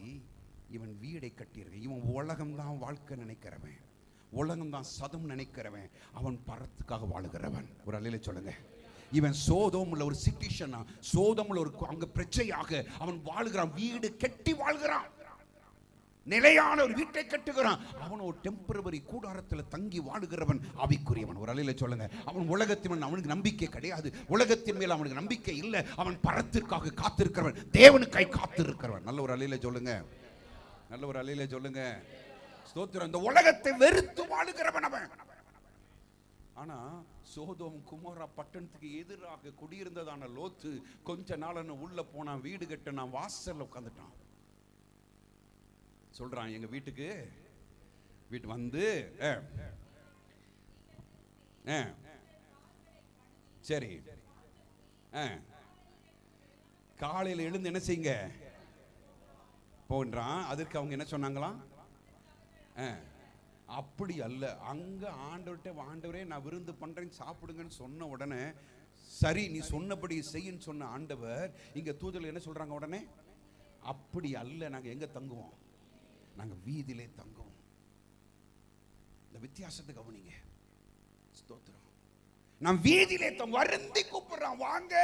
இவன் வீடை கட்டியிருக்க. இவன் உலகம்தான் வாழ்க்கை நினைக்கிறவன், உலகம்தான் சதம் நினைக்கிறவன். அவன் பரத்துக்காக வாழுகிறவன். ஒரு அல்லேலூயா சொல்லுங்க. இவன் சோதோம்ல ஒரு சிட்டிஷனா, சோதோம்ல ஒரு அங்க பிரச்சையாக அவன் வாழுகிறான். வீடு கட்டி வாழ்கிறான், நிலையான ஒரு வீட்டை கட்டுகிறான். அவன் ஒரு டெம்பரவரி கூடாரத்தில் தங்கி வாழுகிறவன், ஆவிக்குரியவன். ஒரு அல்லேலூயா சொல்லுங்க. அவன் உலகத்தின் அவனுக்கு நம்பிக்கை கிடையாது, உலகத்தின் மேல் அவனுக்கு நம்பிக்கை இல்லை. அவன் பரத்திற்காக காத்திருக்கிறவன், தேவனுக்காய் காத்திருக்கிறவன். நல்ல ஒரு அல்லேலூயா சொல்லுங்க. நல்ல ஒரு அல்லேலூயா சொல்லுங்க. ஸ்தோத்திரம். இந்த உலகத்தை வெறுத்து வாழுகிறவன் அவன். ஆனா சோதோம் குமோரா பட்டணத்துக்கு எதிராக குடியிருந்ததான லோத்து கொஞ்ச நாள் உள்ள போனா, வீடு கட்ட நான் வாசல்ல உட்கார்ந்துட்டான். சொல்றான், எங்க வீட்டுக்கு வந்து சரி காலையில் எழுந்து என்ன செய்யுங்க போன்றான். அதற்கு அவங்க என்ன சொன்னாங்களாம்? அப்படி அல்ல. அங்க ஆண்டவர்கிட்ட, ஆண்டவரே நான் விருந்து பண்றேன் சாப்பிடுங்கன்னு சொன்ன உடனே, சரி நீ சொன்னபடி செய்யின்னு சொன்ன ஆண்டவர், இங்க தூதர்கள் என்ன சொல்றாங்க உடனே? அப்படி அல்ல, நாங்க எங்க தங்குவோம்? நாங்க வீதியிலே தங்குவோம். இந்த வித்தியாசத்தை கவனிங்க. ஸ்தோத்திரம். நான் வீதியிலே வருந்தி கூப்பிடுறான், வாங்க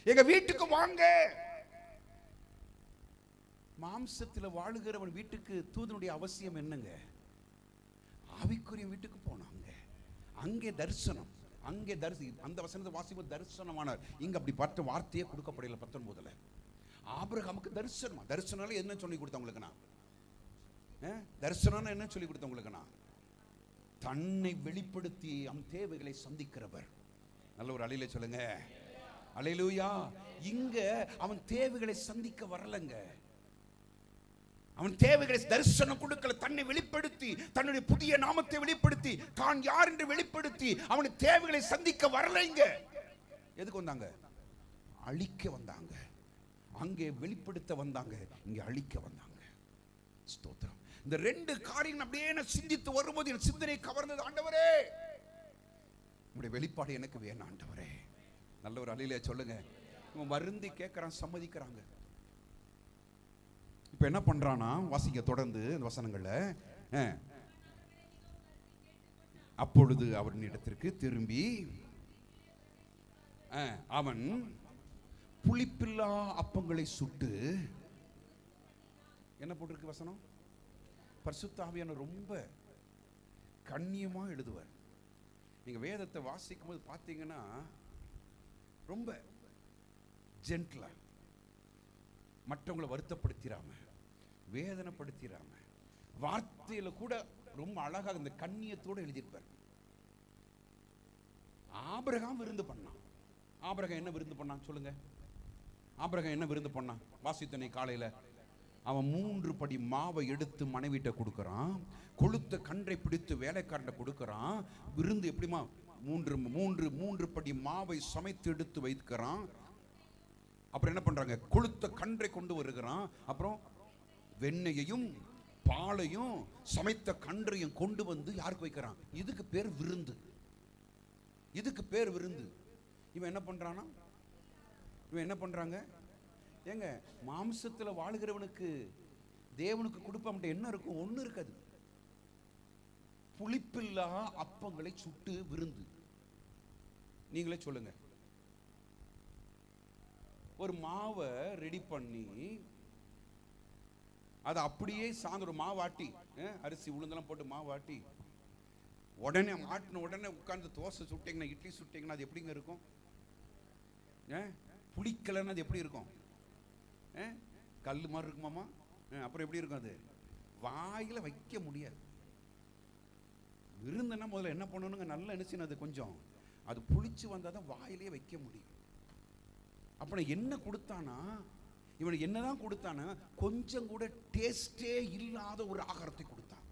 எங்க வீட்டுக்கு வாங்க. மாம்சத்தில் வாழுகிறவன் வீட்டுக்கு தூதனுடைய அவசியம் என்னங்க? ஆவிக்குரிய வீட்டுக்கு போனாங்க. அங்கே தரிசனம், அங்கே அந்த வசனத்தை வாசிக்கும் தரிசனமானார். இங்க அப்படி பார்த்த வார்த்தையே கொடுக்கப்படல. 19 ஆபிரகாமுக்கு தரிசனம். தரிசனம் என்ன சொல்லி கொடுத்தவங்களுக்கு? நான் தரிசனம் என்ன சொல்லி கொடுத்தவங்களுக்கு? நான் தன்னை வெளிப்படுத்தி அவன் தேவைகளை சந்திக்கிறவர். நல்ல ஒரு அல்லேலூயா சொல்லுங்க. அல்லேலூயா. இங்க அவன் தேவைகளை சந்திக்க வரலங்க. அவன் தேவைகளை தரிசனம் கொடுக்கல, தன்னை வெளிப்படுத்தி, தன்னுடைய புதிய நாமத்தை வெளிப்படுத்தி, தான் யார் என்று வெளிப்படுத்தி அவனுடைய தேவைகளை சந்திக்க வரலைங்க. எதுக்கு வந்தாங்க? அழிக்க வந்தாங்க. அங்கே வெளிப்படுத்த வந்தாங்க, இங்கே அழிக்க வந்தாங்க. ஸ்தோத்திரம். இந்த ரெண்டு காரியம் அப்படியே சிந்தித்து வரும்போது என் சிந்தனை கவர்ந்தது. ஆண்டவரே, உங்களுடைய வெளிப்பாடு எனக்கு வேணும் ஆண்டவரே. நல்ல ஒரு அல்லேலூயா சொல்லுங்க. இவன் வருந்தி கேட்கறான், சம்மதிக்கிறாங்க. இப்ப என்ன பண்றானா? வாசிக்க தொடர்ந்து இந்த வசனங்கள்ல. அப்பொழுது அவரின் இடத்திற்கு திரும்பி அவன் புளிப்பில்லா அப்பங்களை சுட்டு, என்ன போட்டிருக்கு வசனம்? பரிசுத்த ஆவியானவர் ரொம்ப கண்ணியமா எழுதுவார். நீங்க வேதத்தை வாசிக்கும் போது பார்த்தீங்கன்னா ரொம்ப ஜென்டிலா, மற்றவங்களை வருத்தப்படுத்திடாம, வேதனைப்படுத்திடாம, வார்த்தையில கூட ரொம்ப அழகாக இந்த கண்ணியத்தோடு எழுதியிருப்பார். ஆபிரகாம் விருந்து பண்ணான். ஆபிரகாம் என்ன விருந்து பண்ணான் சொல்லுங்க? ஆபிரகாம் என்ன விருந்து பண்ணான்? வாசித்தனை காலையில அவன் 3 படி மாவை எடுத்து மனைவிட்ட கொடுக்கறான். கொளுத்த கன்றை பிடித்து வேலைக்காரன் கொடுக்கறான். விருந்து எப்படிமா? 3 படி மாவை சமைத்து எடுத்து வைக்கிறான். அப்புறம் என்ன பண்றாங்க? கொளுத்த கன்றை கொண்டு வருகிறான். அப்புறம் வெண்ணெயையும் பாலையும் சமைத்த கன்றையும் கொண்டு வந்து யாருக்கு வைக்கிறான்? இதுக்கு பேர் விருந்து. இதுக்கு பேர் விருந்து. இவன் என்ன பண்றானா? இவன் என்ன பண்றாங்க? ஏங்க, மாம்சத்துல வாழுகிறவனுக்கு தேவனுக்கு கொடுப்ப என்ன இருக்கும்? ஒண்ணு இருக்காது. புளிப்பில்லா அப்பங்களை சுட்டு விருந்து. நீங்களே சொல்லுங்க. ஒரு மாவை ரெடி பண்ணி அதை அப்படியே சாயந்தரம் மாவாட்டி, அரிசி உளுந்தெல்லாம் போட்டு மாவாட்டி உடனே மாட்டின உடனே உட்கார்ந்து தோசை சுட்டிங்கன்னா, இட்லி சுட்டிங்கன்னா அது எப்படிங்க இருக்கும்? புளிக்கலன்னு அது எப்படி இருக்கும்? கல் மாதிரி இருக்குமாமா? அப்புறம் எப்படி இருக்கும்? அது வாயில வைக்க முடியாது. விருந்துன்னா முதல்ல என்ன பண்ணணுங்க, நல்லா நினைச்சுன்னு அது கொஞ்சம் அது புளிச்சு வந்தால் தான் வாயிலே வைக்க முடியும். அப்ப என்ன கொடுத்தானா, இவனுக்கு என்னதான் கொடுத்தானா, கொஞ்சம் கூட டேஸ்டே இல்லாத ஒரு ஆகாரத்தை கொடுத்தான்.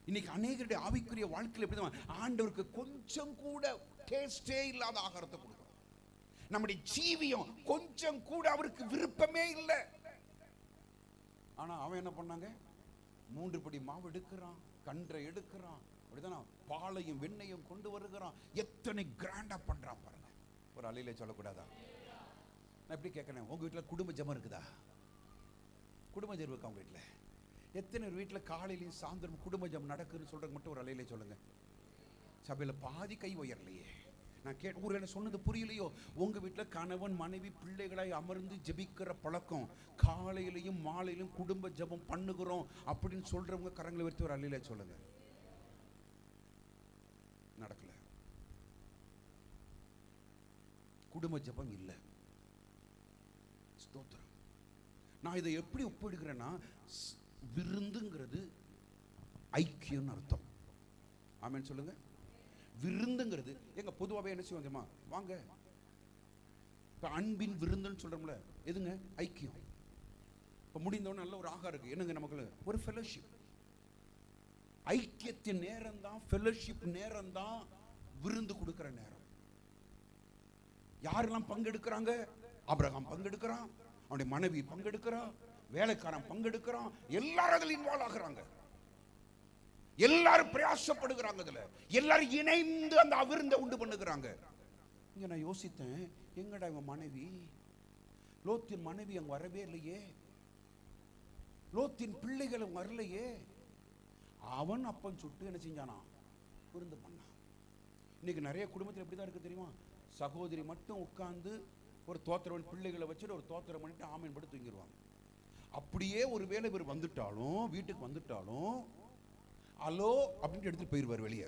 இன்னைக்கு அநேகருடைய ஆவிக்குரிய வாழ்க்கையில் எப்படி ஆண்டவருக்கு கொஞ்சம் கூட டேஸ்டே இல்லாத ஆகாரத்தை கொடுக்கும். நம்முடைய ஜீவியம் கொஞ்சம் கூட அவருக்கு விருப்பமே இல்லை. ஆனா அவன் என்ன பண்ணாங்க, 3 படி மாவு எடுக்கிறான், கன்றை எடுக்கிறான், அப்படிதானா, பாலையும் வெண்ணையும் கொண்டு வருகிறான். எத்தனை கிராண்டா பண்றான் பாருங்க. ஒரு அலையில சொல்லக்கூடாதா? நான் எப்படி கேட்கிறேன், உங்க வீட்டில் குடும்ப ஜெபம் இருக்குதா? குடும்ப ஜெபம் இருக்கா உங்க வீட்டில்? எத்தனை வீட்டில் காலையிலையும் சாயந்தரம் குடும்ப ஜெபம் நடக்குதுன்னு சொல்றது மட்டும் ஒரு அலையிலே சொல்லுங்க. சபையில் பாதி கை உயரலையே. நான் ஒரு என்ன சொன்னது புரியலையோ? உங்க வீட்டில் கணவன் மனைவி பிள்ளைகளாய் அமர்ந்து ஜெபிக்கிற பழக்கம், காலையிலையும் மாலையிலும் குடும்ப ஜெபம் பண்ணுகிறோம் அப்படின்னு சொல்றவங்க கரங்களை வைத்து ஒரு அலையிலே சொல்லுங்க. நடக்கல. குடும்ப ஜெபம் இல்லை. ஸ்தோத்திரம். நான் இதை எப்படி ஒப்பிடுகிறேன்னா, விருந்துங்கிறது ஐக்கியம் அர்த்தம். ஆமென் சொல்லுங்க. விருந்துங்கிறது எங்க பொதுவாகவே என்ன செய்வோம் தெரியுமா? வாங்க, இப்ப அன்பின் விருந்துன்னு சொல்றோம்ல, எதுங்க? ஐக்கியம். இப்ப முடிந்தவன நல்ல ஒரு ஆகாரம் இருக்கு, என்னங்க நமக்கு ஒரு ஃபெலோஷிப். ஐக்கியத்தின் நேரம் தான், ஃபெலோஷிப் நேரம் தான் விருந்து கொடுக்கிற நேரம். யாரெல்லாம் பங்கெடுக்கிறாங்க? ஆபிரகாம் பங்கெடுக்கிறான், அவனுடைய மனைவி பங்கெடுக்கிறான், வேலைக்காரன் பங்கெடுக்கிறான், எல்லாரும் அதில் இன்வால்வ் ஆகுறாங்க. எல்லாரும் பிரயாசப்படுகிறாங்க, அதுல எல்லாரும் இணைந்து அந்த விருந்தை உண்டு பண்ணுகிறாங்க. இங்க நான் யோசித்தேன், எங்கடா இவன் மனைவி, லோத்தின் மனைவி அங்க வரவே இல்லையே, லோத்தின் பிள்ளைகள் அங்க வரலையே. அவன் அப்பன் சுட்டு என்ன செஞ்சானா? விருந்து பண்ணான். இன்னைக்கு நிறைய குடும்பத்தில் எப்படிதான் இருக்கு தெரியுமா? சகோதரி மட்டும் உட்கார்ந்து ஒரு தோத்திரவன் பிள்ளைகளை வச்சுட்டு ஒரு தோத்திரம் பண்ணிட்டு ஆமீன் படுத்து தூங்கிடுவாங்க. அப்படியே ஒரு வேளை இவர் வந்துட்டாலும், வீட்டுக்கு வந்துட்டாலும், ஹலோ அப்படின்னு எடுத்துட்டு போயிருவார் வெளியே.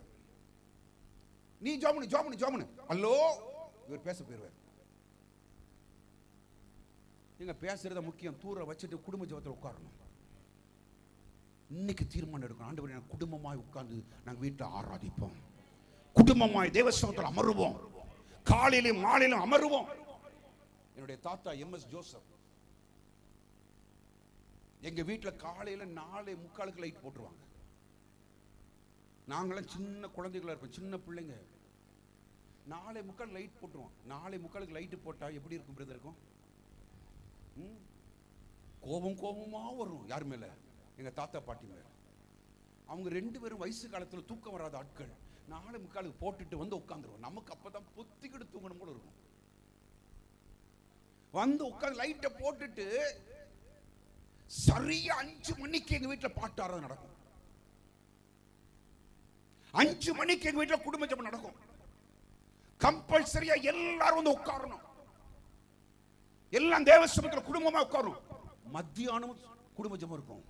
நீ ஜாமுனு ஜாமுனு ஜாமுனு ஹலோ, இவர் பேச போயிருவார். நீங்க பேசுறத முக்கியம், தூர வச்சுட்டு குடும்ப ஜெபத்தில் உட்காரணும். இன்னைக்கு தீர்மானம் எடுக்கணும், ஆண்டவரே குடும்பமாய் உட்கார்ந்து நாங்கள் வீட்டில் ஆராதிப்போம், குடும்பமாய் தேவசனத்தில் அமருவோம், காலையிலும் மாலையிலும் அமருவோம். என்னுடைய தாத்தா MS ஜோசப் எங்க வீட்டில் காலையில 4:45 லைட் போட்டுருவாங்க. நாங்களாம் சின்ன குழந்தைகளா இருப்போம், சின்ன பிள்ளைங்க. 4:45 லைட் போட்டுருவோம். 4:45 லைட்டு போட்டா எப்படி இருக்கும் பிரதர்? இருக்கும் கோபமா வரும். யார் மேல? எங்க தாத்தா பாட்டி மேல. அவங்க 2 பேரும் வயசு காலத்துல தூக்கம் வராத ஆட்கள். 4:45 போட்டுட்டு வந்து உட்காந்துருவோம். நமக்கு அப்பதான் பொத்திக்கிட்டு தூங்கணும் போல இருக்கும். வந்து உட்காந்து லைட்டை போட்டுட்டு சரியா 5 மணிக்கு எங்க வீட்டுல பாட்டு ஆராதனை நடக்கும். 5 மணிக்கு எங்க வீட்டுல குடும்ப ஜெபம் நடக்கும். கம்பல்சரியா எல்லாரும் வந்து உட்காரணும். எல்லாம் தேவ சமூகத்துல குடும்பமா உட்காரணும். மத்தியானம் குடும்ப ஜெபம் இருக்கும்.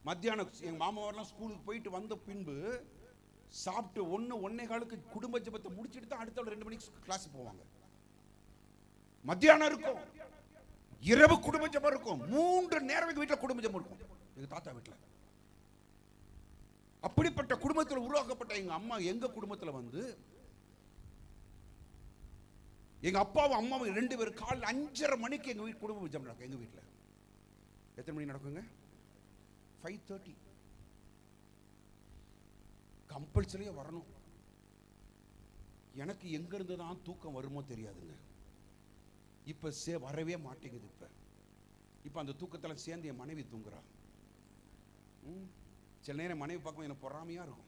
மத்தியானம் எங்க மாமாவெல்லாம் ஸ்கூலுக்கு போயிட்டு வந்த பின்பு சாப்பிட்டு 1:15 குடும்ப ஜெபத்தை முடிச்சிட்டு தான் அடுத்த 2 மணிக்கு கிளாஸ் போவாங்க. மத்தியானம் இருக்கும், இரவு குடும்ப ஜெபம் இருக்கும், 3 நேரம் எங்க வீட்டில் குடும்ப ஜெபம் இருக்கும். எங்க தாத்தா வீட்டில் அப்படிப்பட்ட குடும்பத்தில் உருவாக்கப்பட்ட எங்க அம்மா எங்க குடும்பத்தில் வந்து எங்க அப்பாவும் அம்மாவும் 2 பேரும் காலையில் 5:30 மணிக்கு எங்க வீட்டு குடும்ப ஜெபம் நடக்கும். எங்க வீட்டில் எத்தனை மணி நடக்குங்க? 5:30. கம்பல்சரியா வரணும். எனக்கு எங்க இருந்து தான் தூக்கம் வருமோ தெரியாதுங்க. இப்ப வரவே மாட்டேங்குது. இப்ப அந்த தூக்கத்தில் சேர்ந்து என் மனைவி தூங்குறா. சில நேரம் மனைவி பார்க்கும் எனக்கு பொறாமையா இருக்கும்.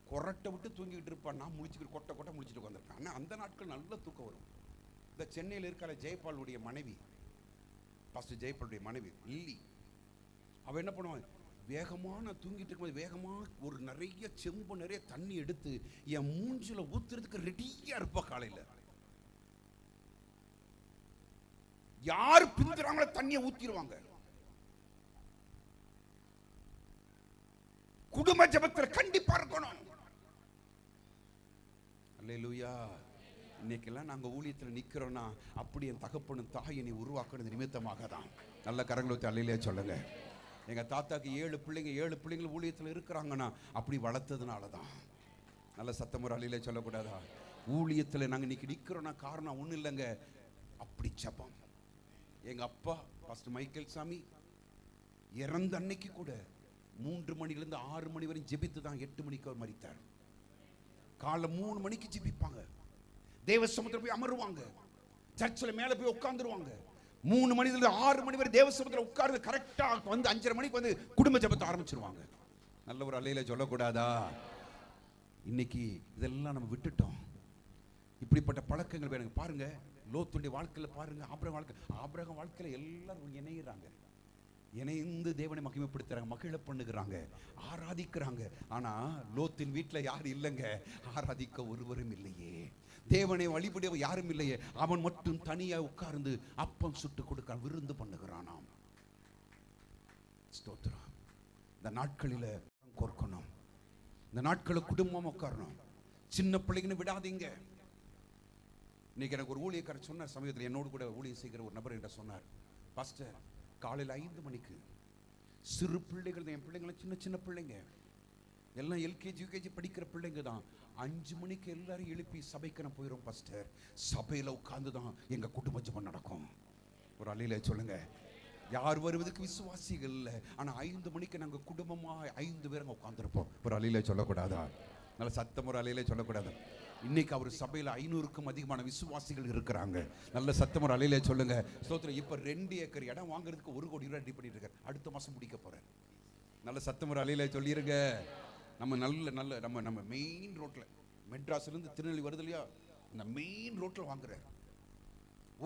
கொரட்டை விட்டு தூங்கிட்டு இருப்பான், நான் முழிச்சுக்கிட்டு கொட்டை கொட்டை முழிச்சுட்டு உட்காந்துருப்பேன். ஆனால் அந்த நாட்கள் நல்ல தூக்கம் வரும். இந்த சென்னையில் இருக்கிற ஜெயபாலுடைய மனைவி, பாஸ்டர் ஜெயபாலுடைய மனைவி லில்லி, அவ என்ன பண்ணுவான், வேகமாக தூங்கிட்டு இருக்கும்போது வேகமாக ஒரு நிறைய செம்பு நிறைய தண்ணி எடுத்து என் மூஞ்சில ஊத்துறதுக்கு ரெடியா இருப்பா. காலையில் யார் பிந்துறாங்களோ தண்ணியை ஊத்திடுவாங்க. குடும்ப ஜெபத்தில் கண்டிப்பா இருக்கணும். அல்லேலூயா. இன்னைக்கெல்லாம் நாங்க ஊழியத்தில் நிக்கிறோம்னா அப்படி என் தகப்பனும் தாயை நீ உருவாக்குறது நிமித்தமாக தான். நல்ல கரங்களை ஊத்தி அல்லேலூயா சொல்லுங்க. எங்க தாத்தாக்கு 7 பிள்ளைங்க, 7 பிள்ளைங்கள் ஊழியத்தில் இருக்கிறாங்கன்னா அப்படி வளர்த்ததுனால தான். நல்ல சத்தம் ஒரு அலையில சொல்லக்கூடாதா? ஊழியத்தில் நாங்கள் இன்னைக்கு நிற்கிறோன்னா காரணம் ஒன்றும் இல்லைங்க, அப்படி ஜெபம். எங்க அப்பா பாஸ்டர் மைக்கேல் சாமி இறந்த அன்னைக்கு கூட 3 மணிலிருந்து 6 மணி வரை ஜெபித்து தான் 8 மணிக்கு அவர் மரித்தார். காலைல 3 மணிக்கு ஜெபிப்பாங்க, தேவ சமுத்திரம் போய் அமருவாங்க, சர்ச்சில் மேலே போய் உட்காந்துருவாங்க. 3 மணிலிருந்து 6 மணி வரை தேவ சமுத்திரம் உட்கார்ந்து கரெக்டா வந்து 5:30 மணிக்கு வந்து குடும்ப ஜெபத்தை ஆரம்பிச்சிருவாங்க. நல்ல ஒரு அலையில சொல்லக்கூடாதா? இன்னைக்கு இதெல்லாம் நம்ம விட்டுட்டோம். இப்படிப்பட்ட பழக்கங்கள் வேணுங்க. பாருங்க லோத்துடைய வாழ்க்கையில் பாருங்க, ஆபிரகாம் வாழ்க்கையில் எல்லாரும் இணைகிறாங்க, இணைந்து தேவனை மகிமைப்படுத்துறாங்க, மகிழ பண்ணுகிறாங்க, ஆராதிக்கிறாங்க. ஆனா லோத்தின் வீட்டில் யாரும் இல்லைங்க, ஆராதிக்க ஒருவரும் இல்லையே, தேவனை வழிபட யாரும் இல்லையே. அவன் மட்டும் தனியா உட்கார்ந்து அப்பம் சுட்டு கொடுக்க விருந்து பண்ணுகிறானாம். ஸ்தோத்திரம். இந்த நாட்களில் கோர்க்கணும், இந்த நாட்களில் குடும்பம் உட்காரணும், சின்ன பிள்ளைங்கன்னு விடாதீங்க. இன்னைக்கு எனக்கு ஒரு ஊழியக்காரர் சொன்னார், சமயத்தில் என்னோடு கூட ஊழியம் செய்கிற ஒரு நபர் என்கிட்ட சொன்னார், பாஸ்டர் காலையில் 5 மணிக்கு சிறு பிள்ளைகள் தான், என் பிள்ளைங்களாம் சின்ன சின்ன பிள்ளைங்க, எல்லாம் எல்கேஜி யூகேஜி படிக்கிற பிள்ளைங்க தான். 5 மணிக்கு எல்லாரும் எழுப்பி சபைக்கு நான் போயிடும் பாஸ்டர், சபையில் உட்கார்ந்து தான் எங்கள் குடும்ப ஜெபம் நடக்கும். ஒரு அலையில சொல்லுங்க, யார் வருவதுக்கு விசுவாசிகள் இல்லை, ஆனால் 5 மணிக்கு நாங்கள் குடும்பமாக 5 பேருங்க உட்காந்துருப்போம். ஒரு அலையில சொல்லக்கூடாதா? நல்ல சத்தம் ஒரு அலையில சொல்லக்கூடாது. இன்னைக்கு அவர் சபையில் 500க்கும் அதிகமான விசுவாசிகள் இருக்கிறாங்க. நல்ல சத்தம் ஒரு அலையில சொல்லுங்க. ஸ்தோத்திரம். இப்போ 2 ஏக்கர் இடம் வாங்குறதுக்கு 1 கோடி ரூபாய் ரெடி பண்ணிட்டு இருக்காரு, அடுத்த மாசம் முடிக்க போறாரு. நல்ல சத்தம் ஒரு அலையில சொல்லிருங்க. நம்ம நல்ல நம்ம மெயின் ரோட்ல, மெட்ராஸ்லேருந்து திருநெல்வேலி வருது இல்லையா, இந்த மெயின் ரோட்ல வாங்குறாரு,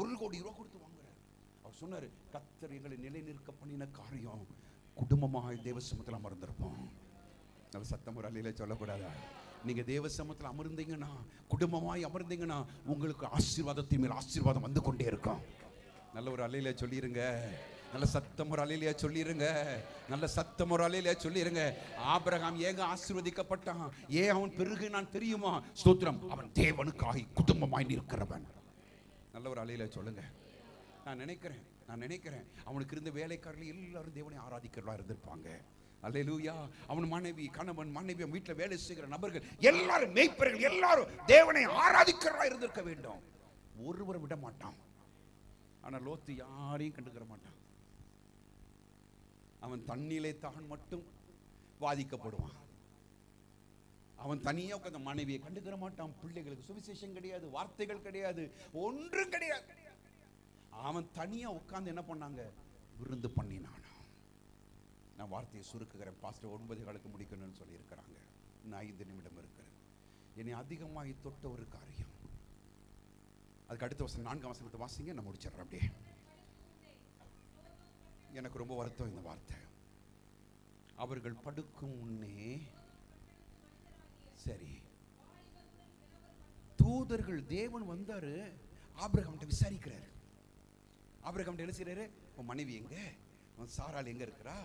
1 கோடி ரூபாய் கொடுத்து வாங்குறாரு. அவர் சொன்னாரு, கர்த்தர் எங்களை நிலைநிற்க பண்ணின காரியம், குடும்பமாக தேவ சமூகத்தில் அமர்ந்திருப்போம். நல்ல சத்தம் ஒரு அலையில சொல்லக்கூடாதா? நீங்க தேவ சமூகத்தில் அமர்ந்தீங்கன்னா, குடும்பமாய் அமர்ந்தீங்கன்னா, உங்களுக்கு ஆசீர்வாதத்தின் மேல் ஆசீர்வாதம் வந்து கொண்டே இருக்கும். நல்ல ஒரு அலையில சொல்லிருங்க. நல்ல சத்தம் ஒரு அலையில சொல்லிருங்க. நல்ல சத்தம் ஒரு அலையில சொல்லிருங்க. ஆபிரகாம் ஏங்க ஆசீர்வதிக்கப்பட்டான், ஏன் அவன் பெருகினான் தெரியுமா? ஸ்தோத்திரம், அவன் தேவனுக்காய் குடும்பமாய் நிற்கிறவன். நல்ல ஒரு அலையில சொல்லுங்க. நான் நினைக்கிறேன் அவனுக்கு இருந்த வேலைக்காரர்கள் எல்லாரும் தேவனை ஆராதிக்கிறவர்களா இருந்திருப்பாங்க. அல்லேலூயா. அவன் மனைவி, கணவன், மனைவி, வீட்டில் வேலை செய்கிற நபர்கள் எல்லாரும், மேய்ப்பர்கள் எல்லாரும் தேவனை ஆராதிக்கிறவர்களா இருந்திருக்க வேண்டும். ஒருவர் விட மாட்டான். ஆனா லோத்து யாரையும் கண்டுக்கிற மாட்டான். அவன் தண்ணியிலே தான் மட்டும் பாதிக்கப்படுவான். அவன் தனியா உட்கார்ந்த மனைவியை கண்டுக்கிற மாட்டான். பிள்ளைகளுக்கு சுவிசேஷம் கிடையாது, வார்த்தைகள் கிடையாது, ஒன்றும் கிடையாது. அவன் தனியா உட்கார்ந்து என்ன பண்ணாங்க? விருந்து பண்ணினான். நான் வார்த்தையை சுருக்குகிறேன். பாஸ்டர் 9 முடிக்கணும்னு சொல்லி இருக்கிறாங்க. இன்னும் 5 நிமிடம் இருக்கிறது. என்னை அதிகமாக தொட்ட ஒரு காரியம், அதுக்கு அடுத்த வசனம் 4ஆம் வசனத்தை வாசிங்க, நான் முடிச்சிடறேன். அப்படியே எனக்கு ரொம்ப வருத்தம் இந்த வார்த்தை. அவர்கள் படுக்கும் முன்னே, சரி, தூதர்கள், தேவன் வந்தாரு, ஆபிரகாம்கிட்ட விசாரிக்கிறாரு. ஆபிரகாம்கிட்ட என்ன செய்யறாரு? உன் மனைவி எங்க, உன் சாராள் எங்க இருக்கிறா,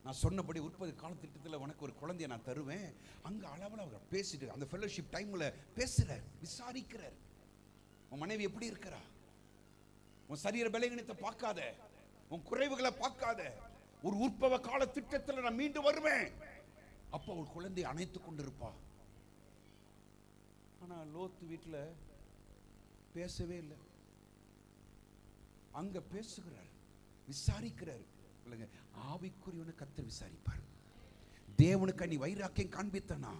நான் சொன்னபடி உற்பத்தி காலத்திட்டத்தில் உனக்கு ஒரு குழந்தைய நான் தருவேன். அங்க அளவில் அவர் பேசிட்டு அந்த ஃபெல்லோஷிப் டைம்ல பேசுறார், விசாரிக்கிறார். உன் மனைவி எப்படி இருக்கிறா, உன் சரீர பலவீனத்தை பார்க்காத, உன் குறைவுகளை பார்க்காத, ஒரு உற்பவ கால திட்டத்தில் நான் மீண்டும் வருவேன், அப்போ ஒரு குழந்தையை அணைத்துக் கொண்டிருப்பா. ஆனா லோத்து வீட்டில் பேசவே இல்லை. அங்க பேசுகிறார், விசாரிக்கிறார். ஆவிக்குரியவனை கர்த்தர் விசாரிப்பார். தேவனுக்காய் நீ வைராக்கியம் காண்பித்தனா,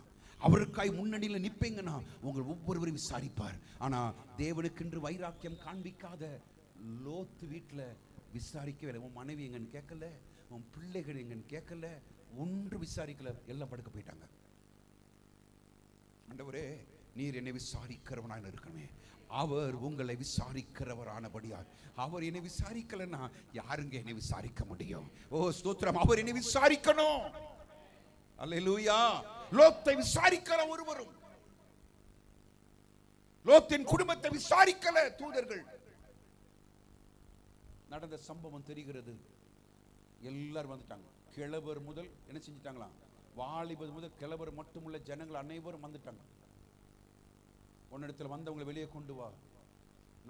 அவருக்காய் முன்னணியில் நிப்பீங்கன்னா உங்கள் ஒவ்வொருவரையும் விசாரிப்பார். ஆனா தேவனுக்கென்று வைராக்கியம் காண்பிக்காத லோத்து வீட்டில் விசாரிக்கவே. உன் மனைவி எங்கன்னு கேட்கல, உன் பிள்ளைகள் எங்கன்னு கேட்கல, ஒன்று விசாரிக்கல, எல்லாம் படுக்க போயிட்டாங்க. ஆண்டவரே, நீர் என்னை விசாரிக்கிறவனாக இருக்கணுமே. அவர் உங்களை விசாரிக்கிறவரானபடியால், அவர் என்னை விசாரிக்கலன்னா யாருங்க என்னை விசாரிக்க முடியும்? ஓ ஸ்தோத்திரம், அவர் என்னை விசாரிக்கணும். அல்லேலூயா. லோத்தை விசாரிக்கல ஒருவரும், லோத்தின் குடும்பத்தை விசாரிக்கல தூதர்கள். நடந்த சம்பவம் தெரிகிறது. எல்லாரும் வந்துட்டாங்க. கிழவர் முதல் என்ன செஞ்சிட்டாங்களா, வாலிபர் முதல் கிழவர் மட்டுமுள்ள ஜனங்கள் அனைவரும் வந்துட்டாங்க. உன்னிடத்தில் வந்தவங்களை வெளியே கொண்டு வா,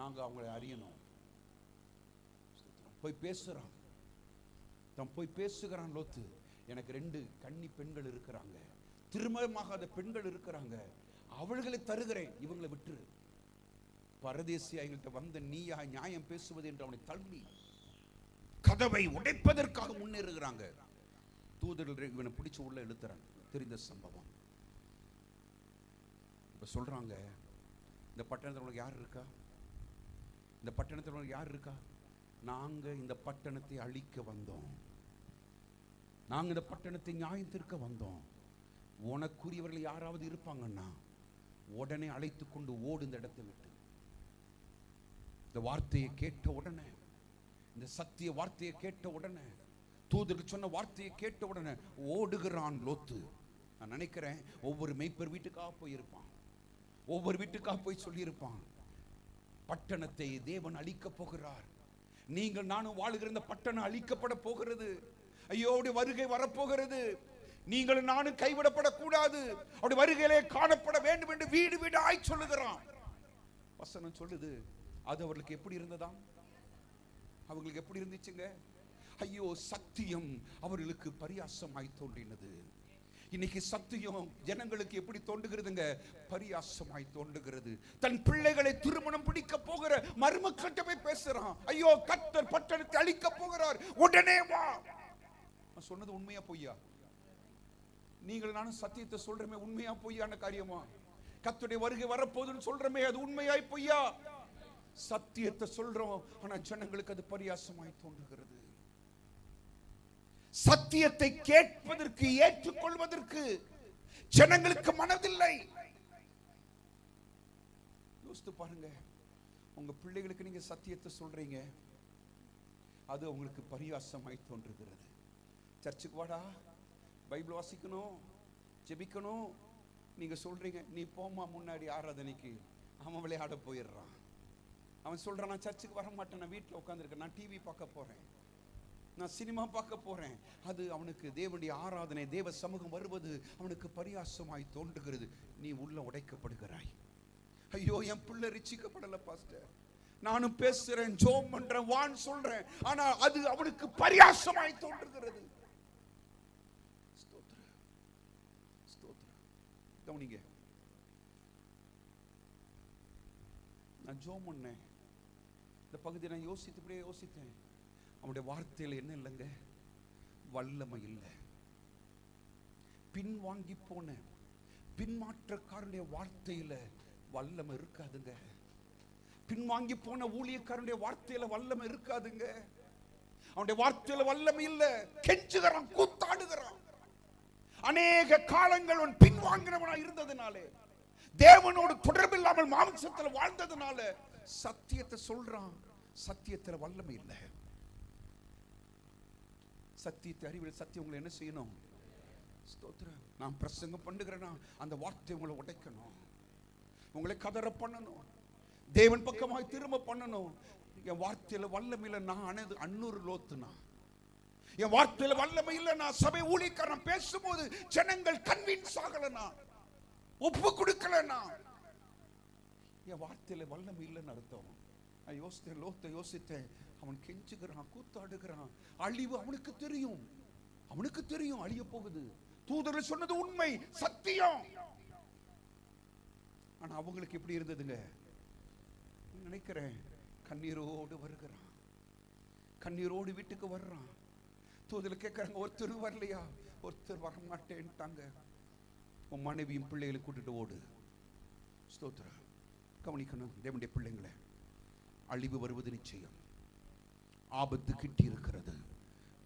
நாங்க அவங்களை அறியணும். போய் பேசுறோம். தான் போய் பேசுகிறான் லோத்து. எனக்கு 2 கன்னி பெண்கள் இருக்கிறாங்க, திருமணமாகாத பெண்கள் இருக்கிறாங்க, அவர்களை தருகிறேன், இவங்களை விட்டுரு. பரதேசியா எங்கள்கிட்ட வந்த நீயா நியாயம் பேசுவது என்று அவனை தள்ளி கதவை உடைப்பதற்காக முன்னேறுகிறாங்க. தூதர்கள் இவனை பிடிச்சு உள்ள இழுத்துறாங்க. தெரிந்த சம்பவம். இப்ப சொல்றாங்க, இந்த பட்டணத்தில் உனக்கு யார் இருக்கா? இந்த பட்டணத்தில் உனக்கு யார் இருக்கா? நாங்க இந்த பட்டணத்தை அழிக்க வந்தோம், நாங்க இந்த பட்டணத்தை நியாயம் தீர்க்க வந்தோம். உனக்குரியவர்கள் யாராவது இருப்பாங்கன்னா உடனே அழைத்து கொண்டு ஓடு இந்த இடத்தை விட்டு. இந்த வார்த்தையை கேட்ட உடனே, இந்த சத்திய வார்த்தையை கேட்ட உடனே, தூதருக்கு சொன்ன வார்த்தையை கேட்ட உடனே ஓடுகிறான் லோத்து. நான் நினைக்கிறேன் ஒவ்வொரு மேய்ப்பர் வீட்டுக்காக போயிருப்பான், ஒவ்வொரு வீட்டுக்காக போய் சொல்லியிருப்பான், பட்டணத்தை தேவன் அழிக்க போகிறார், நீங்கள் நானும் வாழுகிற இந்த பட்டணம் அழிக்கப்பட போகிறது, ஐயோ வருகை வரப்போகிறது, நீங்கள் நானும் கைவிடப்படக்கூடாது, அப்படி வருகையிலே காணப்பட வேண்டும் என்று வீடு வீடாய் சொல்லுகிறான். வசனம் சொல்லுது, அது அவர்களுக்கு எப்படி இருந்ததாம்? அவங்களுக்கு எப்படி இருந்துச்சுங்க? ஐயோ, சத்தியம் அவர்களுக்கு பரியாசமாய் தோன்றினது. இன்னைக்கு சத்தியம் ஜனங்களுக்கு எப்படி தோன்றுகிறதுங்க? பரியாசமாய் தோன்றுகிறது. தன் பிள்ளைகளை திருமணம் பிடிக்க போகிற மருமக்கள்கிட்ட போய் பேசுறான், ஐயோ கர்த்தர் பட்டணத்தை அழிக்க போகிறார், உடனே வா. நான் சொன்னது உண்மையா பொய்யா? நீங்கள் நானும் சத்தியத்தை சொல்றமே, உண்மையா பொய்யான காரியமா? கர்த்தருடைய வருகை வரப்போகுதுன்னு சொல்றமே, அது உண்மையாய் பொய்யா? சத்தியத்தை சொல்றோம், ஆனா ஜனங்களுக்கு அது பரியாசமாய் தோன்றுகிறது. சத்தியத்தை கேட்பதற்கு, ஏற்றுக்கொள்வதற்கு ஜனங்களுக்கு மனதில்லை. யோசித்து பாருங்க, உங்க பிள்ளைகளுக்கு நீங்க சத்தியத்தை சொல்றீங்க, அது உங்களுக்கு பரியாசமாய் தோன்றுகிறது. சர்ச்சுக்கு வாடா, பைபிள் வாசிக்கணும், ஜெபிக்கணும், நீங்க சொல்றீங்க, நீ போமா முன்னாடி ஆராதனைக்கு. அவன் விளையாட போயிடுறான். அவன் சொல்றான், நான் சர்ச்சுக்கு வர மாட்டேன், நான் வீட்டில் உட்காந்துருக்கேன், நான் டிவி பார்க்க போறேன், நான் சினிமா பார்க்க போறேன். அது அவனுக்கு தேவனுடைய ஆராதனை, தேவ சமூகம் வருவது அவனுக்கு பரியாசமாய் தோன்றுகிறது. நீ உள்ள உடைக்கப்படுகிறாய். ஐயோ, என் பிள்ளை ரட்சிக்கப்படல பாஸ்டர், நானும் பேசுறேன், ஜோம் பண்றேன், வான் சொல்றேன், ஆனா அது அவனுக்கு பரியாசமாய் தோன்றுகிறது. கவனிங்க, நான் ஜோம் பண்ணேன், இந்த பகுதியை நான் யோசித்தேன். அவனுடைய வார்த்தையில் என்ன இல்லைங்க? வல்லமை இல்லை. பின்வாங்கி போன பின்மாற்றக்காரனுடைய வார்த்தையில வல்லமை இருக்காதுங்க. பின்வாங்கி போன ஊழியக்காரனுடைய வார்த்தையில வல்லமை இருக்காதுங்க. அவனுடைய வார்த்தையில வல்லமை இல்லை. கெஞ்சுகிறான், கூத்தாடுகிறான். அநேக காலங்கள் அவன் பின்வாங்கினவனாய் இருந்ததுனாலே, தேவனோடு தொடர்பு இல்லாமல் மாம்சத்தில் வாழ்ந்ததுனால சத்தியத்தை சொல்றான், சத்தியத்தில் வல்லமை இல்லை. சத்தியத்தை அறிவில் சத்தியம் உங்களை என்ன செய்யணும்? ஸ்தோத்திரம். நான் பிரசங்கம் பண்ணுகிறேன்னா அந்த வார்த்தை உங்களை உடைக்கணும், உங்களை கதற பண்ணணும், தேவன் பக்கமாய் திரும்ப பண்ணணும். என் வார்த்தையில வல்லமை இல்லை, நான் அன்னூறு லோத்துனா. என் வார்த்தையில வல்லமை இல்லை, நான் சபை ஊழியக்காரன் பேசும்போது ஜனங்கள் கன்வின்ஸ் ஆகலனா, ஒப்பு கொடுக்கலனா, என் வார்த்தையில வல்லமை இல்லைன்னு அர்த்தம். நான் யோசித்தேன், லோத்தை யோசித்தேன். அவன் கெஞ்சுகிறான், கூத்தாடுகிறான். அழிவு அவனுக்கு தெரியும், அவனுக்கு தெரியும் அழிய போகுது. தூதர்கள் சொன்னது உண்மை, சத்தியம். ஆனா அவங்களுக்கு எப்படி இருந்ததுங்க? நினைக்கிறேன், கண்ணீரோடு வருகிறான், கண்ணீரோடு வீட்டுக்கு வர்றான். தூதர்கள் கேட்கறாங்க, ஒருத்தர் வரலையா? ஒருத்தர் வரமாட்டேன்ட்டாங்க. உன் மனைவியும் பிள்ளைகளை கூட்டிட்டு ஓடு. ஸ்தோத்திரம். கவனிக்கணும் தேவனுடைய பிள்ளைங்களை, அழிவு வருவது நிச்சயம். ஆபத்து கிட்டி இருக்கிறது.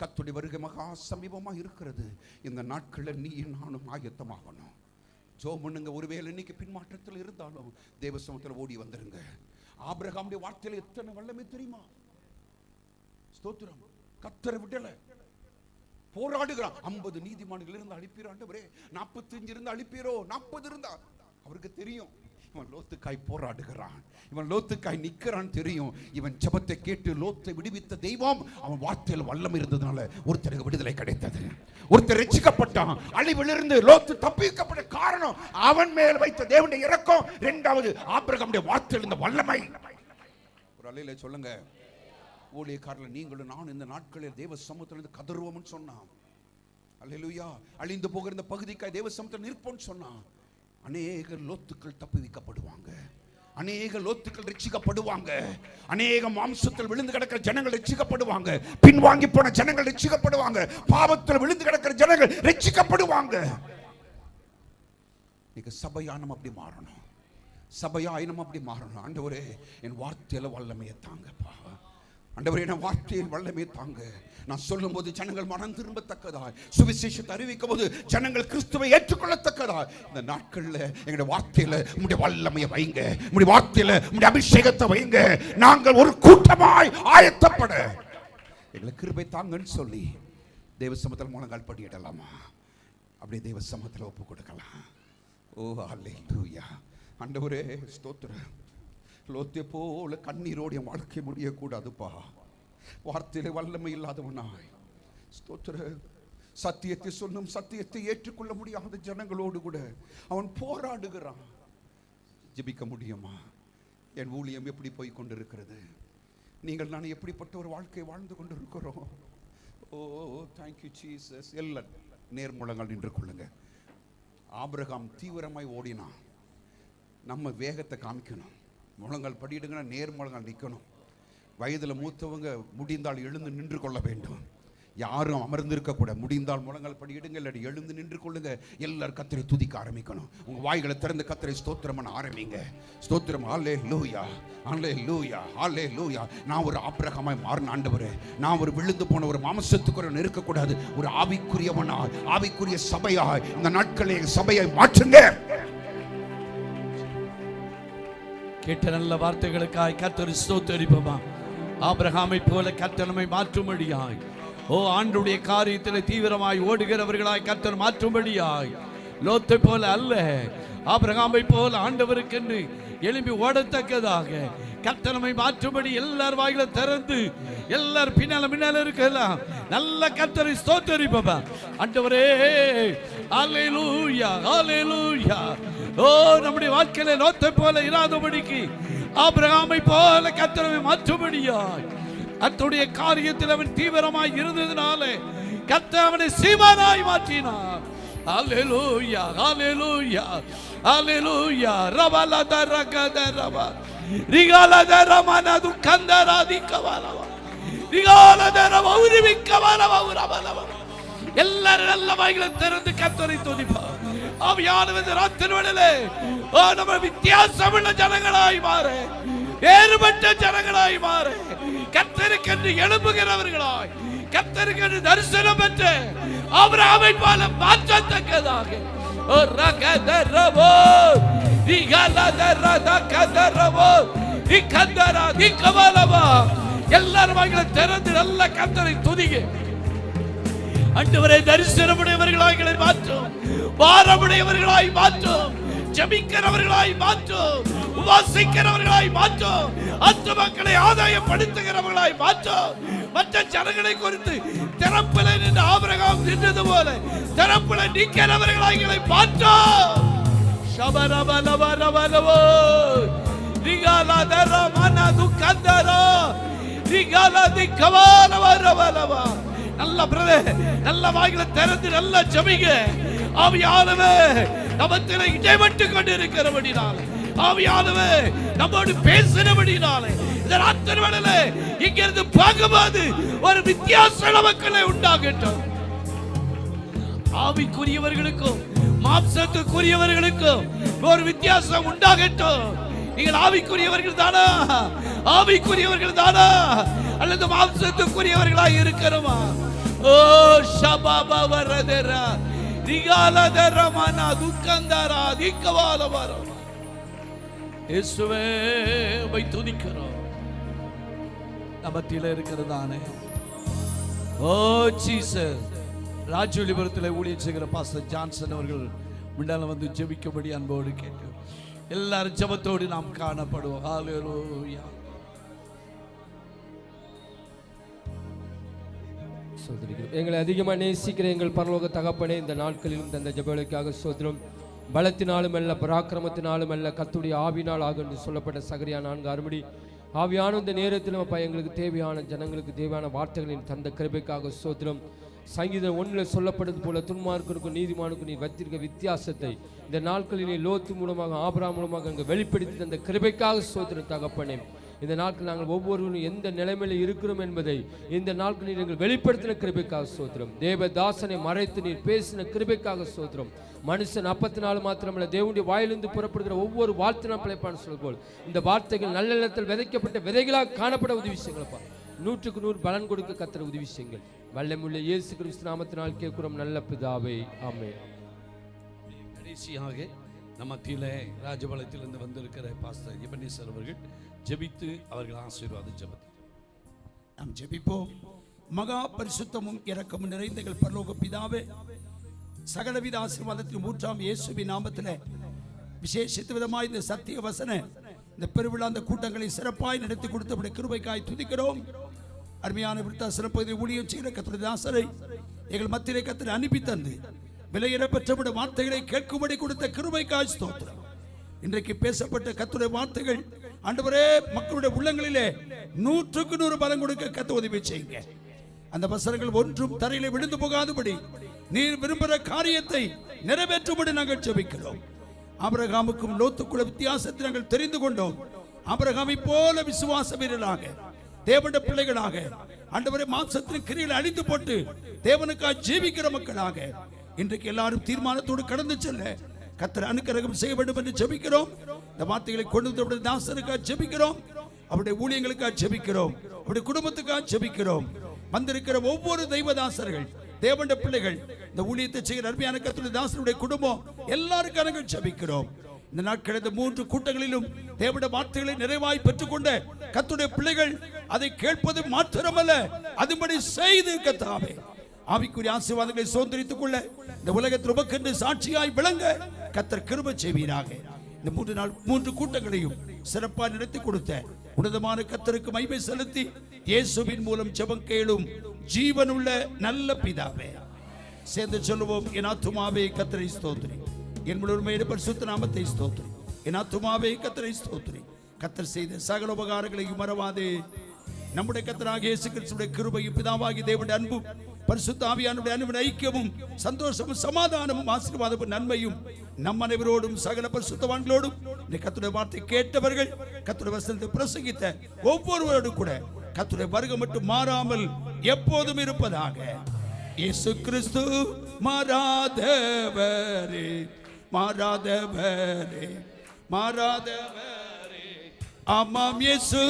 கர்த்தருடைய வருகை மகா சமீபமா இருக்கிறது. இந்த நாட்களில் நீ நானும் ஆயத்தமாகணும். ஜெபம் பண்ணுங்க. ஒருவேளை இன்னைக்கு பின்மாற்றத்தில் இருந்தாலும் தேவ சமூகத்தில் ஓடி வந்துருங்க. ஆபிரகாமுடைய வார்த்தையில எத்தனை வல்லமை தெரியுமா? ஸ்தோத்திரம். கர்த்தரை விடல, போராடுகிறான். 50 நீதிமான்கள் இருந்து அழிப்பீரோ ஆண்டவரே, 45 இருந்து அழிப்பீரோ, 40 இருந்தா. அவருக்கு தெரியும் இவன் லோத்துக்காய் போராடுகிறான், இவன் லோத்துக்காய் நிற்கிறான் தெரியும். இவன் ஜெபத்தை கேட்டு லோத்தை விடுவித்த தெய்வம் அவன் வார்த்தையில் வல்லமை இருந்ததுனால ஒருத்தருக்கு விடுதலை கிடைத்தது. ஒருத்தர் ரட்சிக்கப்பட்டான். அழிவிலிருந்து லோத்து தப்பிக்கப்பட்ட காரணம் அவன் மேல் வைத்த தேவனுடைய இரக்கம். இரண்டாவது, ஆபிரகாமுடைய வார்த்தையில் இருந்த வல்லமை. ஒரு அல்லேலூயா சொல்லுங்க. ஊழியக்காரர்கள் நீங்களும் நான் இந்த நாட்களில் தேவ சமூகத்திலிருந்து கதறுவோம்னு சொன்னான். அல்லேலூயா. அழிந்து போகிற இந்த பகுதிக்காய் தேவ சமூகத்தில் நிற்போம்னு சொன்னான். அநேக லோத்துக்கள் தப்புவிக்கப்படுவாங்க, அநேக லோத்துக்கள் ரட்சிக்கப்படுவாங்க, அநேக மாம்சத்தில் விழுந்து கிடக்கிற ஜனங்கள் ரட்சிக்கப்படுவாங்க, பின்வாங்கி போன ஜனங்கள் ரட்சிக்கப்படுவாங்க, பாவத்தில் விழுந்து கிடக்கிற ஜனங்கள் ரட்சிக்கப்படுவாங்க. நீங்க சபையானம் அப்படி மாறணும், சபையாயினம் அப்படி மாறணும். ஆண்டவரே என் வார்த்தையில வல்லமையை தாங்கப்பா, ஆண்டவரே என் வார்த்தையில் வல்லமையை தாங்க. நான் சொல்லும் போது ஜனங்கள் மனம் திரும்பத்தக்கதாய், சுவிசேஷத்தை அறிவிக்கும் போது ஜனங்கள் கிறிஸ்துவை ஏற்றுக்கொள்ளத்தக்கதாய் இந்த நாட்கள்ல எங்களுடைய வார்த்தையில உம்முடைய வல்லமையை வைங்க, உம்முடைய வார்த்தையில உம்முடைய அபிஷேகத்தை வைங்க. நாங்கள் ஒரு கூட்டமாய் ஆயத்தப்பட எங்களுக்கு கிருபை தாங்கன்னு சொல்லி தேவ சமூகத்தில் முழங்கால் படியிடலாமா? அப்படியே தேவ சமூகத்தில் ஒப்பு கொடுக்கலாம். ஓ அல்லேலூயா. ஆண்டவரே ஸ்தோத்திரம். லோத்தை போல கண்ணீரோடு என் வாழ்க்கை முடியக்கூடாதுப்பா. வார்த்தையில வல்லமை இல்லாதவனாய் ஸ்தோத்திர, சத்தியத்தை சொல்லும் சத்தியத்தை ஏற்றுக்கொள்ள முடியாத ஜனங்களோடு கூட அவன் போராடுகிறான். ஜெபிக்க முடியுமா? என் ஊழியம் எப்படி போய் கொண்டிருக்கிறது? நீங்கள் நான் எப்படிப்பட்ட ஒரு வாழ்க்கை வாழ்ந்து கொண்டிருக்கிறோம்? ஓ தேங்க்யூ ஜீசஸ். எல்லாம் நேர்முழங்கள் நின்று கொள்ளுங்க. ஆபிரகாம் தீவிரமாய் ஓடினான். நம்ம வேகத்தை காமிக்கணும். முழங்கால் படியிடுங்கன்னா நேர் முழங்கால் நிற்கணும். வயதில் மூத்தவங்க முடிந்தால் எழுந்து நின்று கொள்ள வேண்டும். யாரும் அமர்ந்திருக்க கூட. முடிந்தால் முழங்கால் படியிடுங்க, இல்லாட்டி எழுந்து நின்று கொள்ளுங்க. எல்லாரும் கர்த்தரை துதிக்க ஆரம்பிக்கணும். உங்க வாய்களை திறந்து கர்த்தரை ஸ்தோத்திரம் பண்ண ஆரம்பிங்க. ஸ்தோத்திரம். அல்லேலூயா, அல்லேலூயா, அல்லேலூயா. நான் ஒரு ஆபிரகாமாய் மாறின ஆண்டவரே, நான் ஒரு விழுந்து போன ஒரு மாம்சத்துக்குரிய இருக்கக்கூடாது. ஒரு ஆவிக்குரியவனாய், ஆவிக்குரிய சபையாய் இந்த நாட்களில் சபையை மாற்றுங்க. கேட்ட நல்ல வார்த்தைகளுக்காய் கர்த்தரை ஸ்தோத்திரிப்போமா. ஆபிரகாமை போல கர்த்தர் நம்மை மாற்றும்படியாய், ஓ ஆண்டுடைய காரியத்தில் தீவிரமாய் ஓடுகிறவர்களாய் கர்த்தர் மாற்றும்படியாய், லோத்தை போல அல்ல ஆபிரகாமை போல ஆண்டவருக்கென்று எழும்பி ஓடத்தக்கதாக கர்த்தர் நம்மை மாற்றும்படி எல்லார் வாயில திறந்து எல்லார் பின்னால இருக்கலாம். நல்ல கர்த்தரை ஸ்தோத்திரிப்போமா. ஆண்டவரே அல்லேலூயா, அல்லேலூயா. ஓ நம்முடைய வாழ்க்கையில லோத்தை போல இராதபடிக்கு ஆபிரகாமை போல கர்த்தரை மாற்றும்படியாய், கர்த்தருடைய காரியத்தில் அவன் தீவிரமாய் இருந்ததினால கர்த்தர் அவனை சீமானாய் மாற்றினார். அல்லேலூயா, அல்லேலூயா, அல்லேலூயா. ரபலதரகதரபா ரிகலதரமனது கந்தராதிகவலவா ரிகலதரவ உரிவிக்கவலவ உரவலவ. எல்லாரும் நல்ல வாய்களை திறந்து கர்த்தரை துதிப்பார். ஆவியானவர் ராத்திரி வேளையிலே நம்ம வித்தியாசமுள்ள ஜனங்களாய் மாற, வேறுபட்ட ஜனங்களாய் மாற, கர்த்தருக்கென்று எழும்புகிறவர்களாய், கர்த்தருக்கென்று தரிசனம் பெற்ற ஆபிரகாமை போல மாற்றத்தக்கதாக எல்லாரும் வாய்களை திறந்து நல்ல கர்த்தரை துதிங்க. ஆண்டவரே தரிசனமுடையவர்களாய் எங்களை மாற்றும், பாரமுடையவர்களாய் மாற்றும், ஜெபிக்கிறவர்களாய் மாற்றும், உபாசிக்கிறவர்களாய் மாற்றும், ஆத்துமாக்களை ஆதாயப்படுத்துகிறவர்களாய் மாற்றும். மற்ற ஜனங்களை குறித்து திறப்புல நின்று ஆபிரகாம் நின்றது போல திறப்புல நிற்கிறவர்களாய் எங்களை மாற்றும். ஷபரபலவரவலவோ ரிகலதரமனதுகந்தரா ரிகலதிகவலவரவலவா. நல்ல பிரதர், நல்ல வாய்களை திறந்து நல்ல ஜெபிங்க. ஆவியானவர் நமத்திலே இடைப்பட்டு கொண்டிருக்கிறபடினால, ஆவியானவர் நம்மோடு பேசினபடினால இந்த ராத்திரி வேளையிலே இங்கிருந்து பார்க்கும்போது ஒரு வித்தியாசம் நமக்குள்ளே உண்டாகட்டும். ஆவிக்குரியவர்களுக்கும் மாம்சத்துக்குரியவர்களுக்கும் ஒரு வித்தியாசம் உண்டாகட்டும். நீங்கள் ஆவிக்குரியவர்கள் தானா? ஆவிக்குரியவர்கள் தானா அல்லது மாம்சத்துக்குரியவர்களாய் இருக்கிறோமா? ஓ ஷபாபா வரதரா ரிகாலதரமனா துக்கந்தரா திக்கவாலவரோ. இயேசுவே உம்மை துதிக்கிறோம். நமத்திலே இருக்கிறதானே ஓ ஜீசஸ். ராஜோலிபுரத்தில் ஊழியம் செய்கிற பாஸ்டர் ஜான்சன் அவர்கள் முன்னால வந்து ஜெபிக்கும்படி அன்போடு கேட்டு எல்லாரும் ஜெபத்தோடு நாம் காணப்படுவோம். ஹல்லேலூயா. எங்களை அதிகமாக நேசிக்கிற எங்கள் பரலோக தகப்பனே, இந்த நாட்களிலும் தந்த ஜெபங்களுக்காக ஸ்தோத்திரம். பலத்தினாலும் அல்ல, பராக்கிரமத்தினாலும் அல்ல, கர்த்தருடைய ஆவினால் ஆகும் என்று சொல்லப்பட்ட சகரியா 4 அருமடி ஆவியான இந்த நேரத்திலும் அப்பா எங்களுக்கு தேவையான ஜனங்களுக்கு தேவையான வார்த்தைகளின் தந்த கிருபைக்காக ஸ்தோத்திரம். சங்கீதம் 1 சொல்லப்பட்டது போல துன்மார்க்கருக்கும் நீதிமானுக்கும் நீ வைத்திருக்க வித்தியாசத்தை இந்த நாட்களில் நீ லோத்து மூலமாக ஆபிரகாம் மூலமாக அங்கே வெளிப்படுத்தி தந்த கிருபைக்காக ஸ்தோத்திரம் தகப்பனே. இந்த நாட்கள் நாங்கள் ஒவ்வொருவரும் எந்த நிலைமையில் இருக்கிறோம் என்பதை இந்த நாட்களில் நீங்கள் வெளிப்படுத்தின கிருபைக்காக ஸ்தோத்திரம். தேவதாசனை மறைத்து நீர் பேசின கிருபைக்காக ஸ்தோத்திரம். மனுஷன் அப்பத்தினாலும் மாத்திரமல்ல தேவனுடைய வாயிலிருந்து புறப்படுகிற ஒவ்வொரு வார்த்தையும் பிழைப்பான்னு சொல்லுவோம். இந்த வார்த்தைகள் நல்ல நிலத்தில் விதைக்கப்பட்ட விதைகளாக காணப்பட உதவி செய்யுங்களப்பா. 100க்கு 100 பலன் கொடுக்க கர்த்தர் உதவி செய்யுங்கள். வல்லமுள்ள இயேசு கிறிஸ்து நாமத்தினால் கேட்கிறோம் நல்ல பிதாவே, ஆமென். கடைசியாக நம்ம மத்தியிலே ராஜபாளையத்திலிருந்து வந்திருக்கிற பாஸ்டர் எபனேசர் அவர்கள் ஜெபித்து அவர்கள் ஆசீர்வாத ஜெபத்தை நாம் ஜெபிப்போம். மகா பரிசுத்தமும் இரக்கமும் நிறைந்த எங்கள் பரலோக பிதாவே, சகலவித ஆசீர்வாதத்தின் ஊற்றாம் இயேசுவின் நாமத்திலே விசேஷித்த விதமாய் இந்த சத்திய வசன இந்த பெருவிழா அந்த கூட்டங்களை சிறப்பாய் நடத்தி கொடுத்தபடி கிருபைக்காய் துதிக்கிறோம். அருமையான விருத்தாசனப்பகுதி ஊழியம் செய்கிற கர்த்தருடைய தாசரை எங்கள் மத்தியிலே கர்த்தர் அனுப்பி தந்து விலையிற பெற்றபடி வார்த்தைகளை கேட்கும்படி கொடுத்த கிருபைக்காய் ஸ்தோத்திரம். இன்றைக்கு பேசப்பட்ட கர்த்தருடைய வார்த்தைகள் ஆண்டவரே மக்களுடைய உள்ளங்களிலே 100க்கு 100 பலம் கொடுக்க கர்த்தர் உதவி செய்யுங்க. அந்த வசனங்கள் ஒன்றும் தரையிலே விழுந்து போகாதபடி நீர் விரும்புகிற காரியத்தை நிறைவேற்றும்படி நாங்கள் ஜெபிக்கிறோம். ஆபிரகாமுக்கும் லோத்துக்குள்ள வித்தியாசத்தை நாங்கள் தெரிந்து கொண்டோம். ஆபிரகாமை போல விசுவாச வீரர்களாக தேவனுடைய பிள்ளைகளாக ஆண்டவரே மாம்சத்தின் கிரியைகளை அழித்து போட்டு தேவனுக்காக ஜீவிக்கிற மக்களாக இன்றைக்கு எல்லாரும் தீர்மானத்தோடு கடந்து செல்ல கர்த்தர் அனுக்கிரகம் செய்ய வேண்டும் என்று ஜெபிக்கிறோம். இந்த வார்த்தைகளை கொண்டு வந்து தாசனுக்காக ஜெபிக்கிறோம். அவருடைய ஊழியங்களுக்காக ஜெபிக்கிறோம். அவருடைய குடும்பத்துக்காக ஜெபிக்கிறோம். வந்திருக்கிற ஒவ்வொரு தெய்வதாசர்கள் தேவனுடைய பிள்ளைகள் இந்த ஊழியத்தை செய்கிற அருமையான கர்த்தருடைய தாசனுடைய குடும்பம் எல்லாருக்கும் நாங்கள் ஜெபிக்கிறோம். இந்த நாட்கள் இந்த 3 கூட்டங்களிலும் தேவனுடைய வார்த்தைகளை நிறைவாய் பெற்றுக்கொண்ட கர்த்தருடைய பிள்ளைகள் அதை கேட்பது மாத்திரமல்ல அதுபடி செய்து கர்த்தாவே ஆவிக்குரிய ஆசீர்வாதங்களை சுதந்தரித்துக் கொள்ள இந்த உலகத்தில் உமக்கென்று சாட்சியாய் விளங்க கர்த்தர் கிருபை செய்வீராக. இந்த 3 கூட்டங்களையும் சிறப்பாக நடத்தி கொடுத்த உன்னதமான கர்த்தருக்கு மகிமை செலுத்தி இயேசுவின் மூலம் ஜெபம் கேளும் ஜீவனுள்ள நல்ல பிதாவே. சேர்ந்து சொல்லுவோம். என் ஆத்துமாவே கர்த்தரை ஸ்தோத்திரி, என் முழுமையான பரிசுத்த நாமத்தை ஸ்தோத்திரி. என் ஆத்துமாவே கர்த்தரை ஸ்தோத்திரி. கர்த்தர் செய்த சகல உபகாரங்களையும் மறவாதே. நம்முடைய கர்த்தராகிய இயேசு கிறிஸ்துவின் கிருபையும் பிதாவாகிய தேவனுடைய அன்பும் பரிசுத்த ஆவியானவருடைய அன்பின் ஐக்கியமும் சந்தோஷமும் சமாதானமும் ஆசீர்வாதமும் நன்மையும் நம் அனைவரோடும் சகல பரிசுத்தவான்களோடும் இந்த கர்த்தருடைய வார்த்தை கேட்டவர்கள் கர்த்தருடைய வசனத்தை பிரசங்கித்த ஒவ்வொருவரோடும் கூட கர்த்தருடைய வருகை மட்டும் மாறாமல் எப்போதும் இருப்பதாக. இயேசு கிறிஸ்து மாறாதவரே, மாறாதவரே, மாறாதவரே. ஆமாம் இயேசு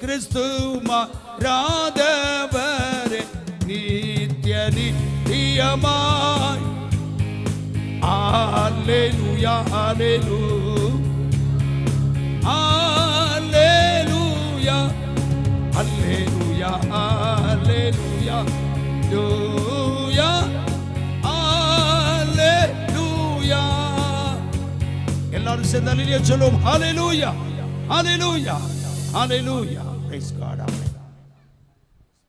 கிறிஸ்து மாறாதவரே, நித்திய நித்தியமாய். அல்லேலூயா, அல்லேலூயா, அல்லேலூயா, அல்லேலூயா, அல்லேலூயா, அல்லேலூயா. எல்லாரும் சேர்ந்து அல்லேலூயா சொல்லுவோம். ஹல்லேலூயா, ஹல்லேலூயா, ஹல்லேலூயா. Praise God. Amen.